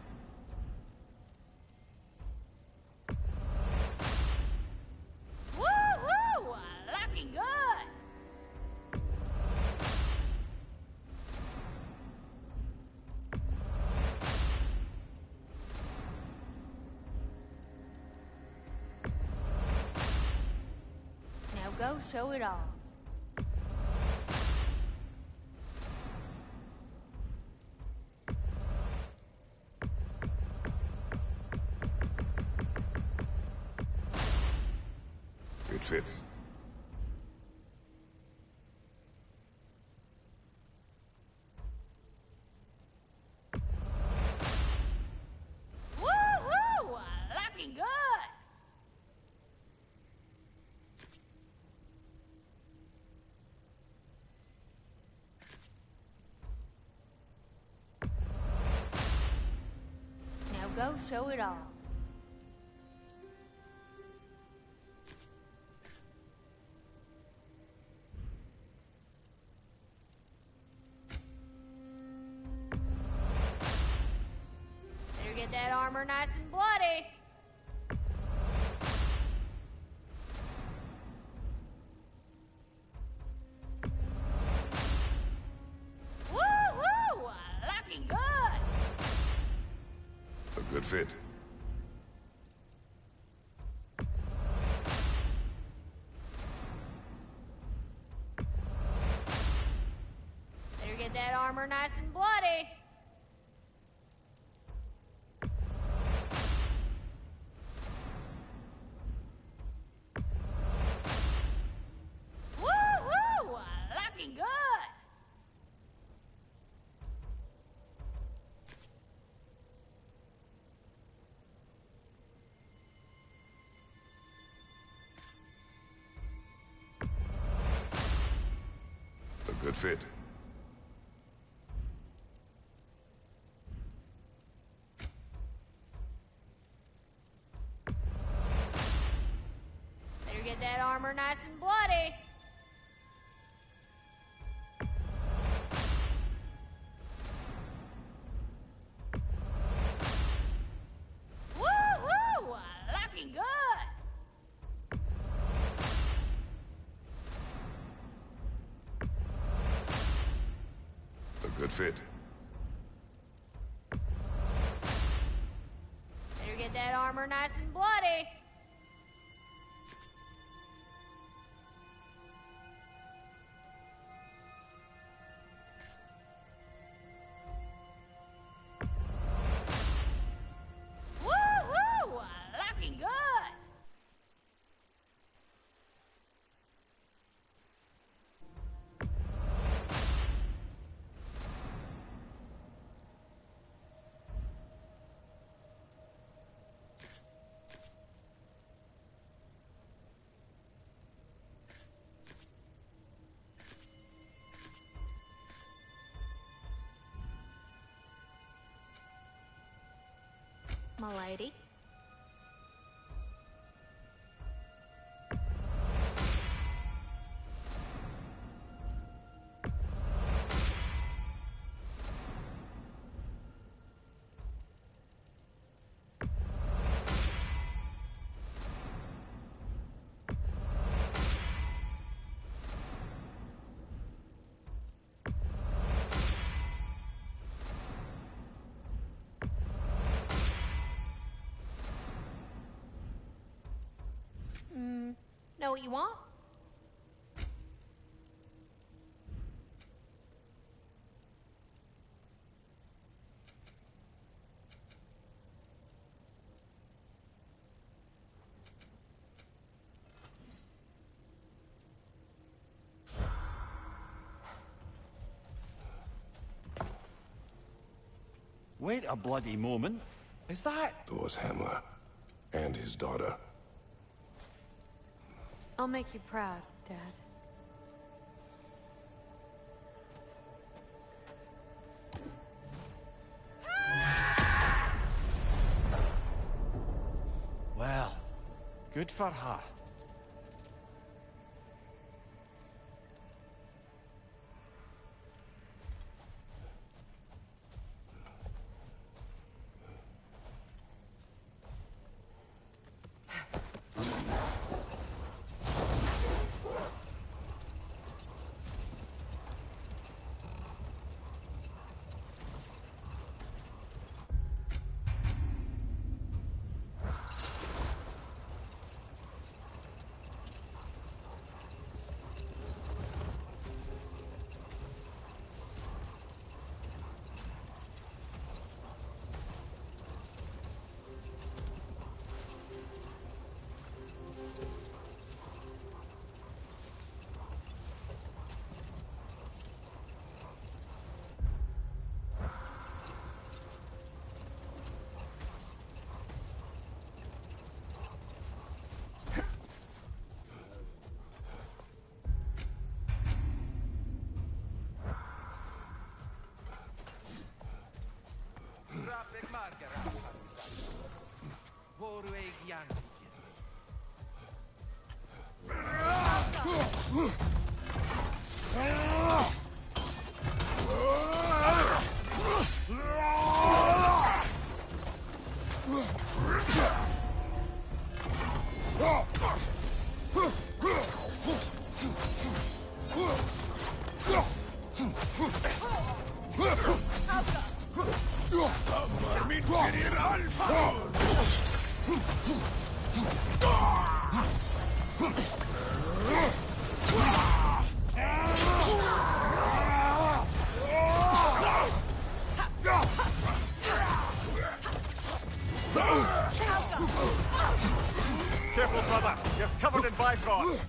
I: Woo-hoo! Looking good! Now go show it off.
D: It fits.
I: Woo-hoo! Looking good! Now go show it off. Better get that armor nice and bloody. Woo-hoo! Looking good!
D: A good fit.
I: Better get that armor nice and bloody. Woo-hoo! Looking good!
D: A good fit. Good fit.
I: Better get that armor nice and bloody. Woohoo! Looking good. Milady. Know what you want?
W: Wait a bloody moment. Is that...
D: Thor's hammer. And his daughter.
S: I'll make you proud, Dad.
W: Well, good for her. Careful, brother. You're covered in Bifrost.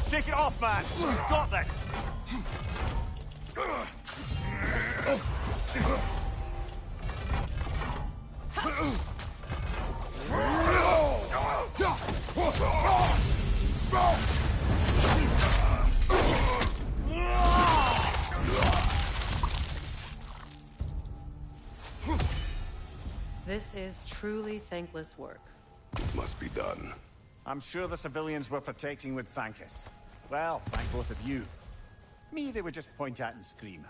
W: Shake it off, man. You've got this.
K: This is truly thankless work.
D: Must be done.
W: I'm sure the civilians were protecting would thank us. Well, thank both of you. Me, they would just point at and scream.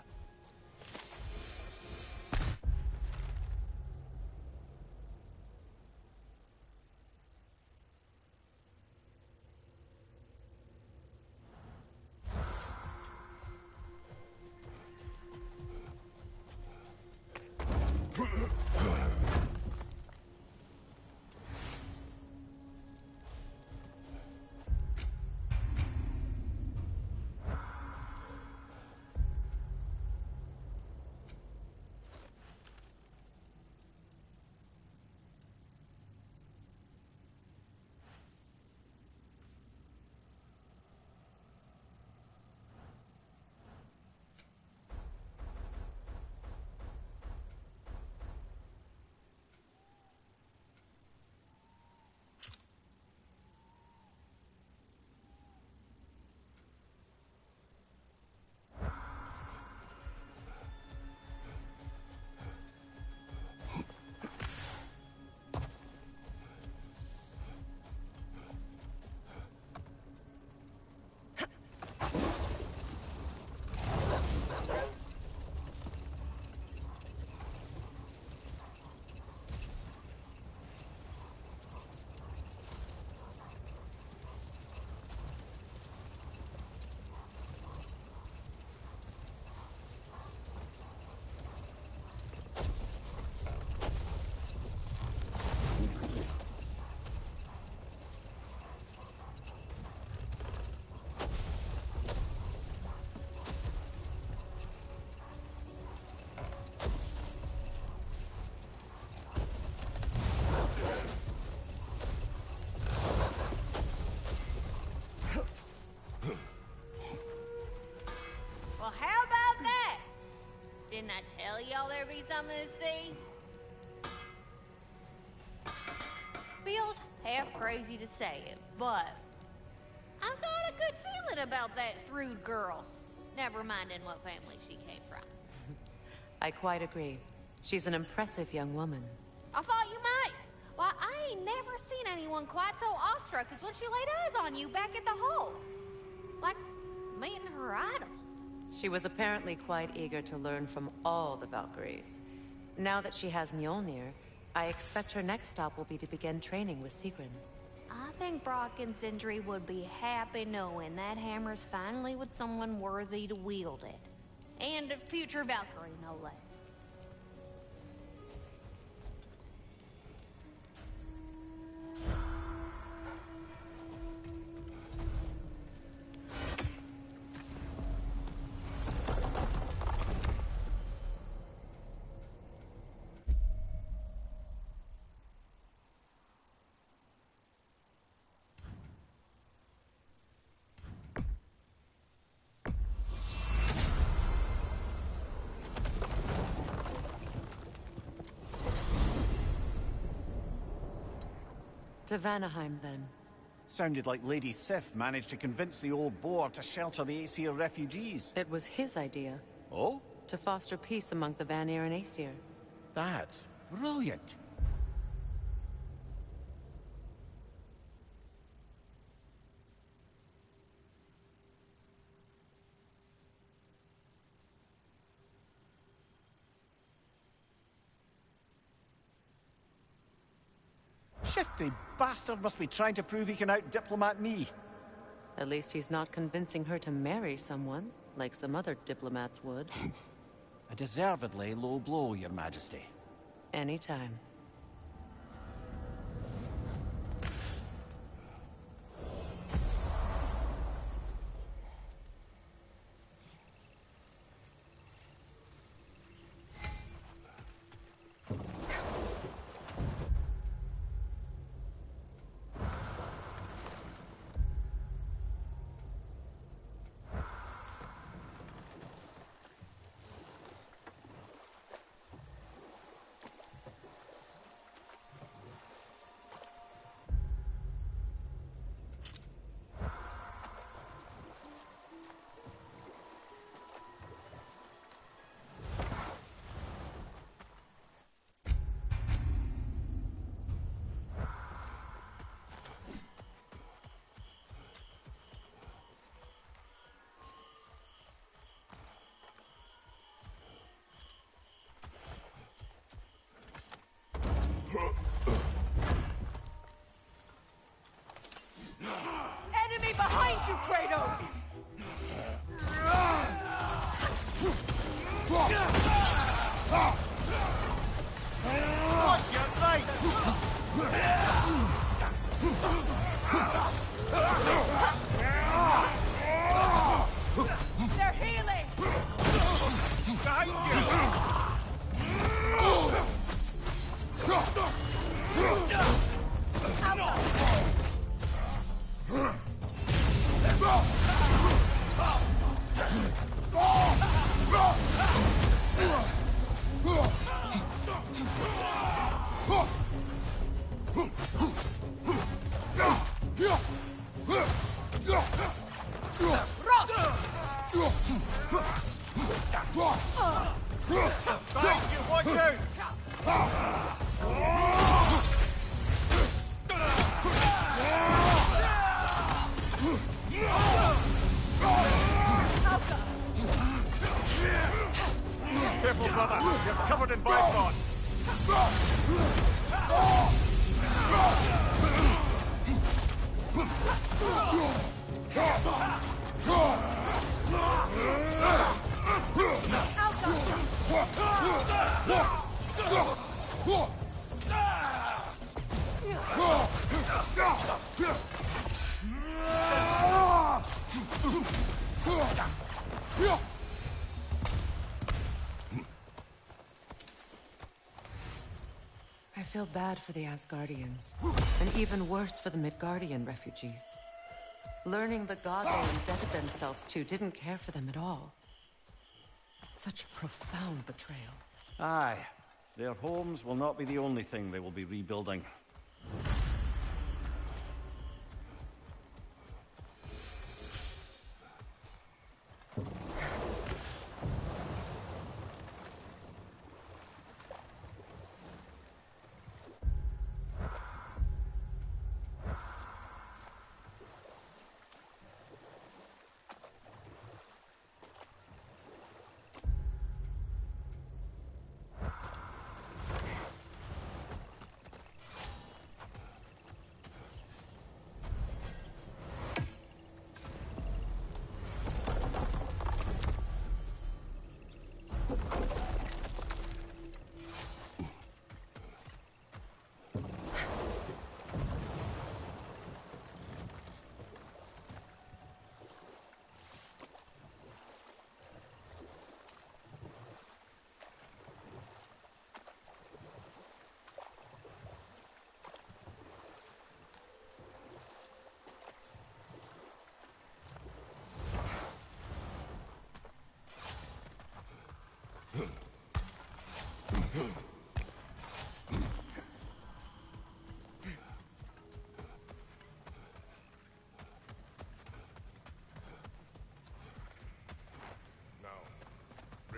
I: Well, how about that? Didn't I tell y'all there'd be something to see? Feels half crazy to say it, but I got a good feeling about that Thrud girl. Never minding what family she came from.
K: I quite agree. She's an impressive young woman.
I: I thought you might. Why, I ain't never seen anyone quite so awestruck as when she laid eyes on you back at the hole. Like meeting her idol.
K: She was apparently quite eager to learn from all the Valkyries. Now that she has Mjolnir, I expect her next stop will be to begin training with Sigrun.
I: I think Brock and Sindri would be happy knowing that hammer's finally with someone worthy to wield it. And a future Valkyrie, no less.
K: To Vanaheim, then.
W: Sounded like Lady Sif managed to convince the old boar to shelter the Aesir refugees.
K: It was his idea.
W: Oh?
K: To foster peace among the Vanir and Aesir.
W: That's brilliant. Shifty bastard must be trying to prove he can out-diplomat me.
K: At least he's not convincing her to marry someone, like some other diplomats would.
W: A deservedly low blow, Your Majesty.
K: Anytime.
N: you, Kratos!
W: Watch your right!
N: They're healing!
W: Behind Careful, brother. You're covered in bifrost.
K: I feel bad for the Asgardians, and even worse for the Midgardian refugees. Learning the god they indebted themselves to didn't care for them at all. Such a profound betrayal.
W: Aye. Their homes will not be the only thing they will be rebuilding.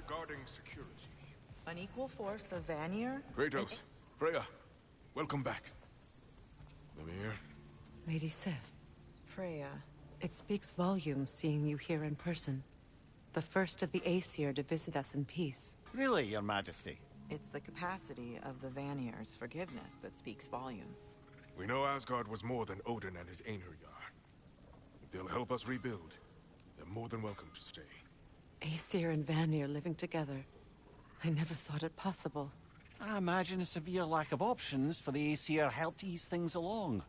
A: Regarding security.
C: Unequal force of Vanir?
A: Kratos, Freya, welcome back. Mimir.
K: Lady Sif.
C: Freya.
K: It speaks volumes seeing you here in person. The first of the Aesir to visit us in peace.
W: Really, Your Majesty?
C: It's the capacity of the Vanir's forgiveness that speaks volumes.
A: We know Asgard was more than Odin and his Einherjar. If they'll help us rebuild, they're more than welcome to stay.
K: Aesir and Vanir living together. I never thought it possible.
W: I imagine a severe lack of options for the Aesir helped ease things along.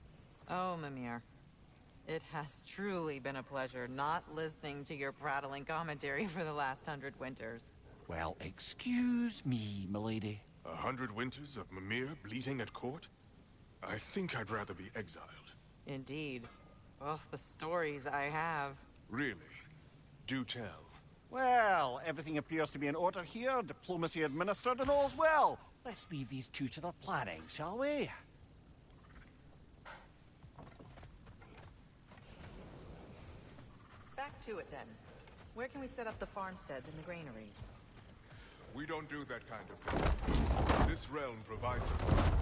C: Oh, Mimir. It has truly been a pleasure not listening to your prattling commentary for the last 100 winters.
W: Well, excuse me, milady.
A: 100 winters of Mimir bleating at court? I think I'd rather be exiled.
C: Indeed. Oh, the stories I have.
A: Really? Do tell.
W: Well, everything appears to be in order here, diplomacy administered, and all's well. Let's leave these two to their planning, shall we?
C: Back to it then. Where can we set up the farmsteads and the granaries?
A: We don't do that kind of thing. This realm provides us.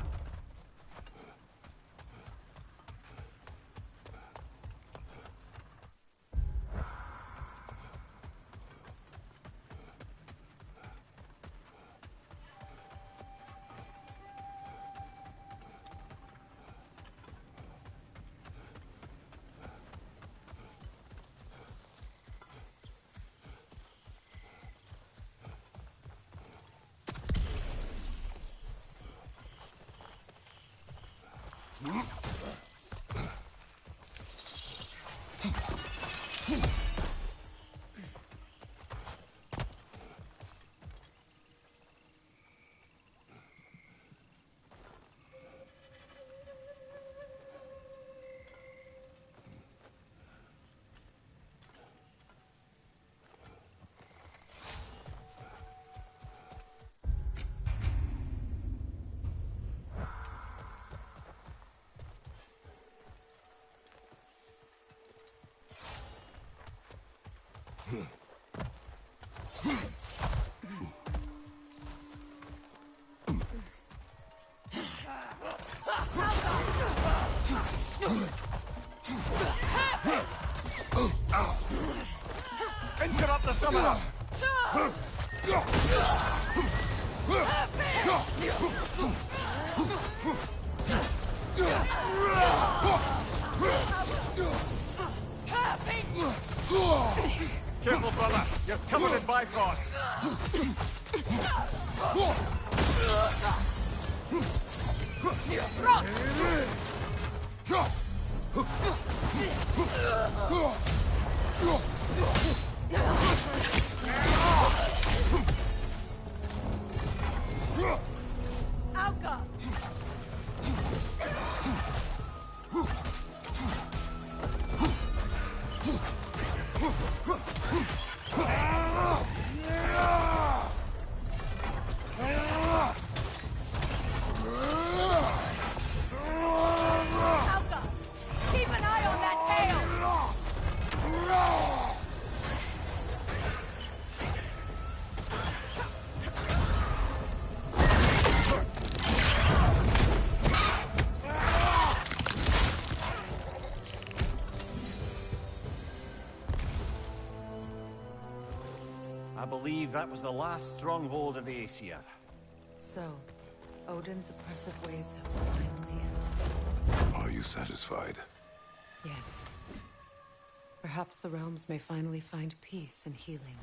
W: some of them! Careful, brother! You're covered in Bifrost!
I: Alka! Alka! Keep an eye on that tail!
W: I believe that was the last stronghold of the Aesir.
K: So, Odin's oppressive ways have finally ended.
D: Are you satisfied?
K: Yes. Perhaps the realms may finally find peace and healing.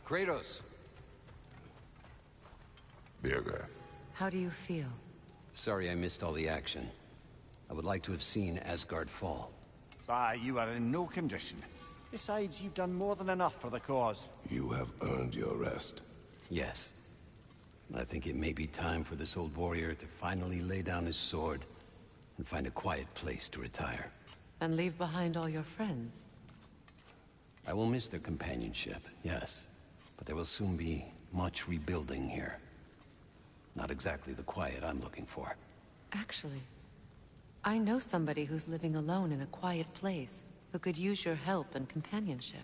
P: Kratos!
D: Birger.
K: How do you feel?
P: Sorry I missed all the action. I would like to have seen Asgard fall.
W: You are in no condition. Besides, you've done more than enough for the cause.
D: You have earned your rest.
P: Yes. I think it may be time for this old warrior to finally lay down his sword and find a quiet place to retire.
K: And leave behind all your friends?
P: I will miss their companionship, yes. But there will soon be much rebuilding here. Not exactly the quiet I'm looking for.
K: Actually, I know somebody who's living alone in a quiet place who could use your help and companionship.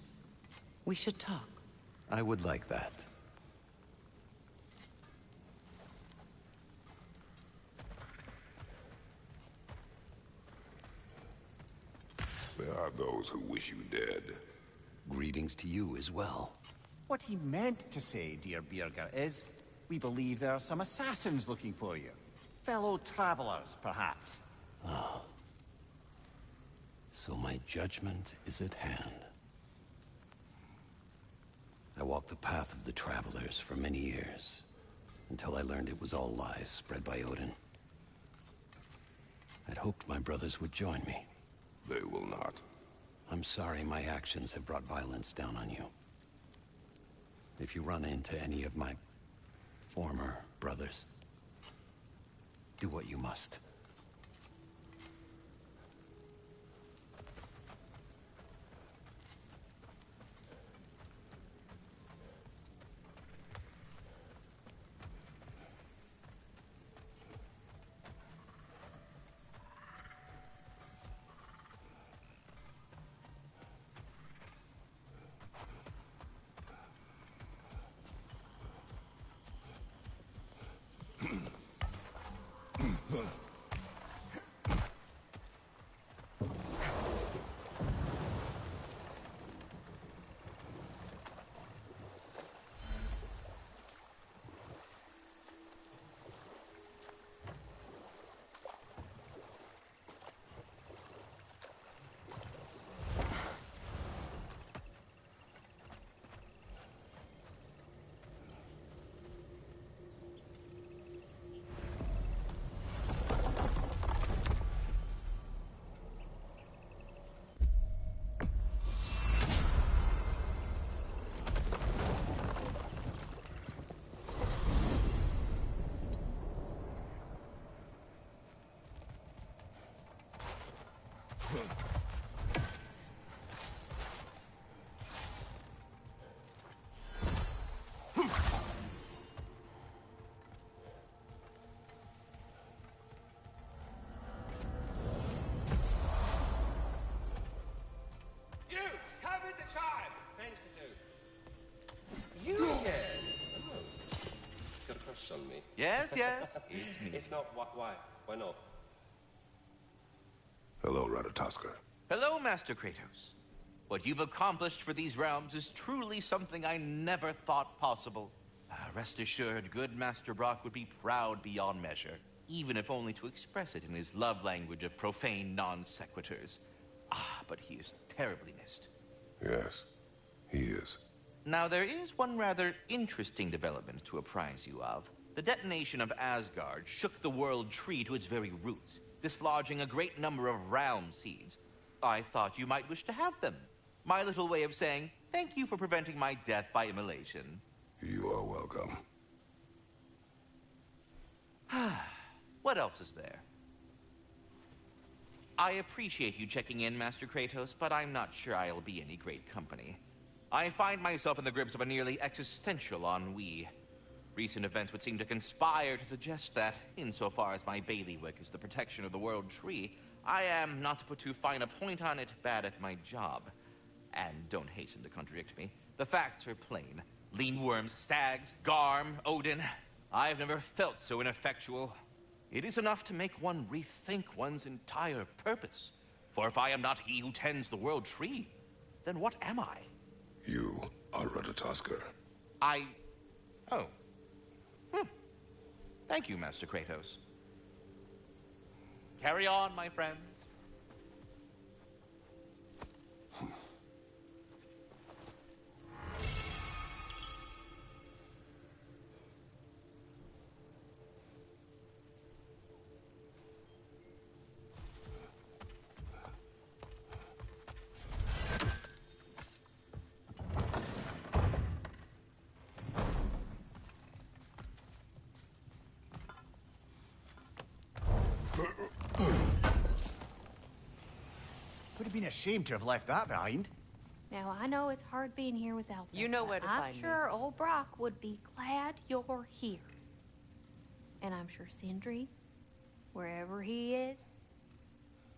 K: We should talk.
P: I would like that.
D: There are those who wish you dead.
P: Greetings to you as well.
W: What he meant to say, dear Birger, is we believe there are some assassins looking for you. Fellow travelers, perhaps.
P: Ah. So my judgment is at hand. I walked the path of the travelers for many years, until I learned it was all lies spread by Odin. I'd hoped my brothers would join me.
D: They will not.
P: I'm sorry my actions have brought violence down on you. If you run into any of my former brothers, do what you must.
Q: On me.
W: Yes, yes, it's me.
Q: If not, why? Why not?
D: Hello, Ratatoskr.
R: Hello, Master Kratos. What you've accomplished for these realms is truly something I never thought possible. Rest assured, good Master Brock would be proud beyond measure, even if only to express it in his love language of profane non-sequiturs. But he is terribly missed.
D: Yes, he is.
R: Now, there is one rather interesting development to apprise you of. The detonation of Asgard shook the world tree to its very roots, dislodging a great number of realm seeds. I thought you might wish to have them. My little way of saying, thank you for preventing my death by immolation.
D: You are welcome.
R: What else is there? I appreciate you checking in, Master Kratos, but I'm not sure I'll be any great company. I find myself in the grips of a nearly existential ennui. Recent events would seem to conspire to suggest that, insofar as my bailiwick is the protection of the world tree, I am, not to put too fine a point on it, bad at my job. And don't hasten to contradict me. The facts are plain. Lean worms, stags, Garm, Odin. I've never felt so ineffectual. It is enough to make one rethink one's entire purpose. For if I am not he who tends the world tree, then what am I?
D: You are Ratatoskr.
R: Oh. Thank you, Master Kratos. Carry on, my friends.
W: Would have been a shame to have left that behind.
H: Now, I know it's hard being here without them.
K: You know where to
H: I'm
K: find me.
H: sure old Brock would be glad you're here. And I'm sure Sindri, wherever he is,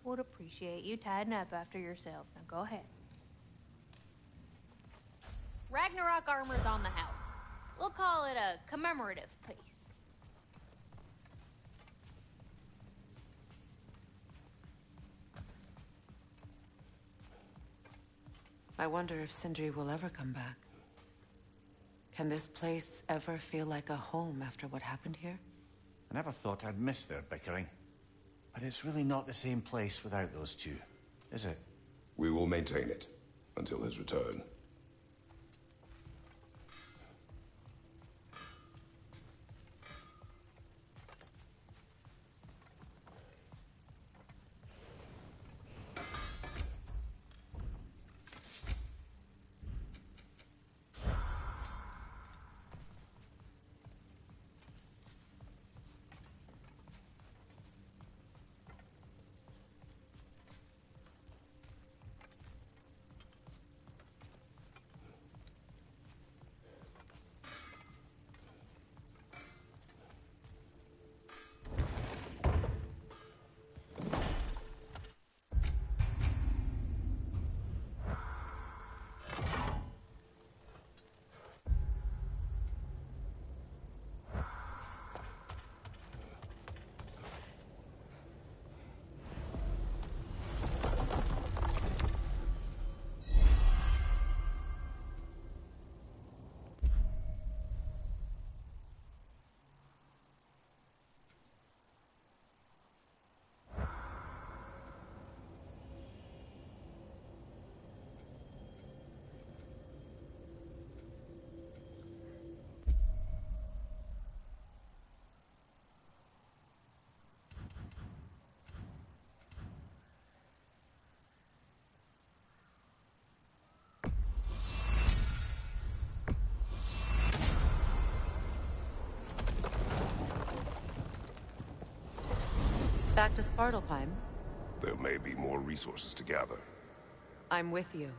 H: would appreciate you tidying up after yourself. Now go ahead. Ragnarok armor's on the house. We'll call it a commemorative piece.
K: I wonder if Sindri will ever come back. Can this place ever feel like a home after what happened here?
W: I never thought I'd miss their bickering. But it's really not the same place without those two, is it?
D: We will maintain it until his return.
K: Back to Svartalfheim?
D: There may be more resources to gather.
K: I'm with you.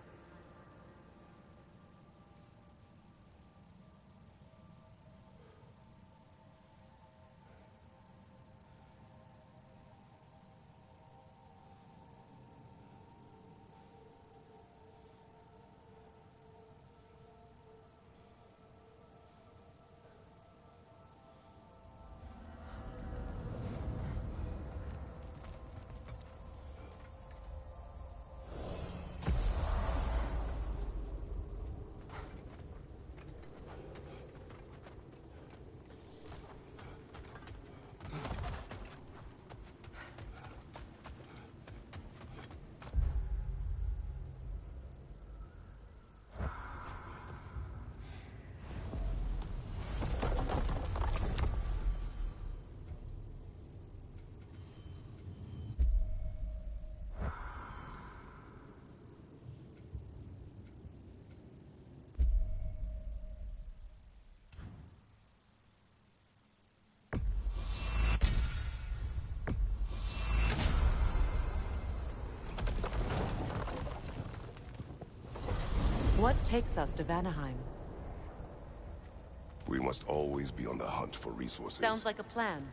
K: What takes us to Vanaheim?
D: We must always be on the hunt for resources.
K: Sounds like a plan.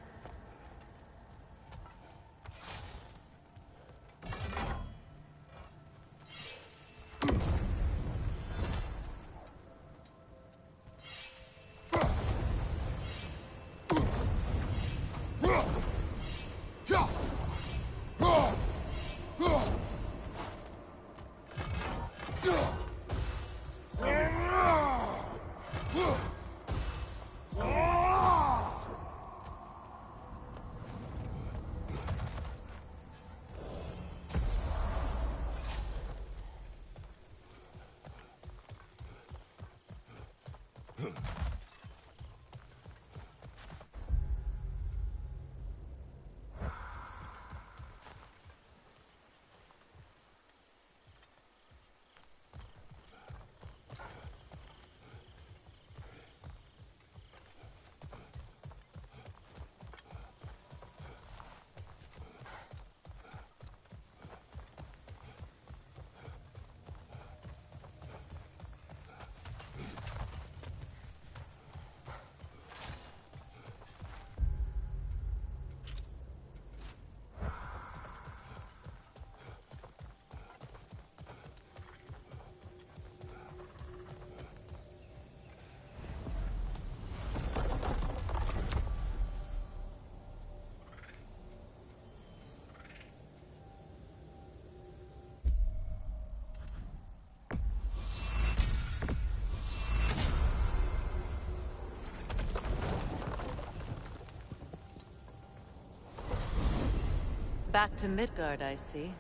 K: Back to Midgard, I see.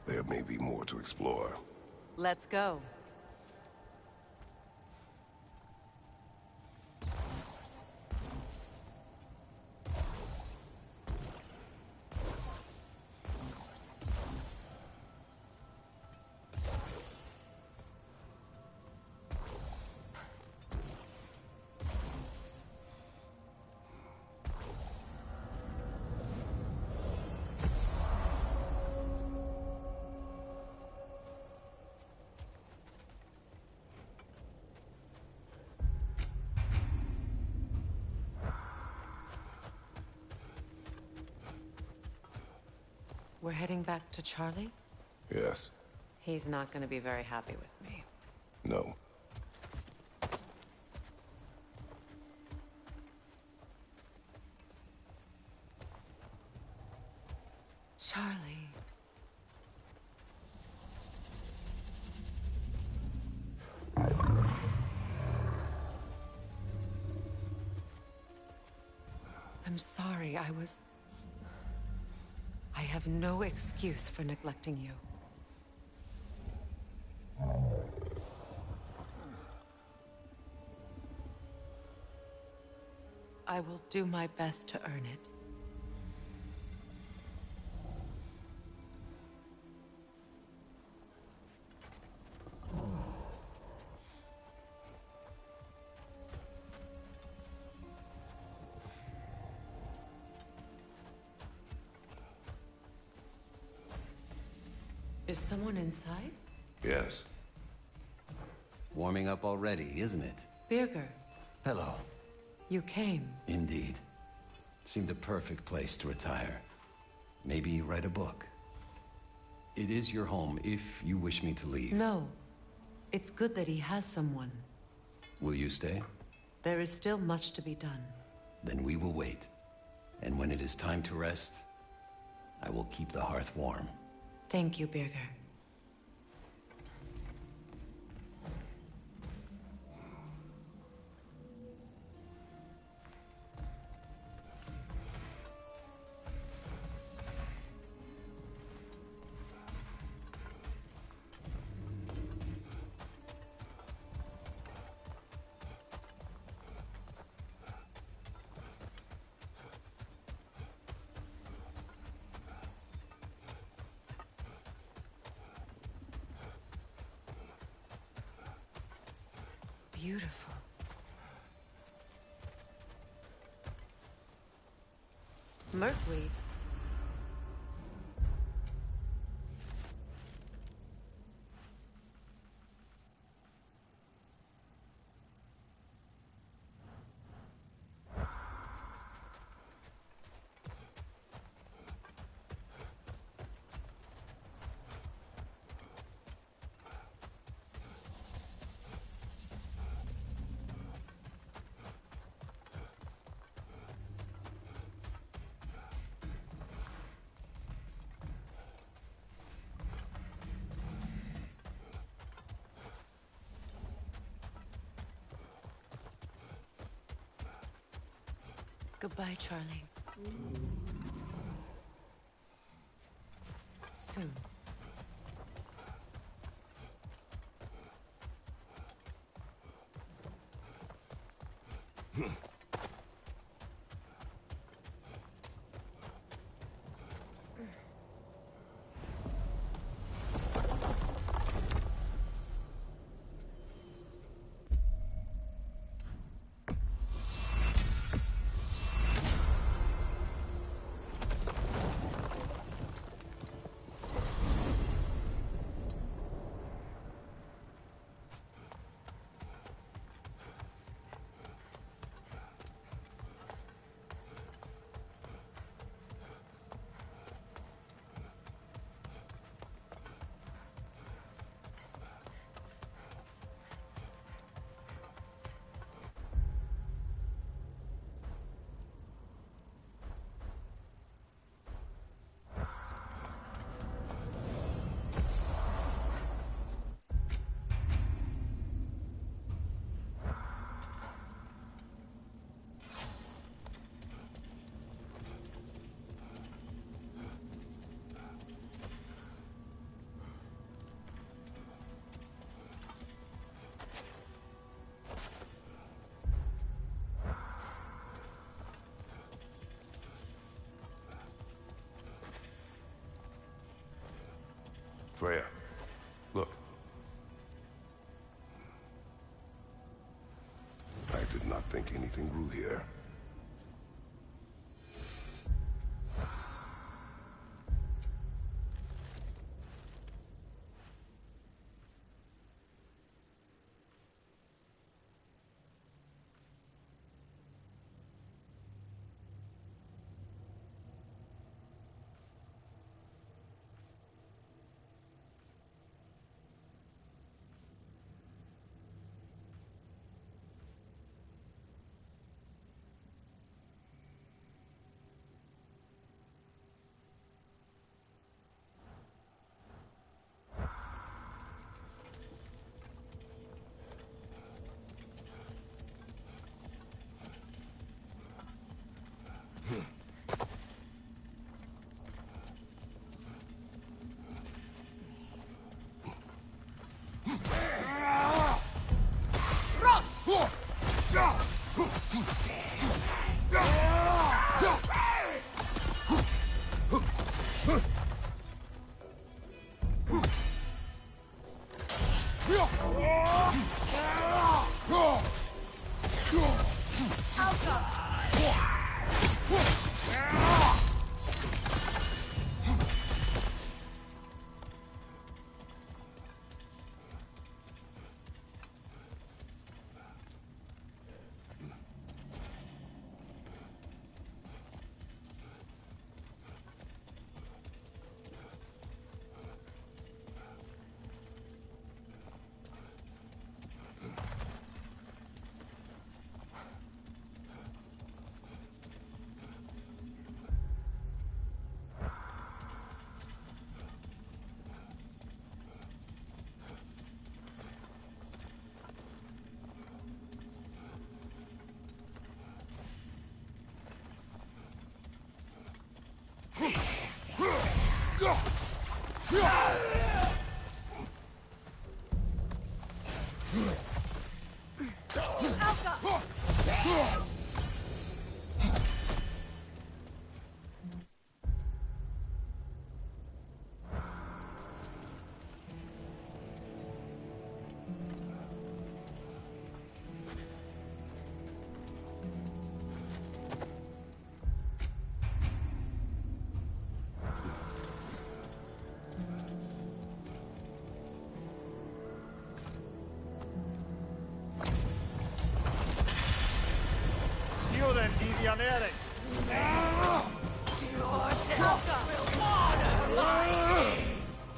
D: There may be more to explore.
K: Let's go. We're heading back to Charlie?
D: Yes.
K: He's not gonna be very happy with me.
D: No.
K: Charlie. I'm sorry, I have no excuse for neglecting you. I will do my best to earn it. Is someone inside?
D: Yes.
P: Warming up already, isn't it?
K: Birger,
P: Hello.
K: you came.
P: Indeed. Seemed a perfect place to retire. Maybe write a book. It is your home if you wish me to leave.
K: No. It's good that he has someone.
P: Will you stay?
K: There is still much to be done.
P: Then we will wait. And when it is time to rest, I will keep the hearth warm.
K: Thank you, Birger. Beautiful. Merkweed. Goodbye, Charlie. Soon.
D: Freya, look. I did not think anything grew here.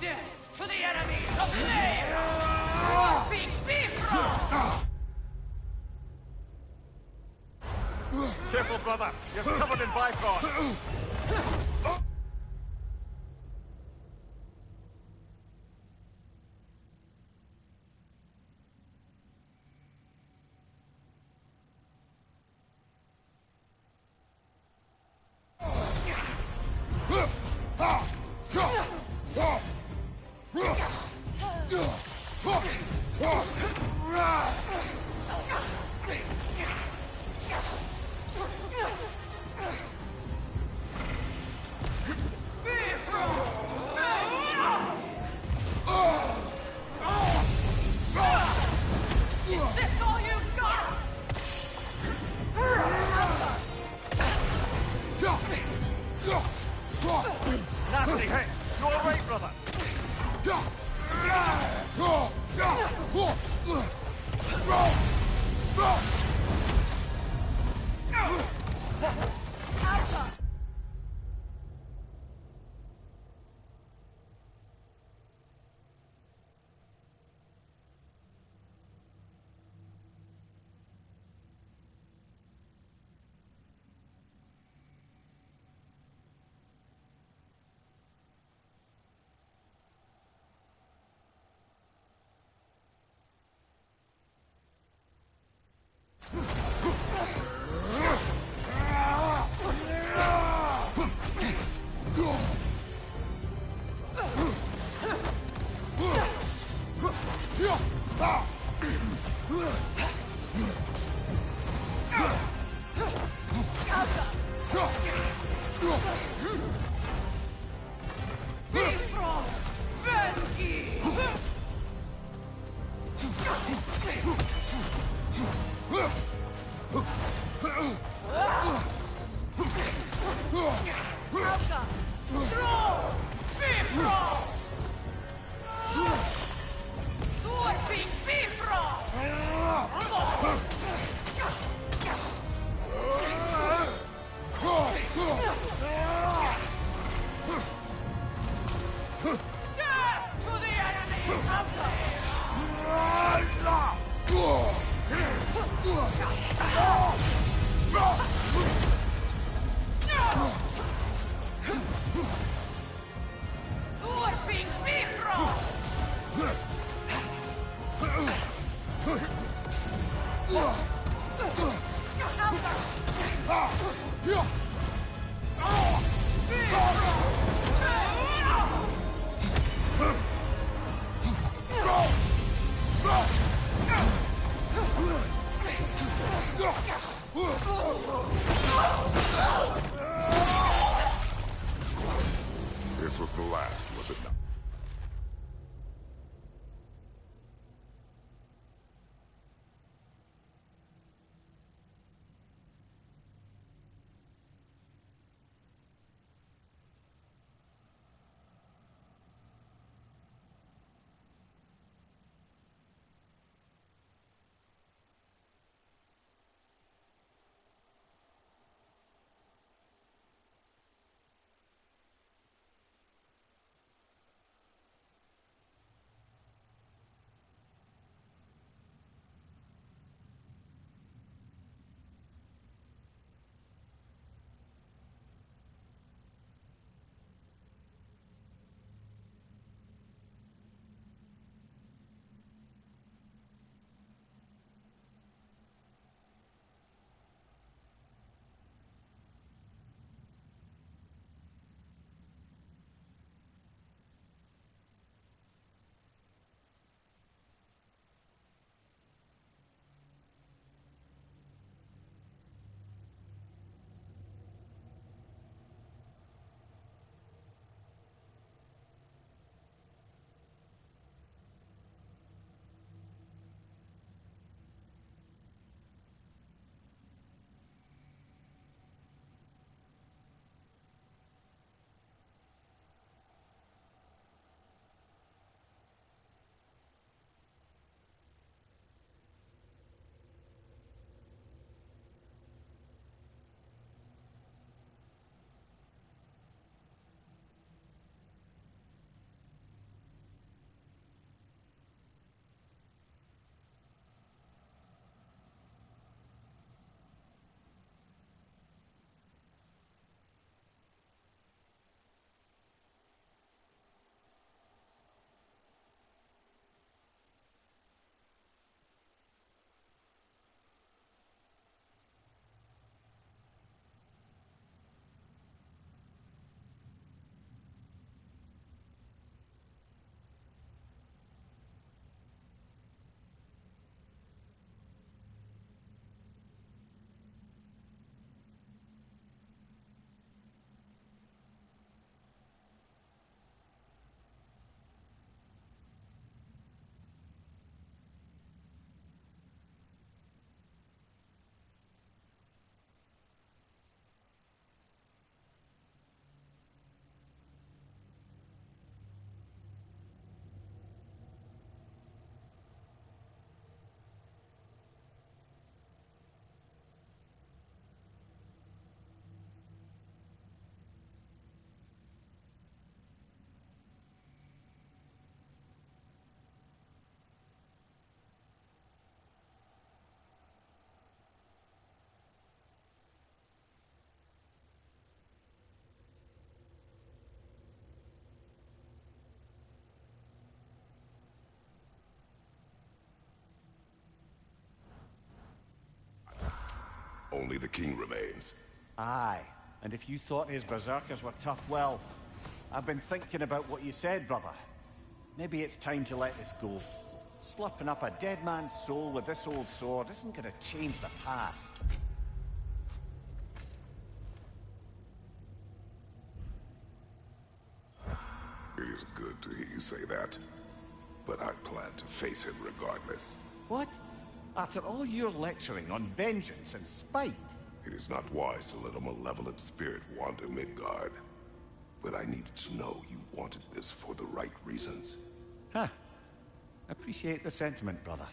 W: Death to the enemies of Slayer! Be Bifrost!
L: Careful, brother. You're covered in Bifrost. Nasty hit! You're all right, brother!
B: This was the last, was it not? Only the king remains.
W: Aye, and if you thought his berserkers were tough, well, I've been thinking about what you said, brother. Maybe it's time to let this go. Slurping up a dead man's soul with this old sword isn't gonna change the past.
B: It is good to hear you say that, but I plan to face him regardless.
W: What? After all your lecturing on vengeance and spite?
B: It is not wise to let a malevolent spirit wander Midgard. But I needed to know you wanted this for the right reasons.
W: Huh. Appreciate the sentiment, brother.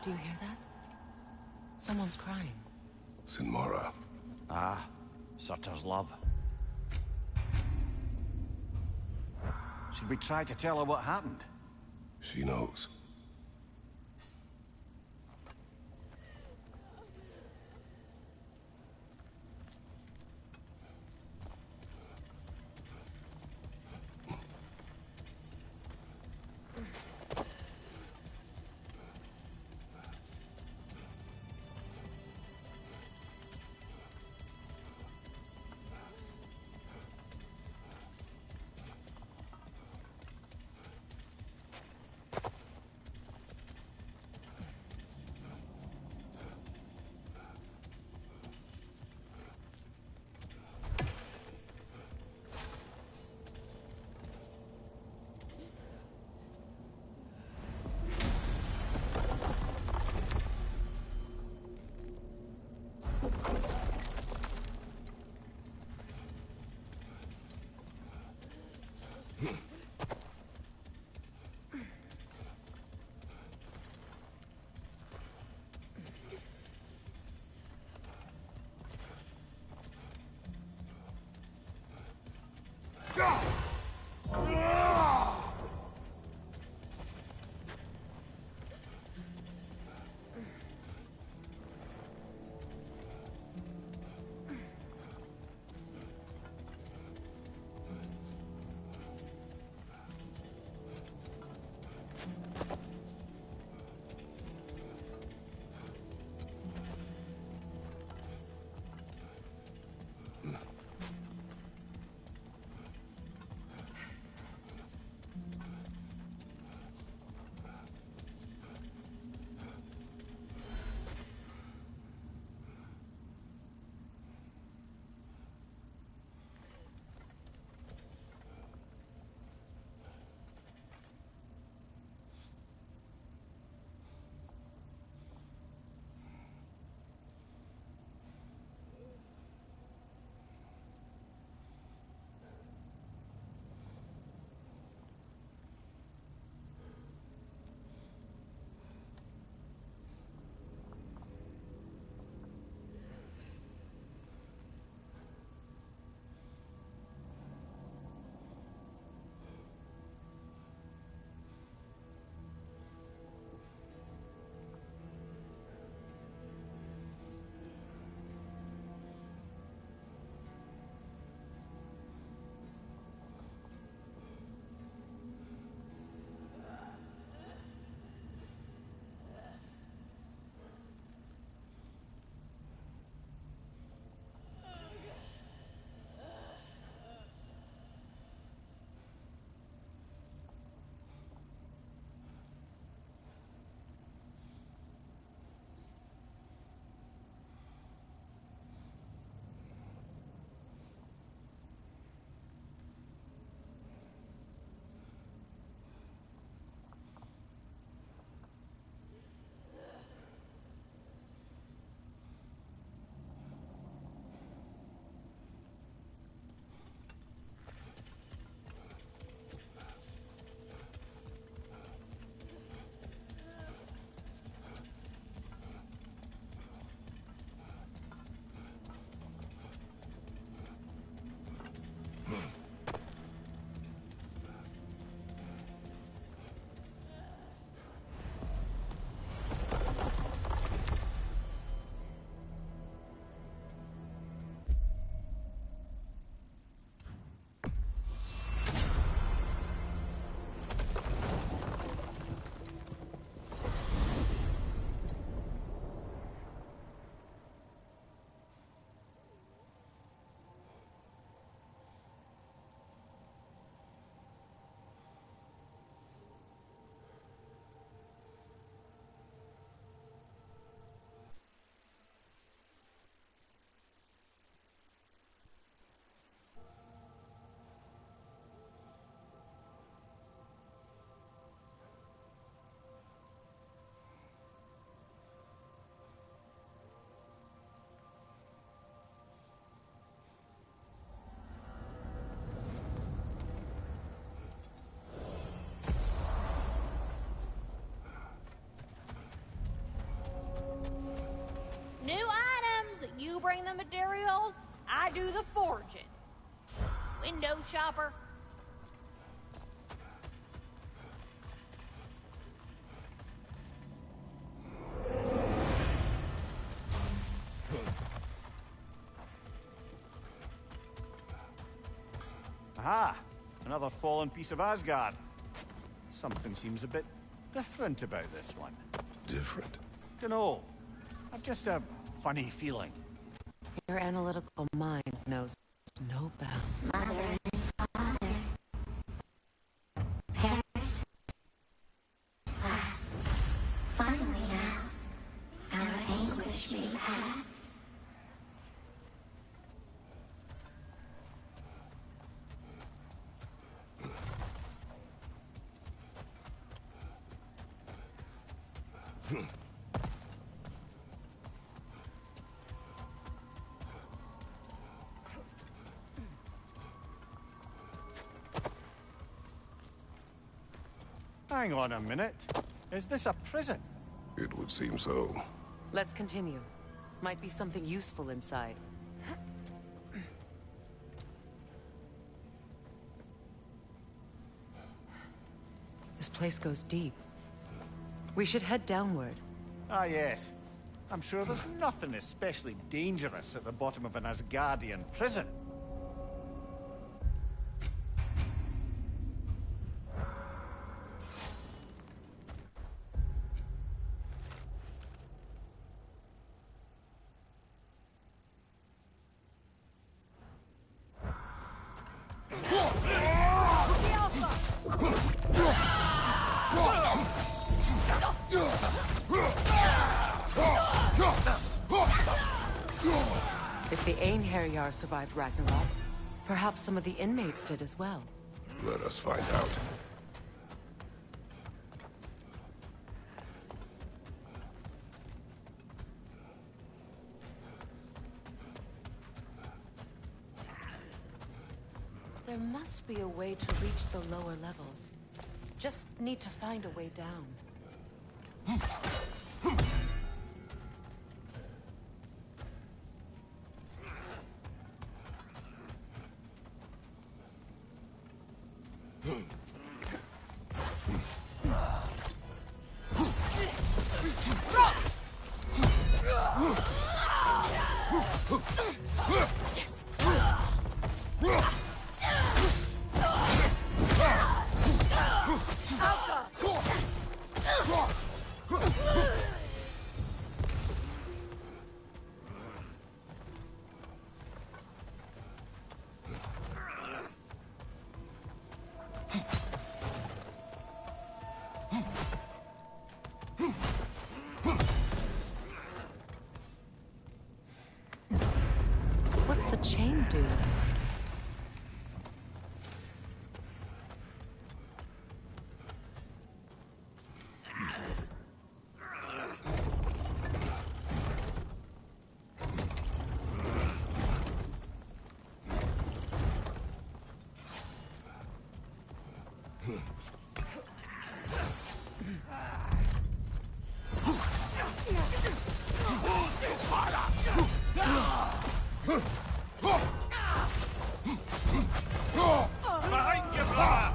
K: Do you hear that? Someone's crying.
D: Sinmara.
W: Ah, Surtur's love. Should we try to tell her what happened?
D: She knows.
I: materials, I do the forging. Window shopper.
W: Aha! Another fallen piece of Asgard. Something seems a bit different about this one.
D: Different?
W: Dunno. I've just a funny feeling.
K: Your analytical mind knows no bounds.
T: Mother and father. Parents. Past. Finally now, our anguish may pass.
W: Hang on a minute. Is this a prison?
D: It would seem so.
K: Let's continue. Might be something useful inside. This place goes deep. We should head downward.
W: Ah, yes. I'm sure there's nothing especially dangerous at the bottom of an Asgardian prison.
K: If the Einherjar survived Ragnarok, perhaps some of the inmates did as well.
D: Let us find out.
K: There must be a way to reach the lower levels. Just need to find a way down. What's the chain do?
B: Behind you, brother!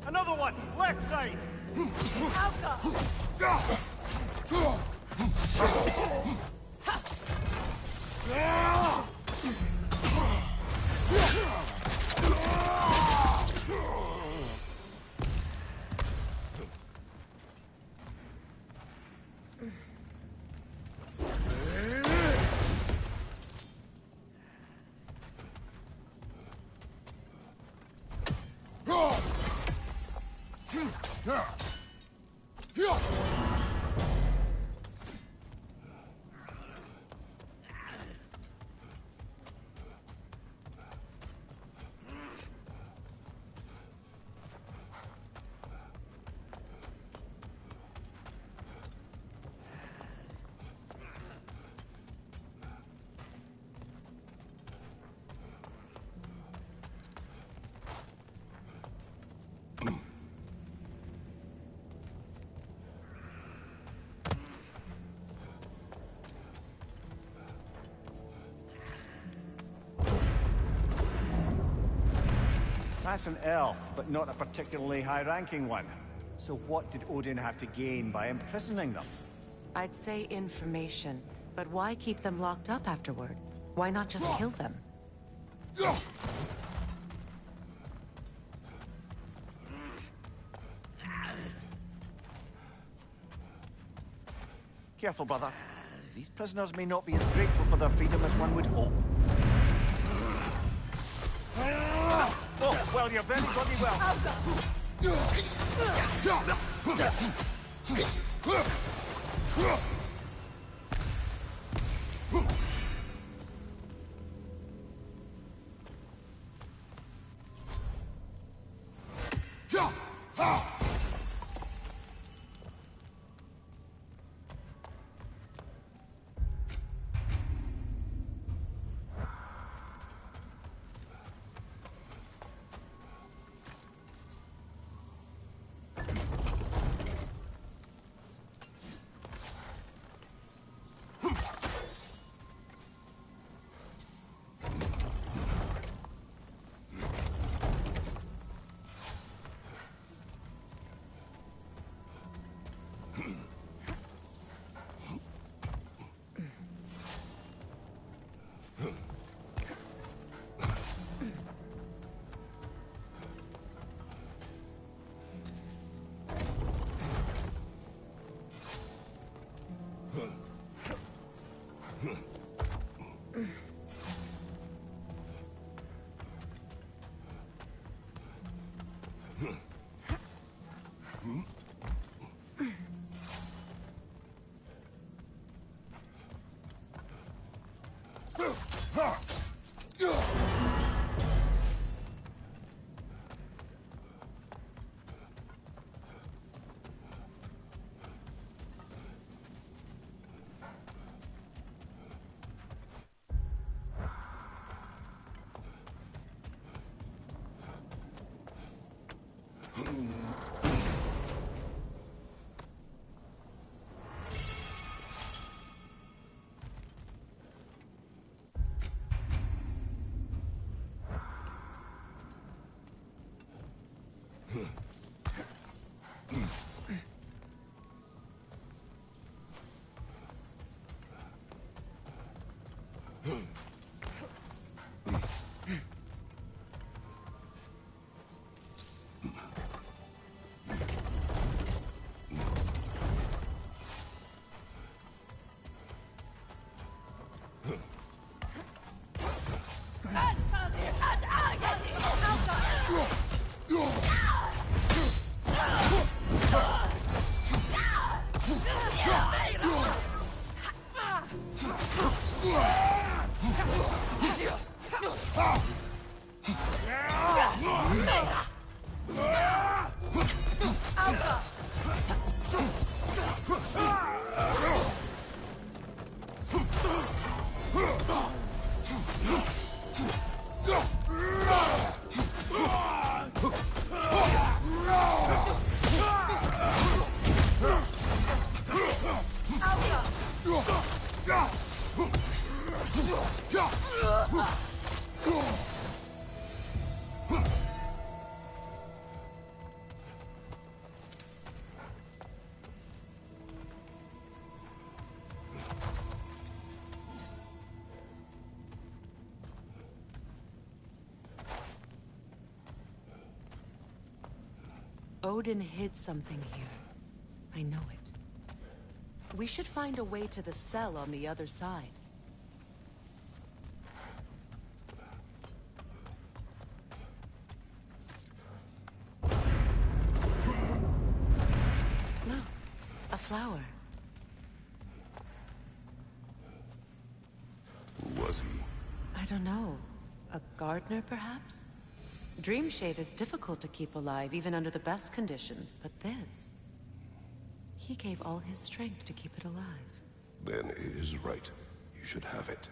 W: Another one! Left side! That's an elf, but not a particularly high-ranking one. So what did Odin have to gain by imprisoning them?
K: I'd say information, but why keep them locked up afterward? Why not just kill them?
W: Careful, brother. These prisoners may not be as grateful for their freedom as one would hope. Oh, well, you're very bloody well.
K: Odin hid something here. I know it. We should find a way to the cell on the other side. Look, a flower.
D: Who was he?
K: I don't know. A gardener, perhaps? Dreamshade is difficult to keep alive, even under the best conditions, but this... He gave all his strength to keep it alive.
D: Then it is right. You should have it.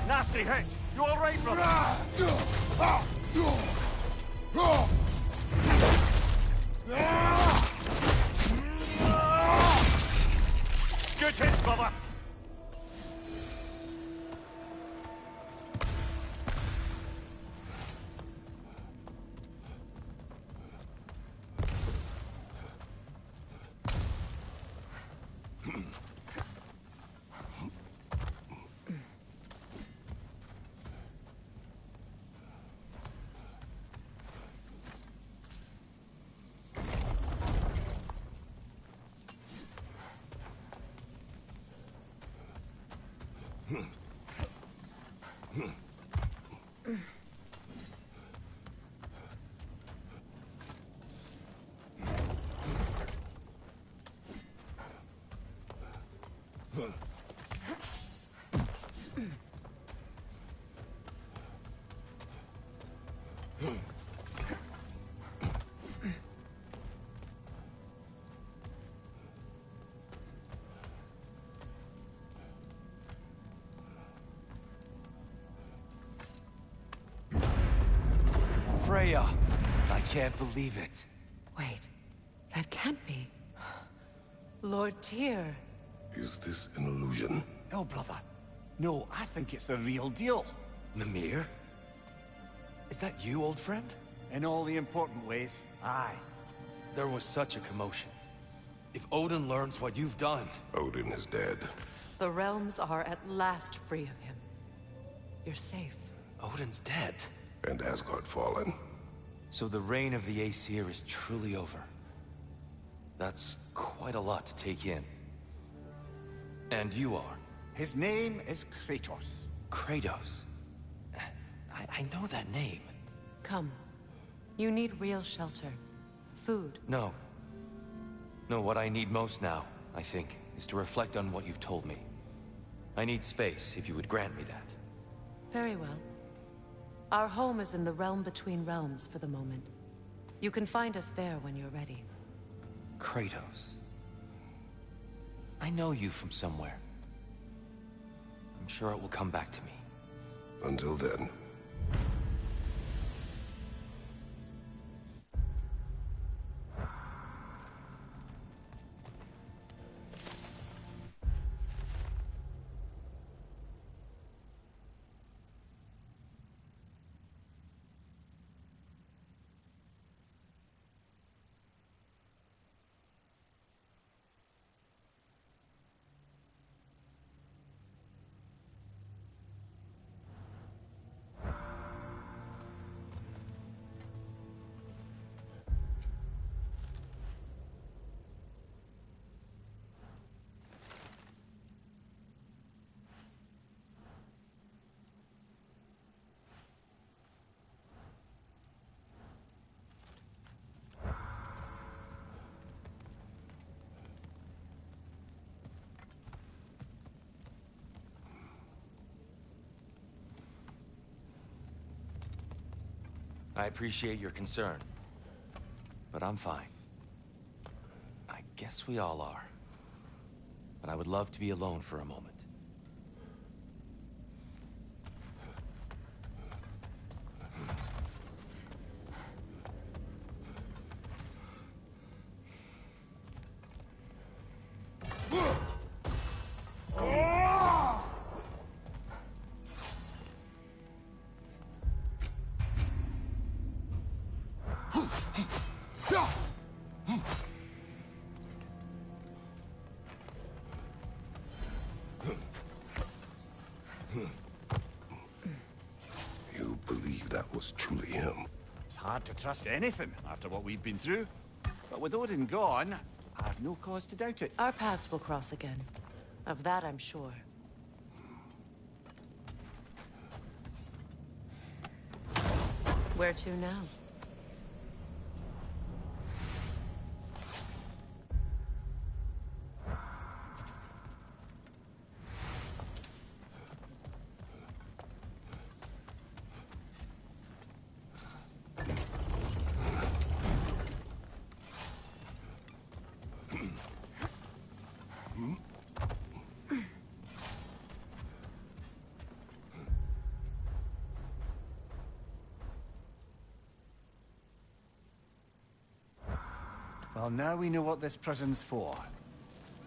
L: Nasty hit! You all right, brother? Good hit, brother!
F: Freya! I can't believe it.
K: Wait, that can't be. Lord Tyr.
D: Is this an illusion?
W: No, brother. No, I think it's the real deal.
F: Mimir? Is that you, old friend?
W: In all the important ways, aye.
F: There was such a commotion. If Odin learns what you've done...
D: Odin is dead.
K: The realms are at last free of him. You're safe.
F: Odin's dead.
D: And Asgard fallen.
F: So the reign of the Aesir is truly over. That's quite a lot to take in. And you are?
W: His name is Kratos.
F: Kratos? I know that name.
K: Come. You need real shelter. Food.
F: No. No, what I need most now, I think, is to reflect on what you've told me. I need space, if you would grant me that.
K: Very well. Our home is in the realm between realms for the moment. You can find us there when you're ready.
F: Kratos. I know you from somewhere. I'm sure it will come back to me.
D: Until then.
F: I appreciate your concern, but I'm fine. I guess we all are. But I would love to be alone for a moment.
D: You believe that was truly him?
W: It's hard to trust anything after what we've been through. But with Odin gone, I have no cause to doubt it.
K: Our paths will cross again. Of that I'm sure. Where to now?
W: Well, now we know what this prison's for.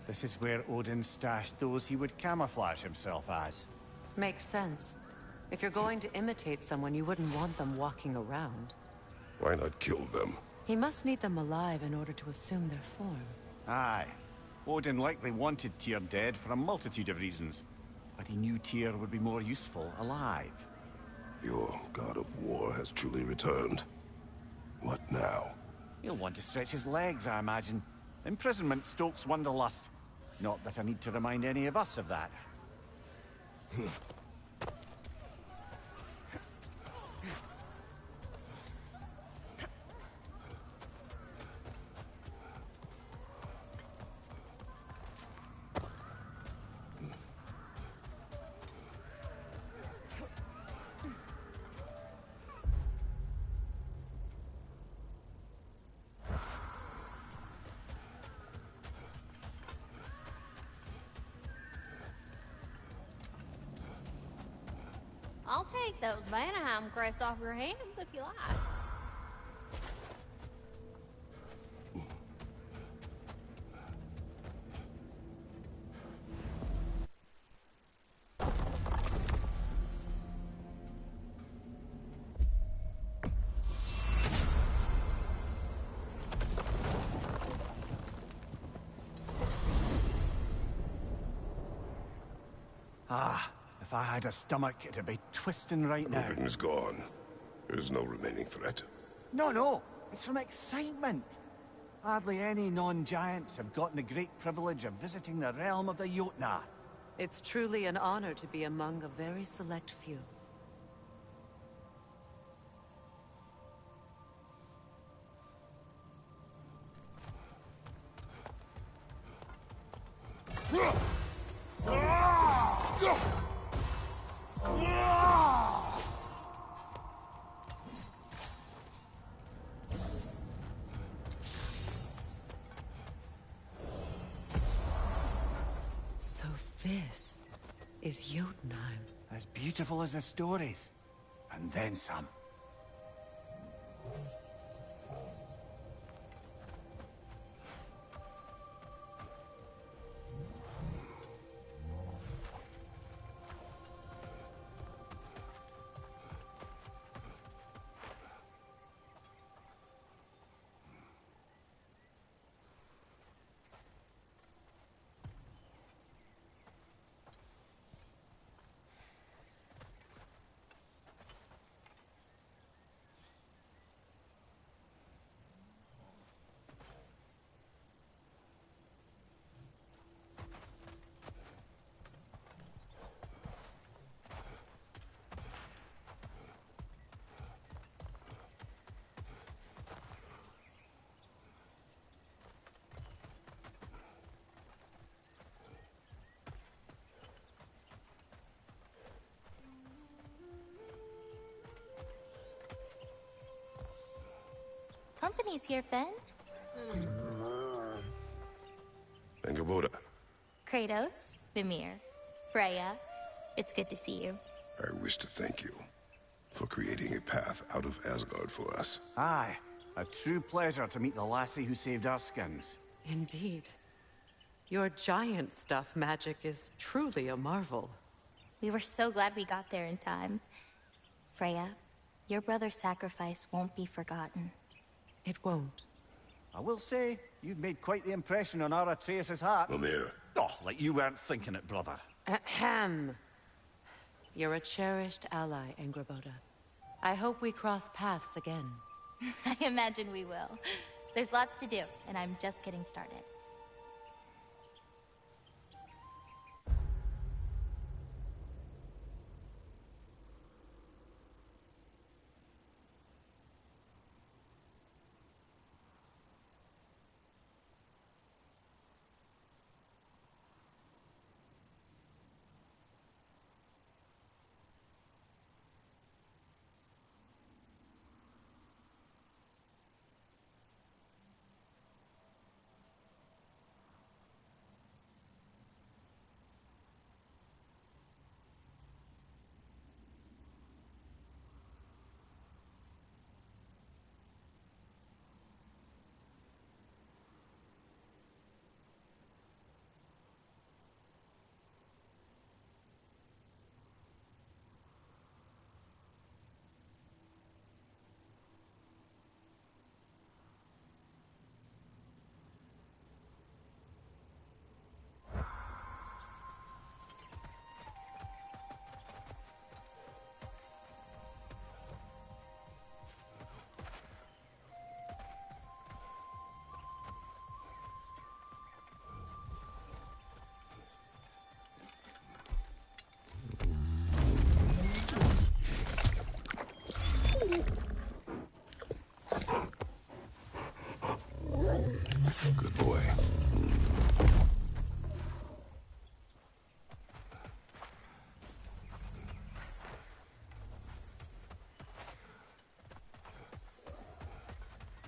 W: This is where Odin stashed those he would camouflage himself as.
K: Makes sense. If you're going to imitate someone, you wouldn't want them walking around.
D: Why not kill them?
K: He must need them alive in order to assume their form.
W: Aye. Odin likely wanted Tyr dead for a multitude of reasons. But he knew Tyr would be more useful alive.
D: Your god of war has truly returned. What now?
W: He'll want to stretch his legs, I imagine. Imprisonment stokes wanderlust. Not that I need to remind any of us of that.
I: I'll take those Vanaheim crests off your hands if you like.
W: Ah, if I had a stomach, it'd be twisting right now.
D: Odin's gone. There's no remaining threat.
W: No, it's from excitement. Hardly any non-giants have gotten the great privilege of visiting the realm of the Jotnar.
K: It's truly an honor to be among a very select few. So this is Jotunheim.
W: As beautiful as the stories. And then some.
E: Company's here, Fen.
D: Angerboda.
E: Kratos, Mimir, Freya. It's good to see you.
D: I wish to thank you for creating a path out of Asgard for us.
W: Aye, a true pleasure to meet the lassie who saved our skins.
K: Indeed. Your giant stuff magic is truly a marvel.
E: We were so glad we got there in time. Freya, your brother's sacrifice won't be forgotten.
K: It won't.
W: I will say, you've made quite the impression on our Atreus' heart.
D: Mimir.
W: Oh, like you weren't thinking it, brother.
K: Ahem. You're a cherished ally, Angrboda. I hope we cross paths again.
E: I imagine we will. There's lots to do, and I'm just getting started.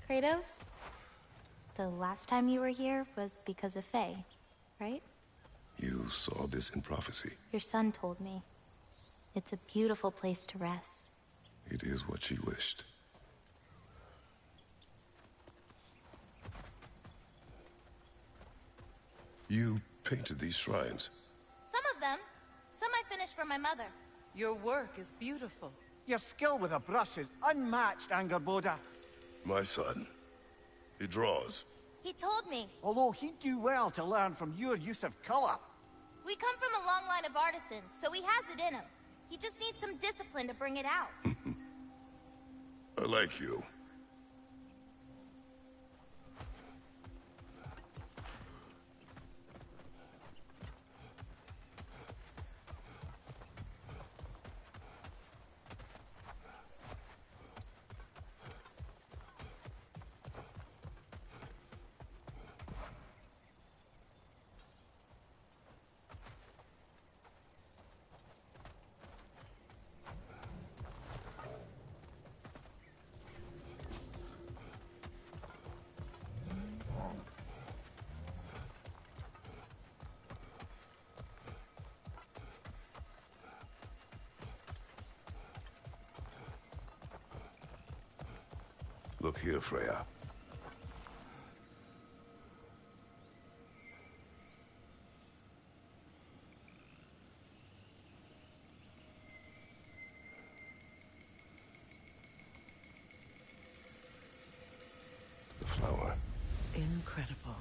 E: Kratos, the last time you were here was because of Faye, right?
D: You saw this in prophecy.
E: Your son told me. It's a beautiful place to rest.
D: It is what she wished. You painted these shrines.
E: Some of them. Some I finished for my mother.
K: Your work is beautiful.
W: Your skill with a brush is unmatched, Angerboda.
D: My son. He draws.
E: He told me.
W: Although he'd do well to learn from your use of color.
E: We come from a long line of artisans, so he has it in him. He just needs some discipline to bring it out.
D: I like you. Look here, Freya. The flower.
K: Incredible.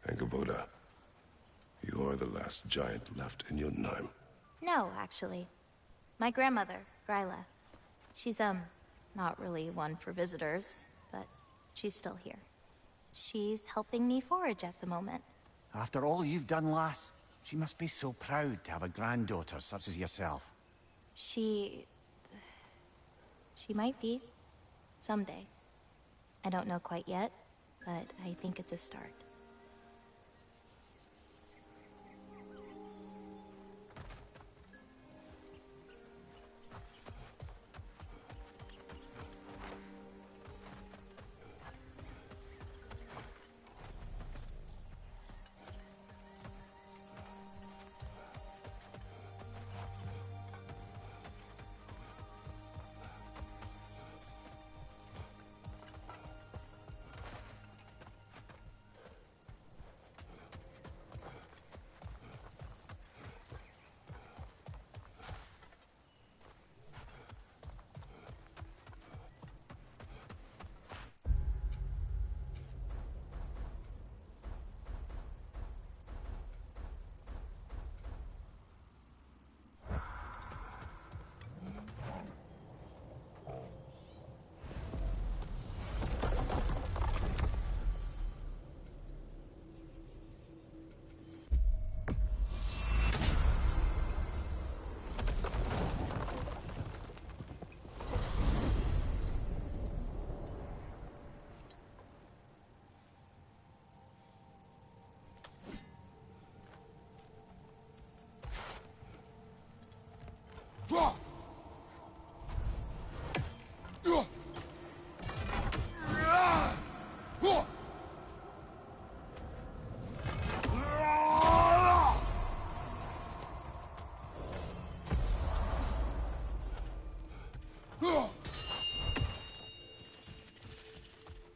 D: Angerboda, you are the last giant left in Jotunheim.
E: No, actually. My grandmother, Gryla. She's, not really one for visitors, but she's still here. She's helping me forage at the moment.
W: After all you've done, lass, she must be so proud to have a granddaughter such as yourself.
E: She might be. Someday. I don't know quite yet, but I think it's a start.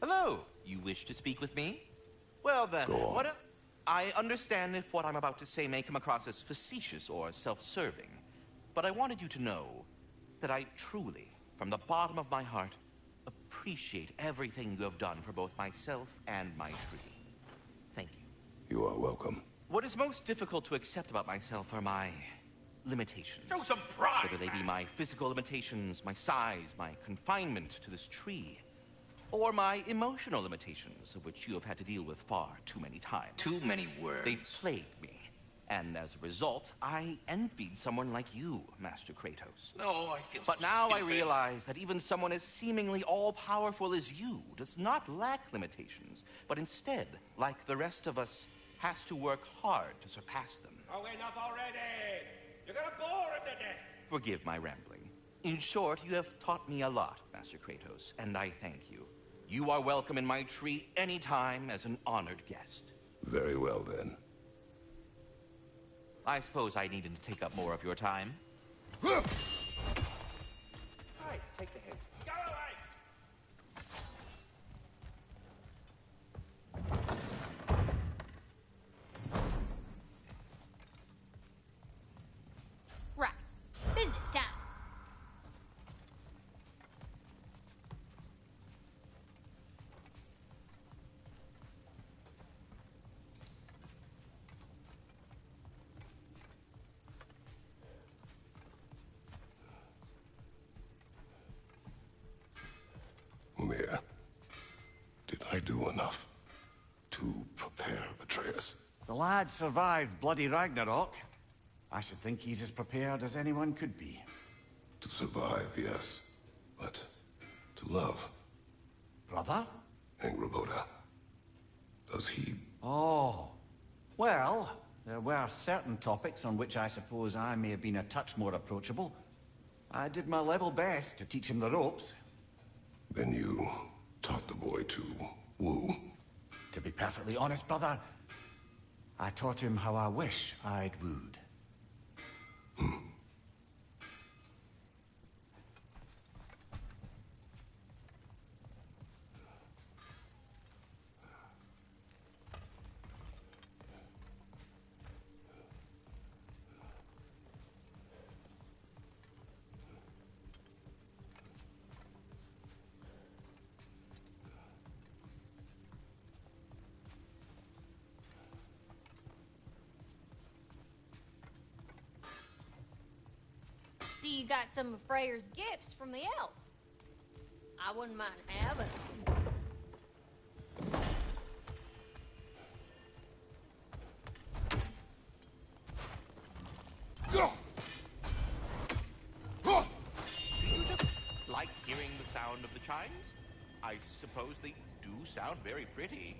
R: Hello. You wish to speak with me? Well then,
D: Go on.
R: I understand if what I'm about to say may come across as facetious or self-serving, but I wanted you to know that I truly from the bottom of my heart, appreciate everything you have done for both myself and my tree. Thank you.
D: You are welcome.
R: What is most difficult to accept about myself are my limitations.
B: Show some pride!
R: Whether they be my physical limitations, my size, my confinement to this tree, or my emotional limitations, of which you have had to deal with far too many times.
F: Too many words.
R: They plagued me. And as a result, I envied someone like you, Master Kratos.
B: No, I feel
R: But
B: so
R: now I
B: stupid.
R: realize that even someone as seemingly all-powerful as you does not lack limitations, but instead, like the rest of us, has to work hard to surpass them.
B: Oh, enough already! You're gonna bore him to death!
R: Forgive my rambling. In short, you have taught me a lot, Master Kratos, and I thank you. You are welcome in my tree anytime as an honored guest.
D: Very well, then.
R: I suppose I needn't to take up more of your time.
B: Hey, take the hint. Go away!
I: Right. Business time.
D: Mimir, did I do enough to prepare Atreus?
W: The lad survived bloody Ragnarok. I should think he's as prepared as anyone could be.
D: To survive, yes. But to love?
W: Brother?
D: Angrboda. Does he?
W: Oh. Well, there were certain topics on which I suppose I may have been a touch more approachable. I did my level best to teach him the ropes.
D: Then you taught the boy to woo?
W: To be perfectly honest, brother, I taught him how I wish I'd wooed.
I: See, you got some of Freyr's gifts from the elf. I wouldn't mind having them.
R: Do you just like hearing the sound of the chimes? I suppose they do sound very pretty.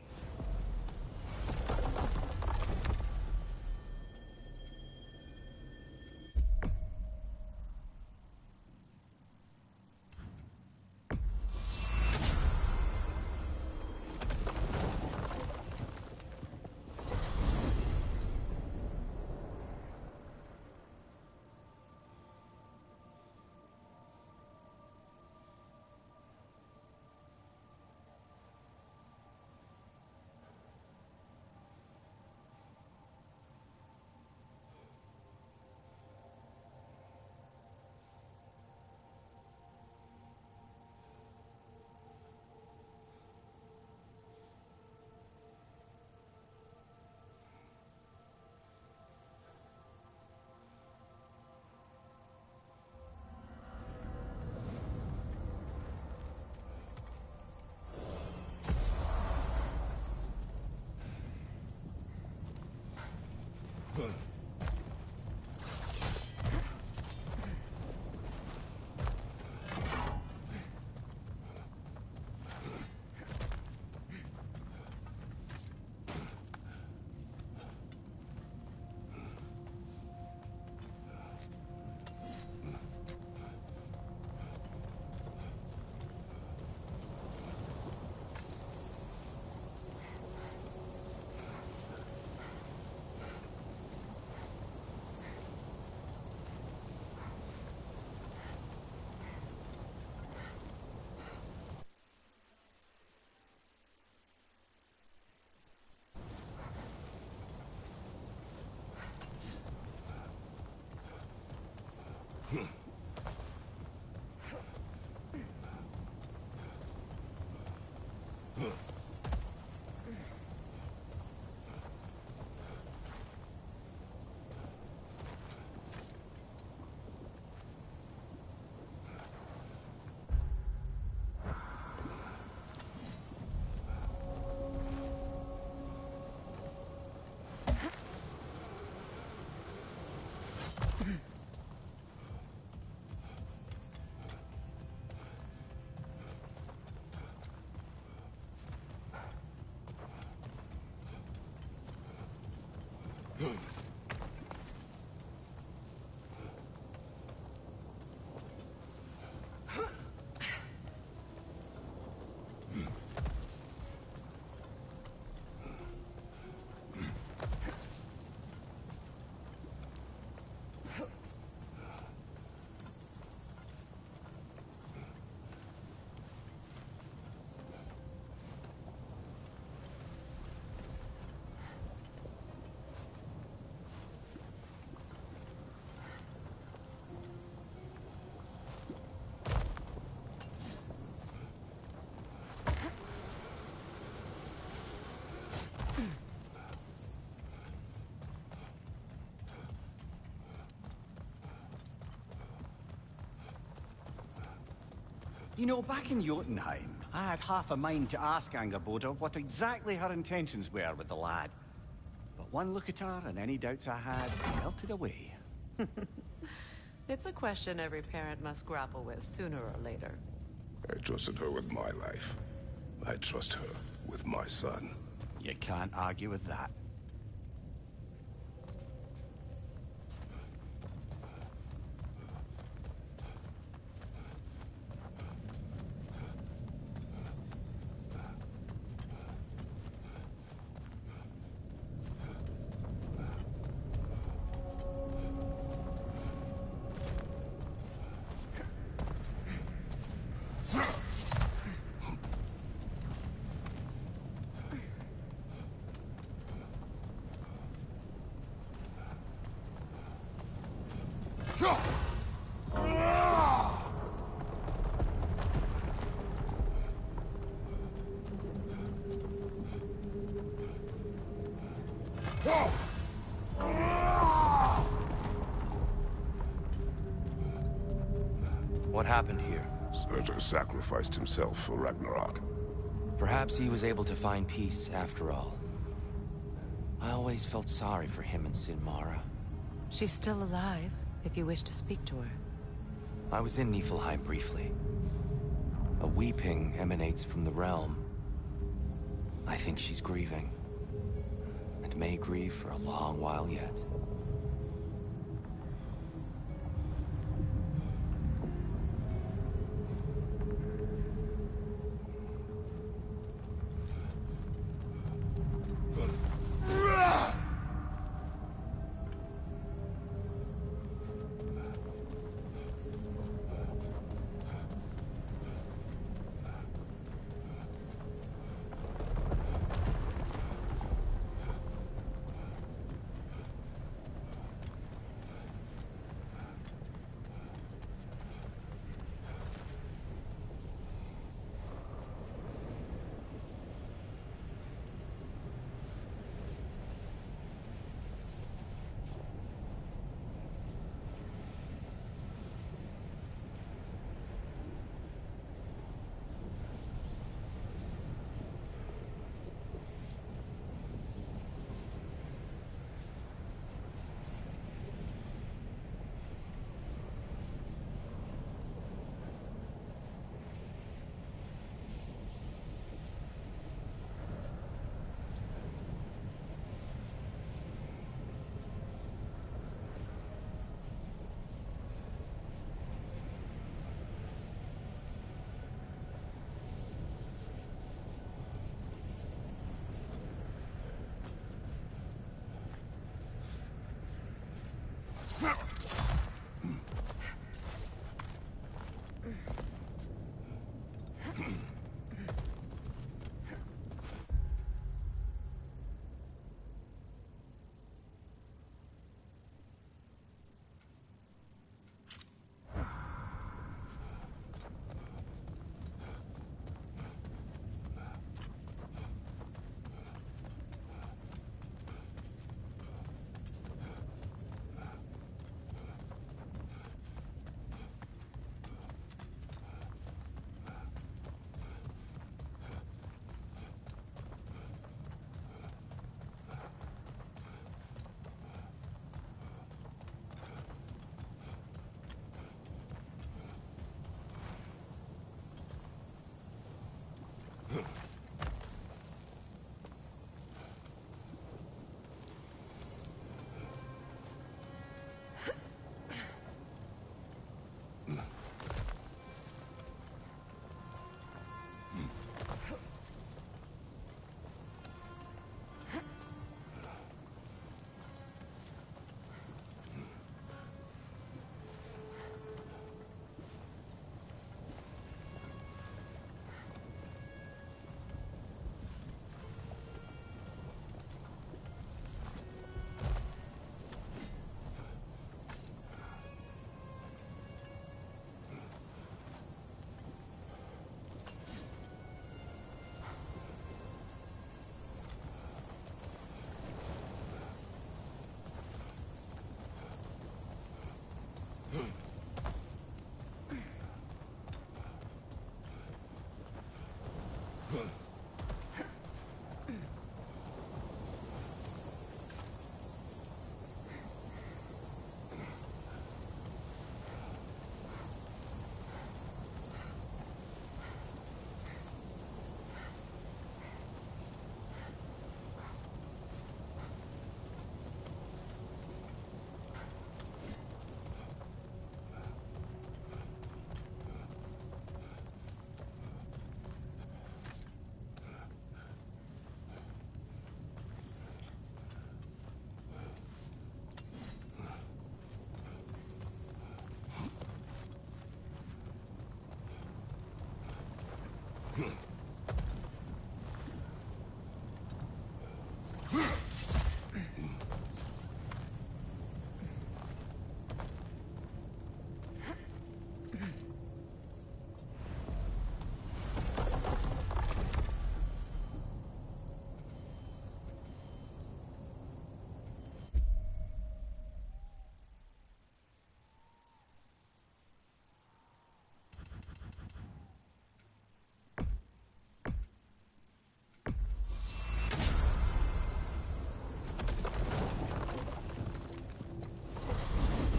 W: You know, back in Jotunheim, I had half a mind to ask Angerboda what exactly her intentions were with the lad. But one look at her, and any doubts I had melted away.
K: It's a question every parent must grapple with sooner or later.
D: I trusted her with my life. I trust her with my son.
W: You can't argue with that.
F: What happened here?
D: Surtur sacrificed himself for Ragnarok.
F: Perhaps he was able to find peace after all. I always felt sorry for him and Sinmara.
K: She's still alive, if you wish to speak to her.
F: I was in Niflheim briefly. A weeping emanates from the realm. I think she's grieving. And may grieve for a long while yet.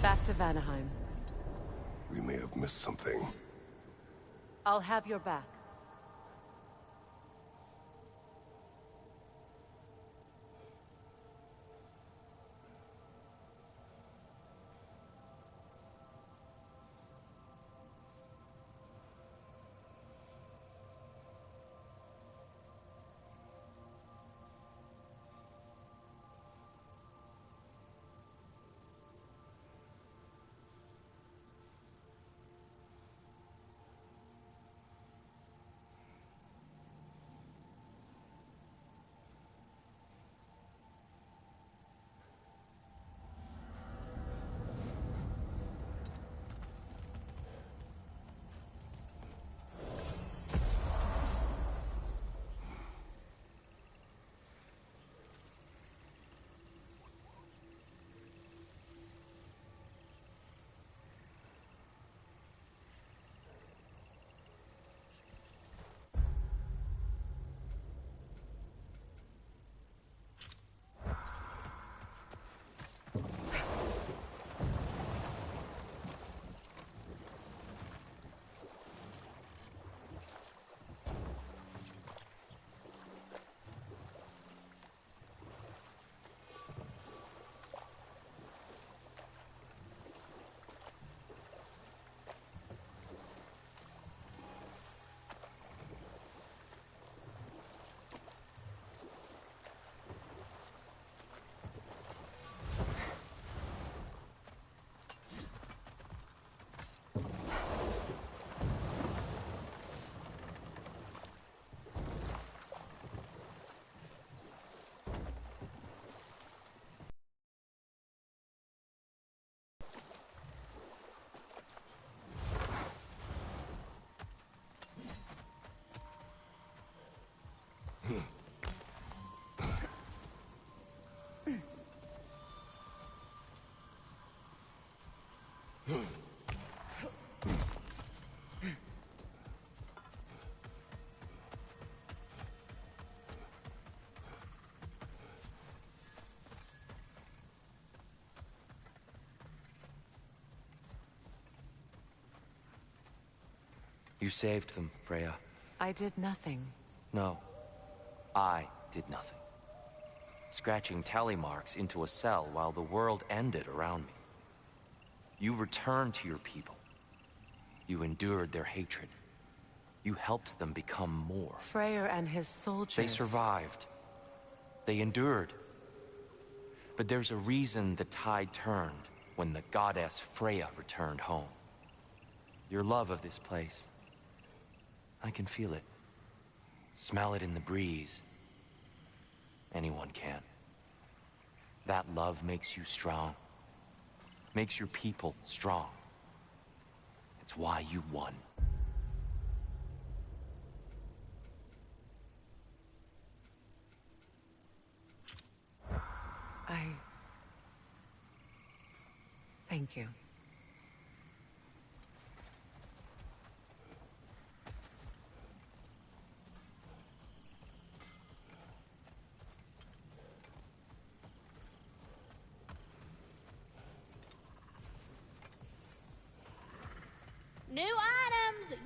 K: Back to Vanaheim.
D: We may have missed something.
K: I'll have your back.
F: You saved them, Freya.
K: I did nothing.
F: No, I did nothing. Scratching tally marks into a cell while the world ended around me. You returned to your people. You endured their hatred. You helped them become more.
K: Freyr and his soldiers...
F: They survived. They endured. But there's a reason the tide turned when the goddess Freya returned home. Your love of this place. I can feel it. Smell it in the breeze. Anyone can. That love makes you strong. Makes your people strong. It's why you won.
K: Thank you.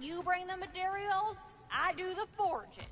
I: You bring the materials, I do the forging.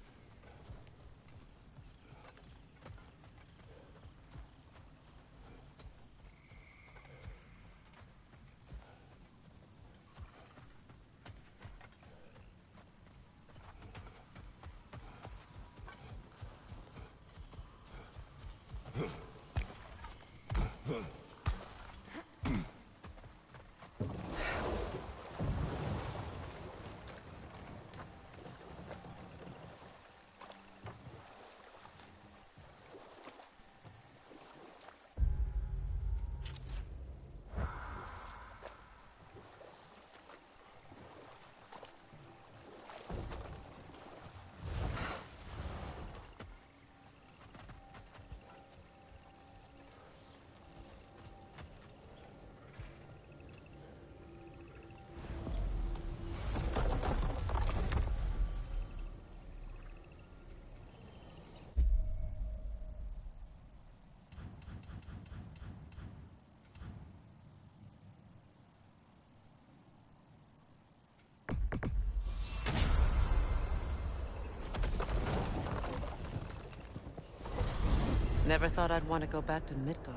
K: Never thought I'd want to go back to Midgard.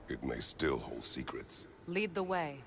D: It may still hold secrets.
K: Lead the way.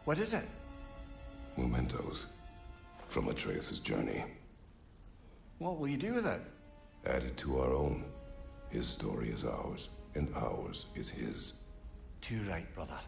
W: What is it?
D: Mementos from Atreus' journey.
W: What will you do with it?
D: Add it to our own. His story is ours, and ours is his.
W: Too right, brother.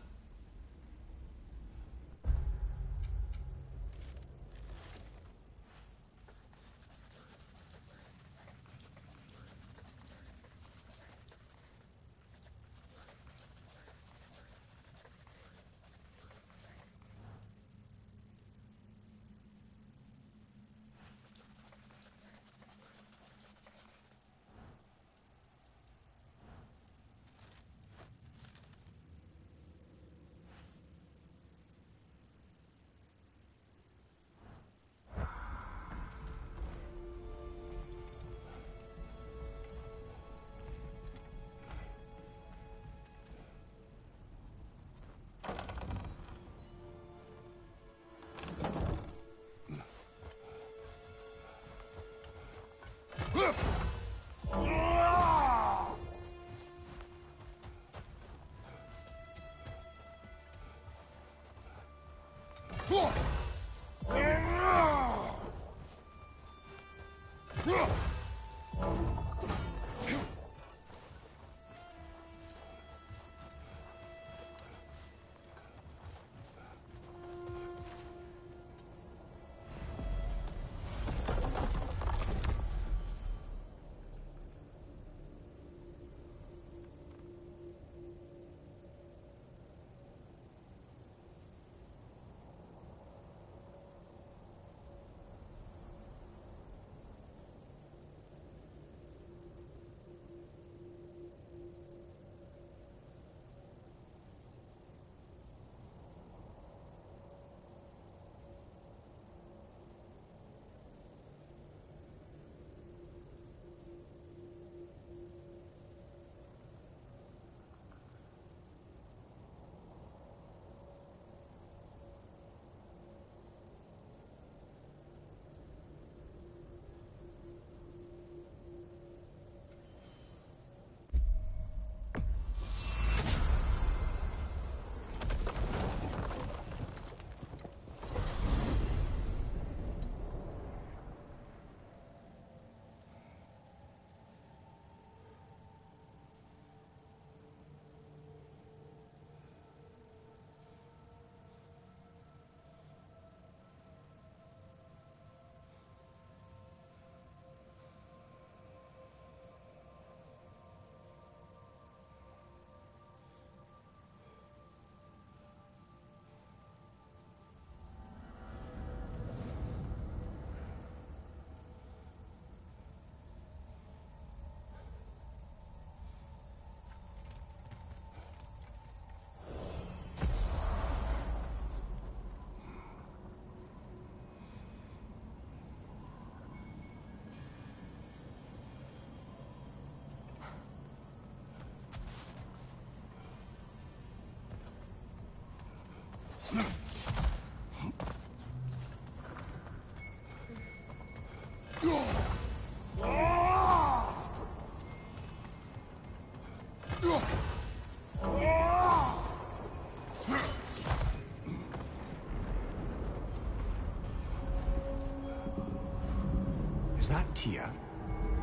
W: Is that Tia?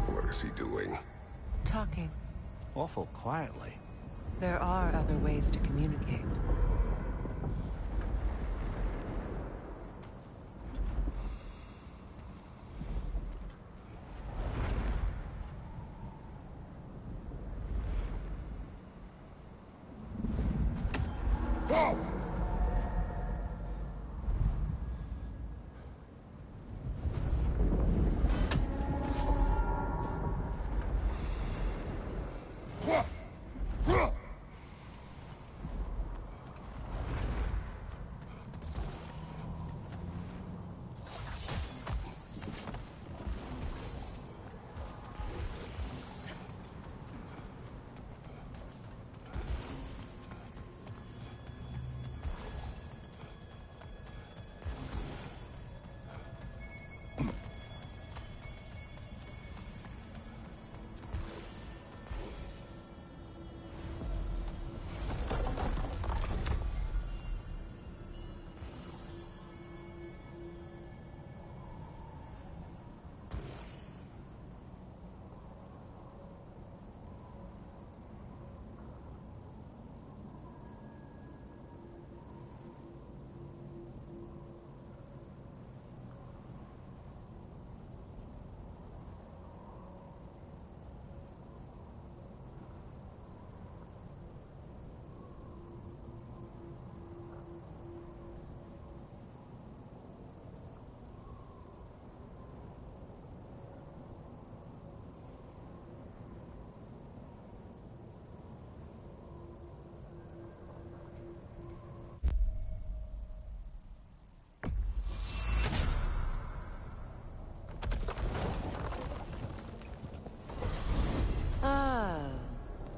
D: What is he doing?
K: Talking.
W: Awful quietly.
K: There are other ways to communicate.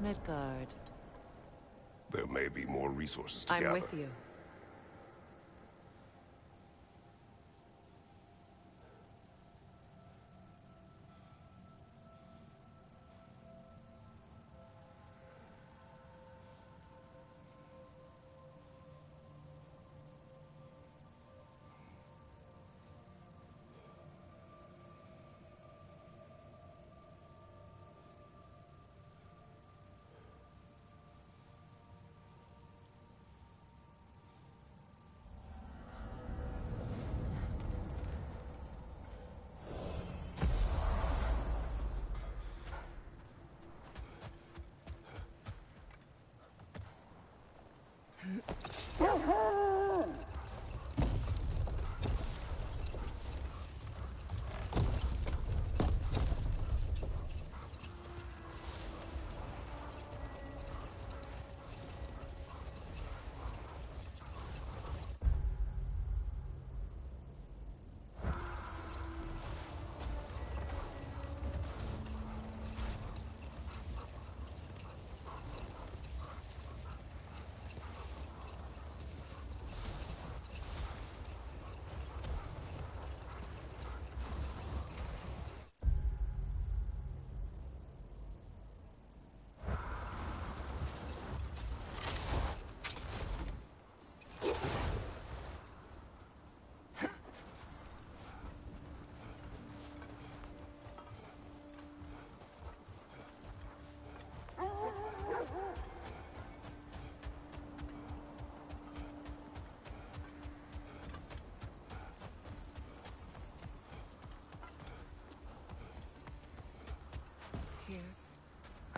K: Midgard.
D: There may be more resources to
K: I'm
D: gather.
K: with you.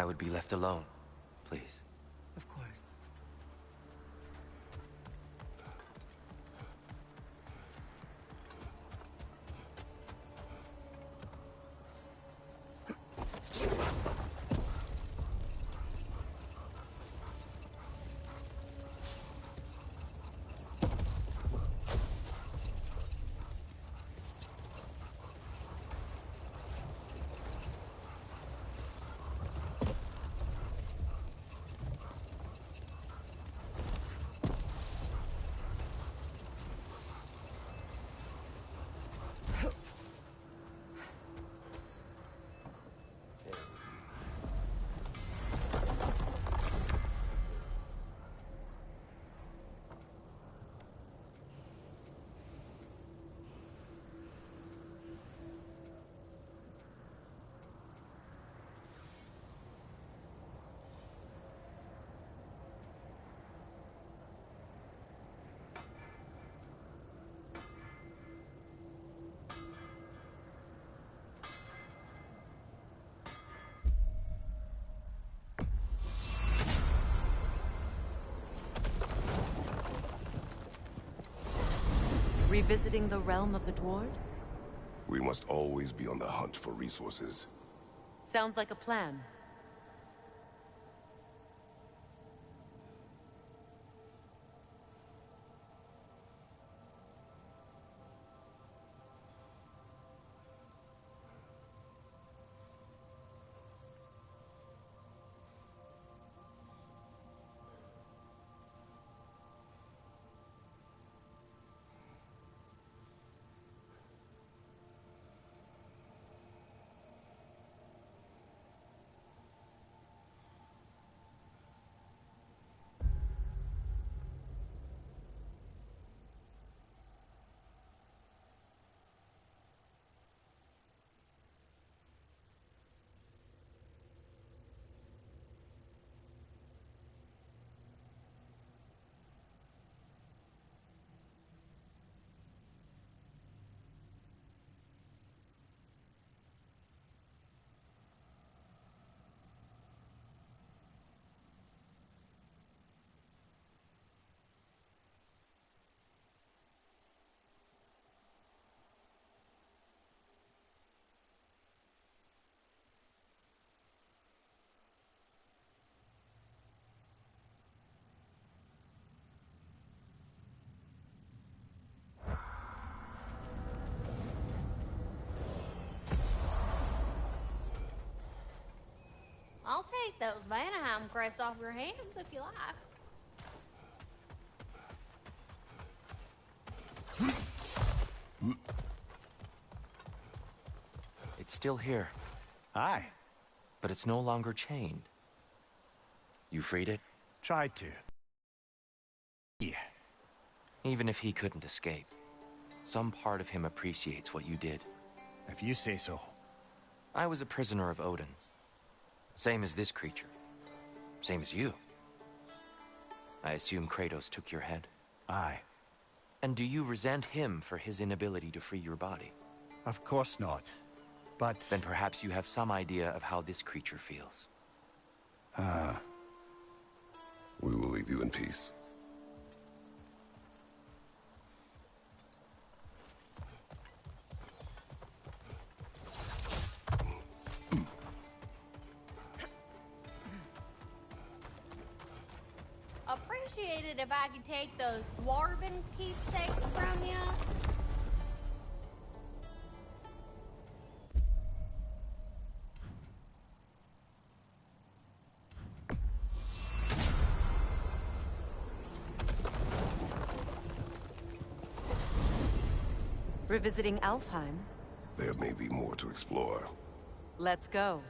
F: I would be left alone, please.
K: Of course. Revisiting the realm of the dwarves?
D: We must always be on the hunt for resources.
K: Sounds like a plan.
I: I'll take those Vanaheim crests off your hands if you like.
F: It's still here.
W: Aye.
F: But it's no longer chained. You freed it?
W: Tried to. Yeah.
F: Even if he couldn't escape, some part of him appreciates what you did.
W: If you say so.
F: I was a prisoner of Odin's. Same as this creature. Same as you. I assume Kratos took your head?
W: Aye.
F: And do you resent him for his inability to free your body?
W: Of course not. But...
F: Then perhaps you have some idea of how this creature feels.
D: We will leave you in peace.
I: Appreciate it if I could take those dwarven keepsakes from you.
K: Revisiting Alfheim?
D: There may be more to explore.
K: Let's go.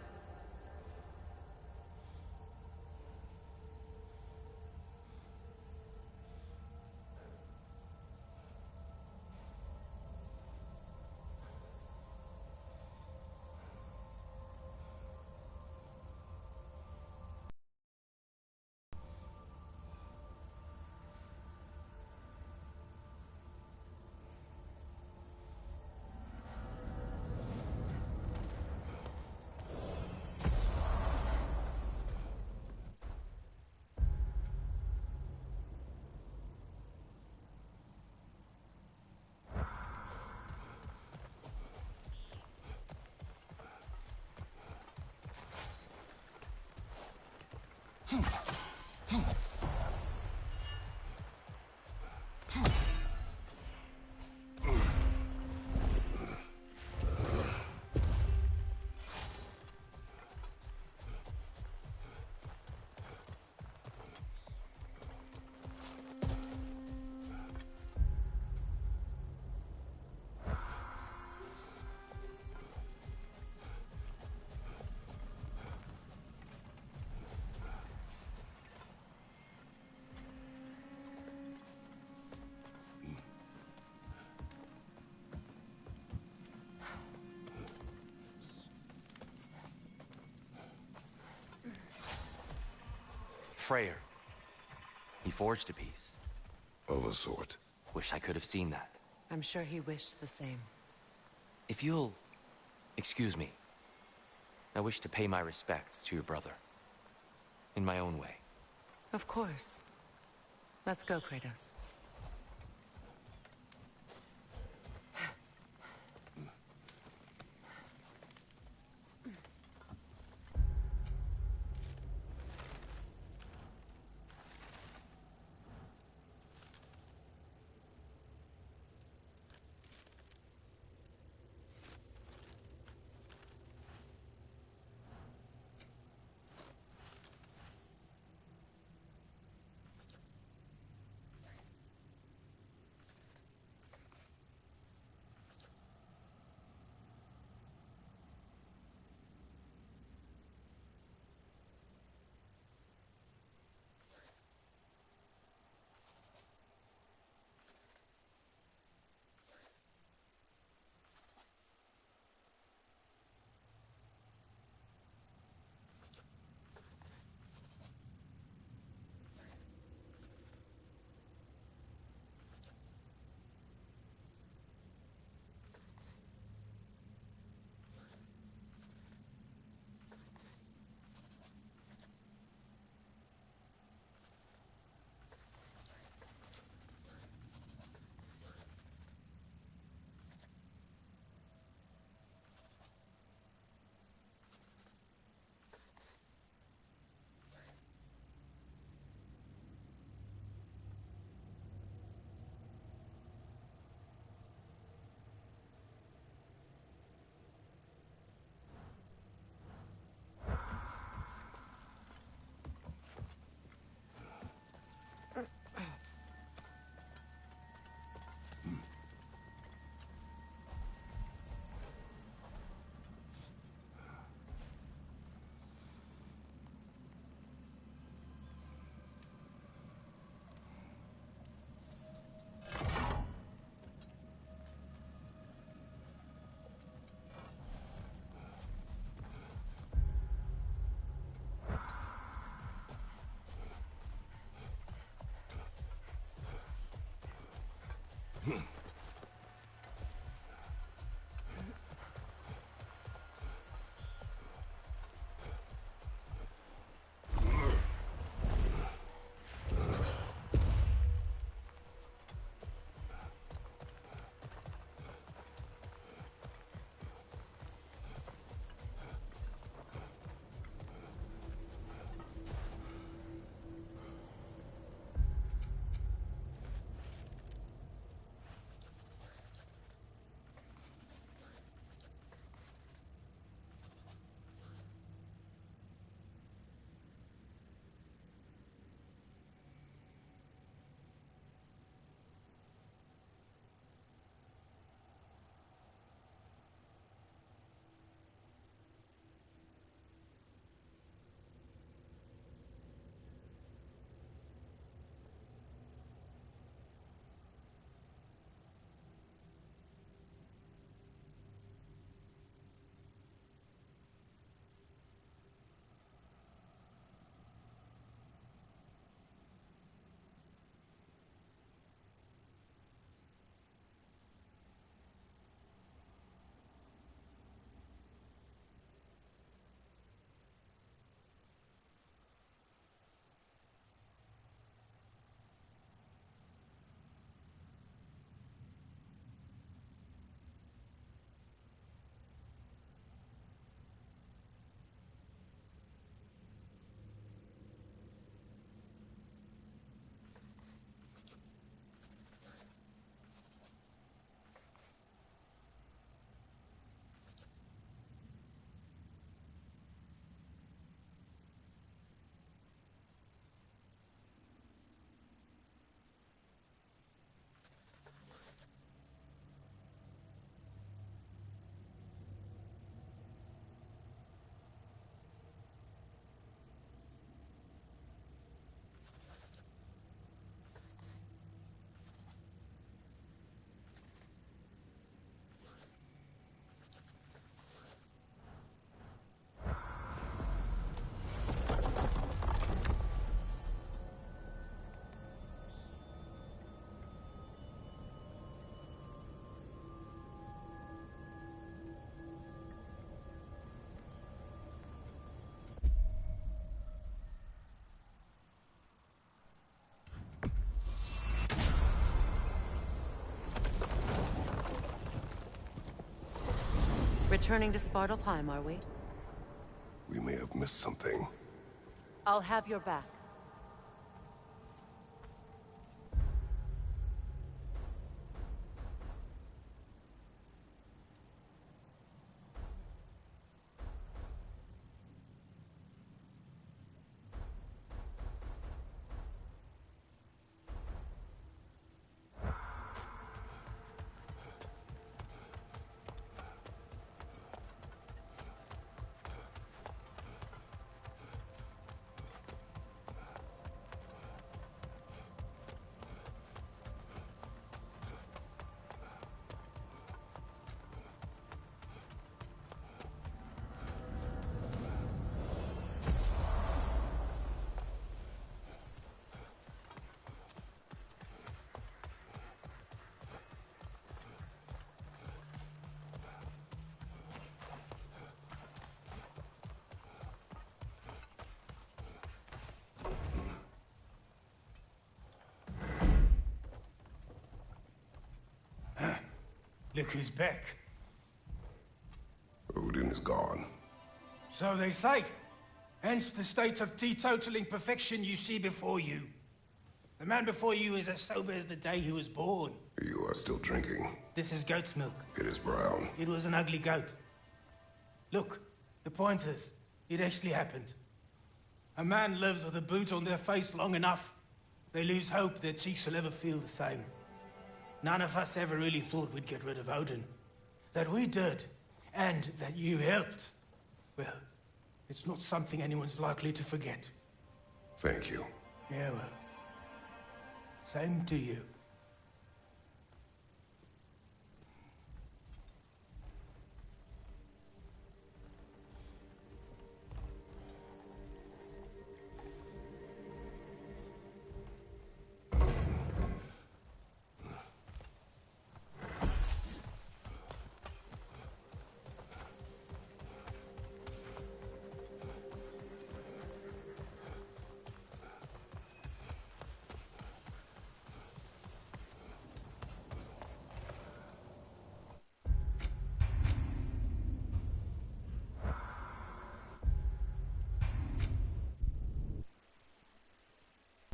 F: Freyr. He forged a piece.
D: Of a sort.
F: Wish I could have seen that.
K: I'm sure he wished the same.
F: If you'll... excuse me. I wish to pay my respects to your brother. In my own way.
K: Of course. Let's go, Kratos. Returning to Svartalfheim, are we?
D: We may have missed something.
K: I'll have your back.
G: Look who's back.
D: Odin is gone.
G: So they say. Hence the state of teetotaling perfection you see before you. The man before you is as sober as the day he was born.
D: You are still drinking.
G: This is goat's milk.
D: It is brown.
G: It was an ugly goat. Look, the point is, it actually happened. A man lives with a boot on their face long enough, they lose hope their cheeks will ever feel the same. None of us ever really thought we'd get rid of Odin. That we did, and that you helped. Well, it's not something anyone's likely to forget.
D: Thank you.
G: Yeah, well, same to you.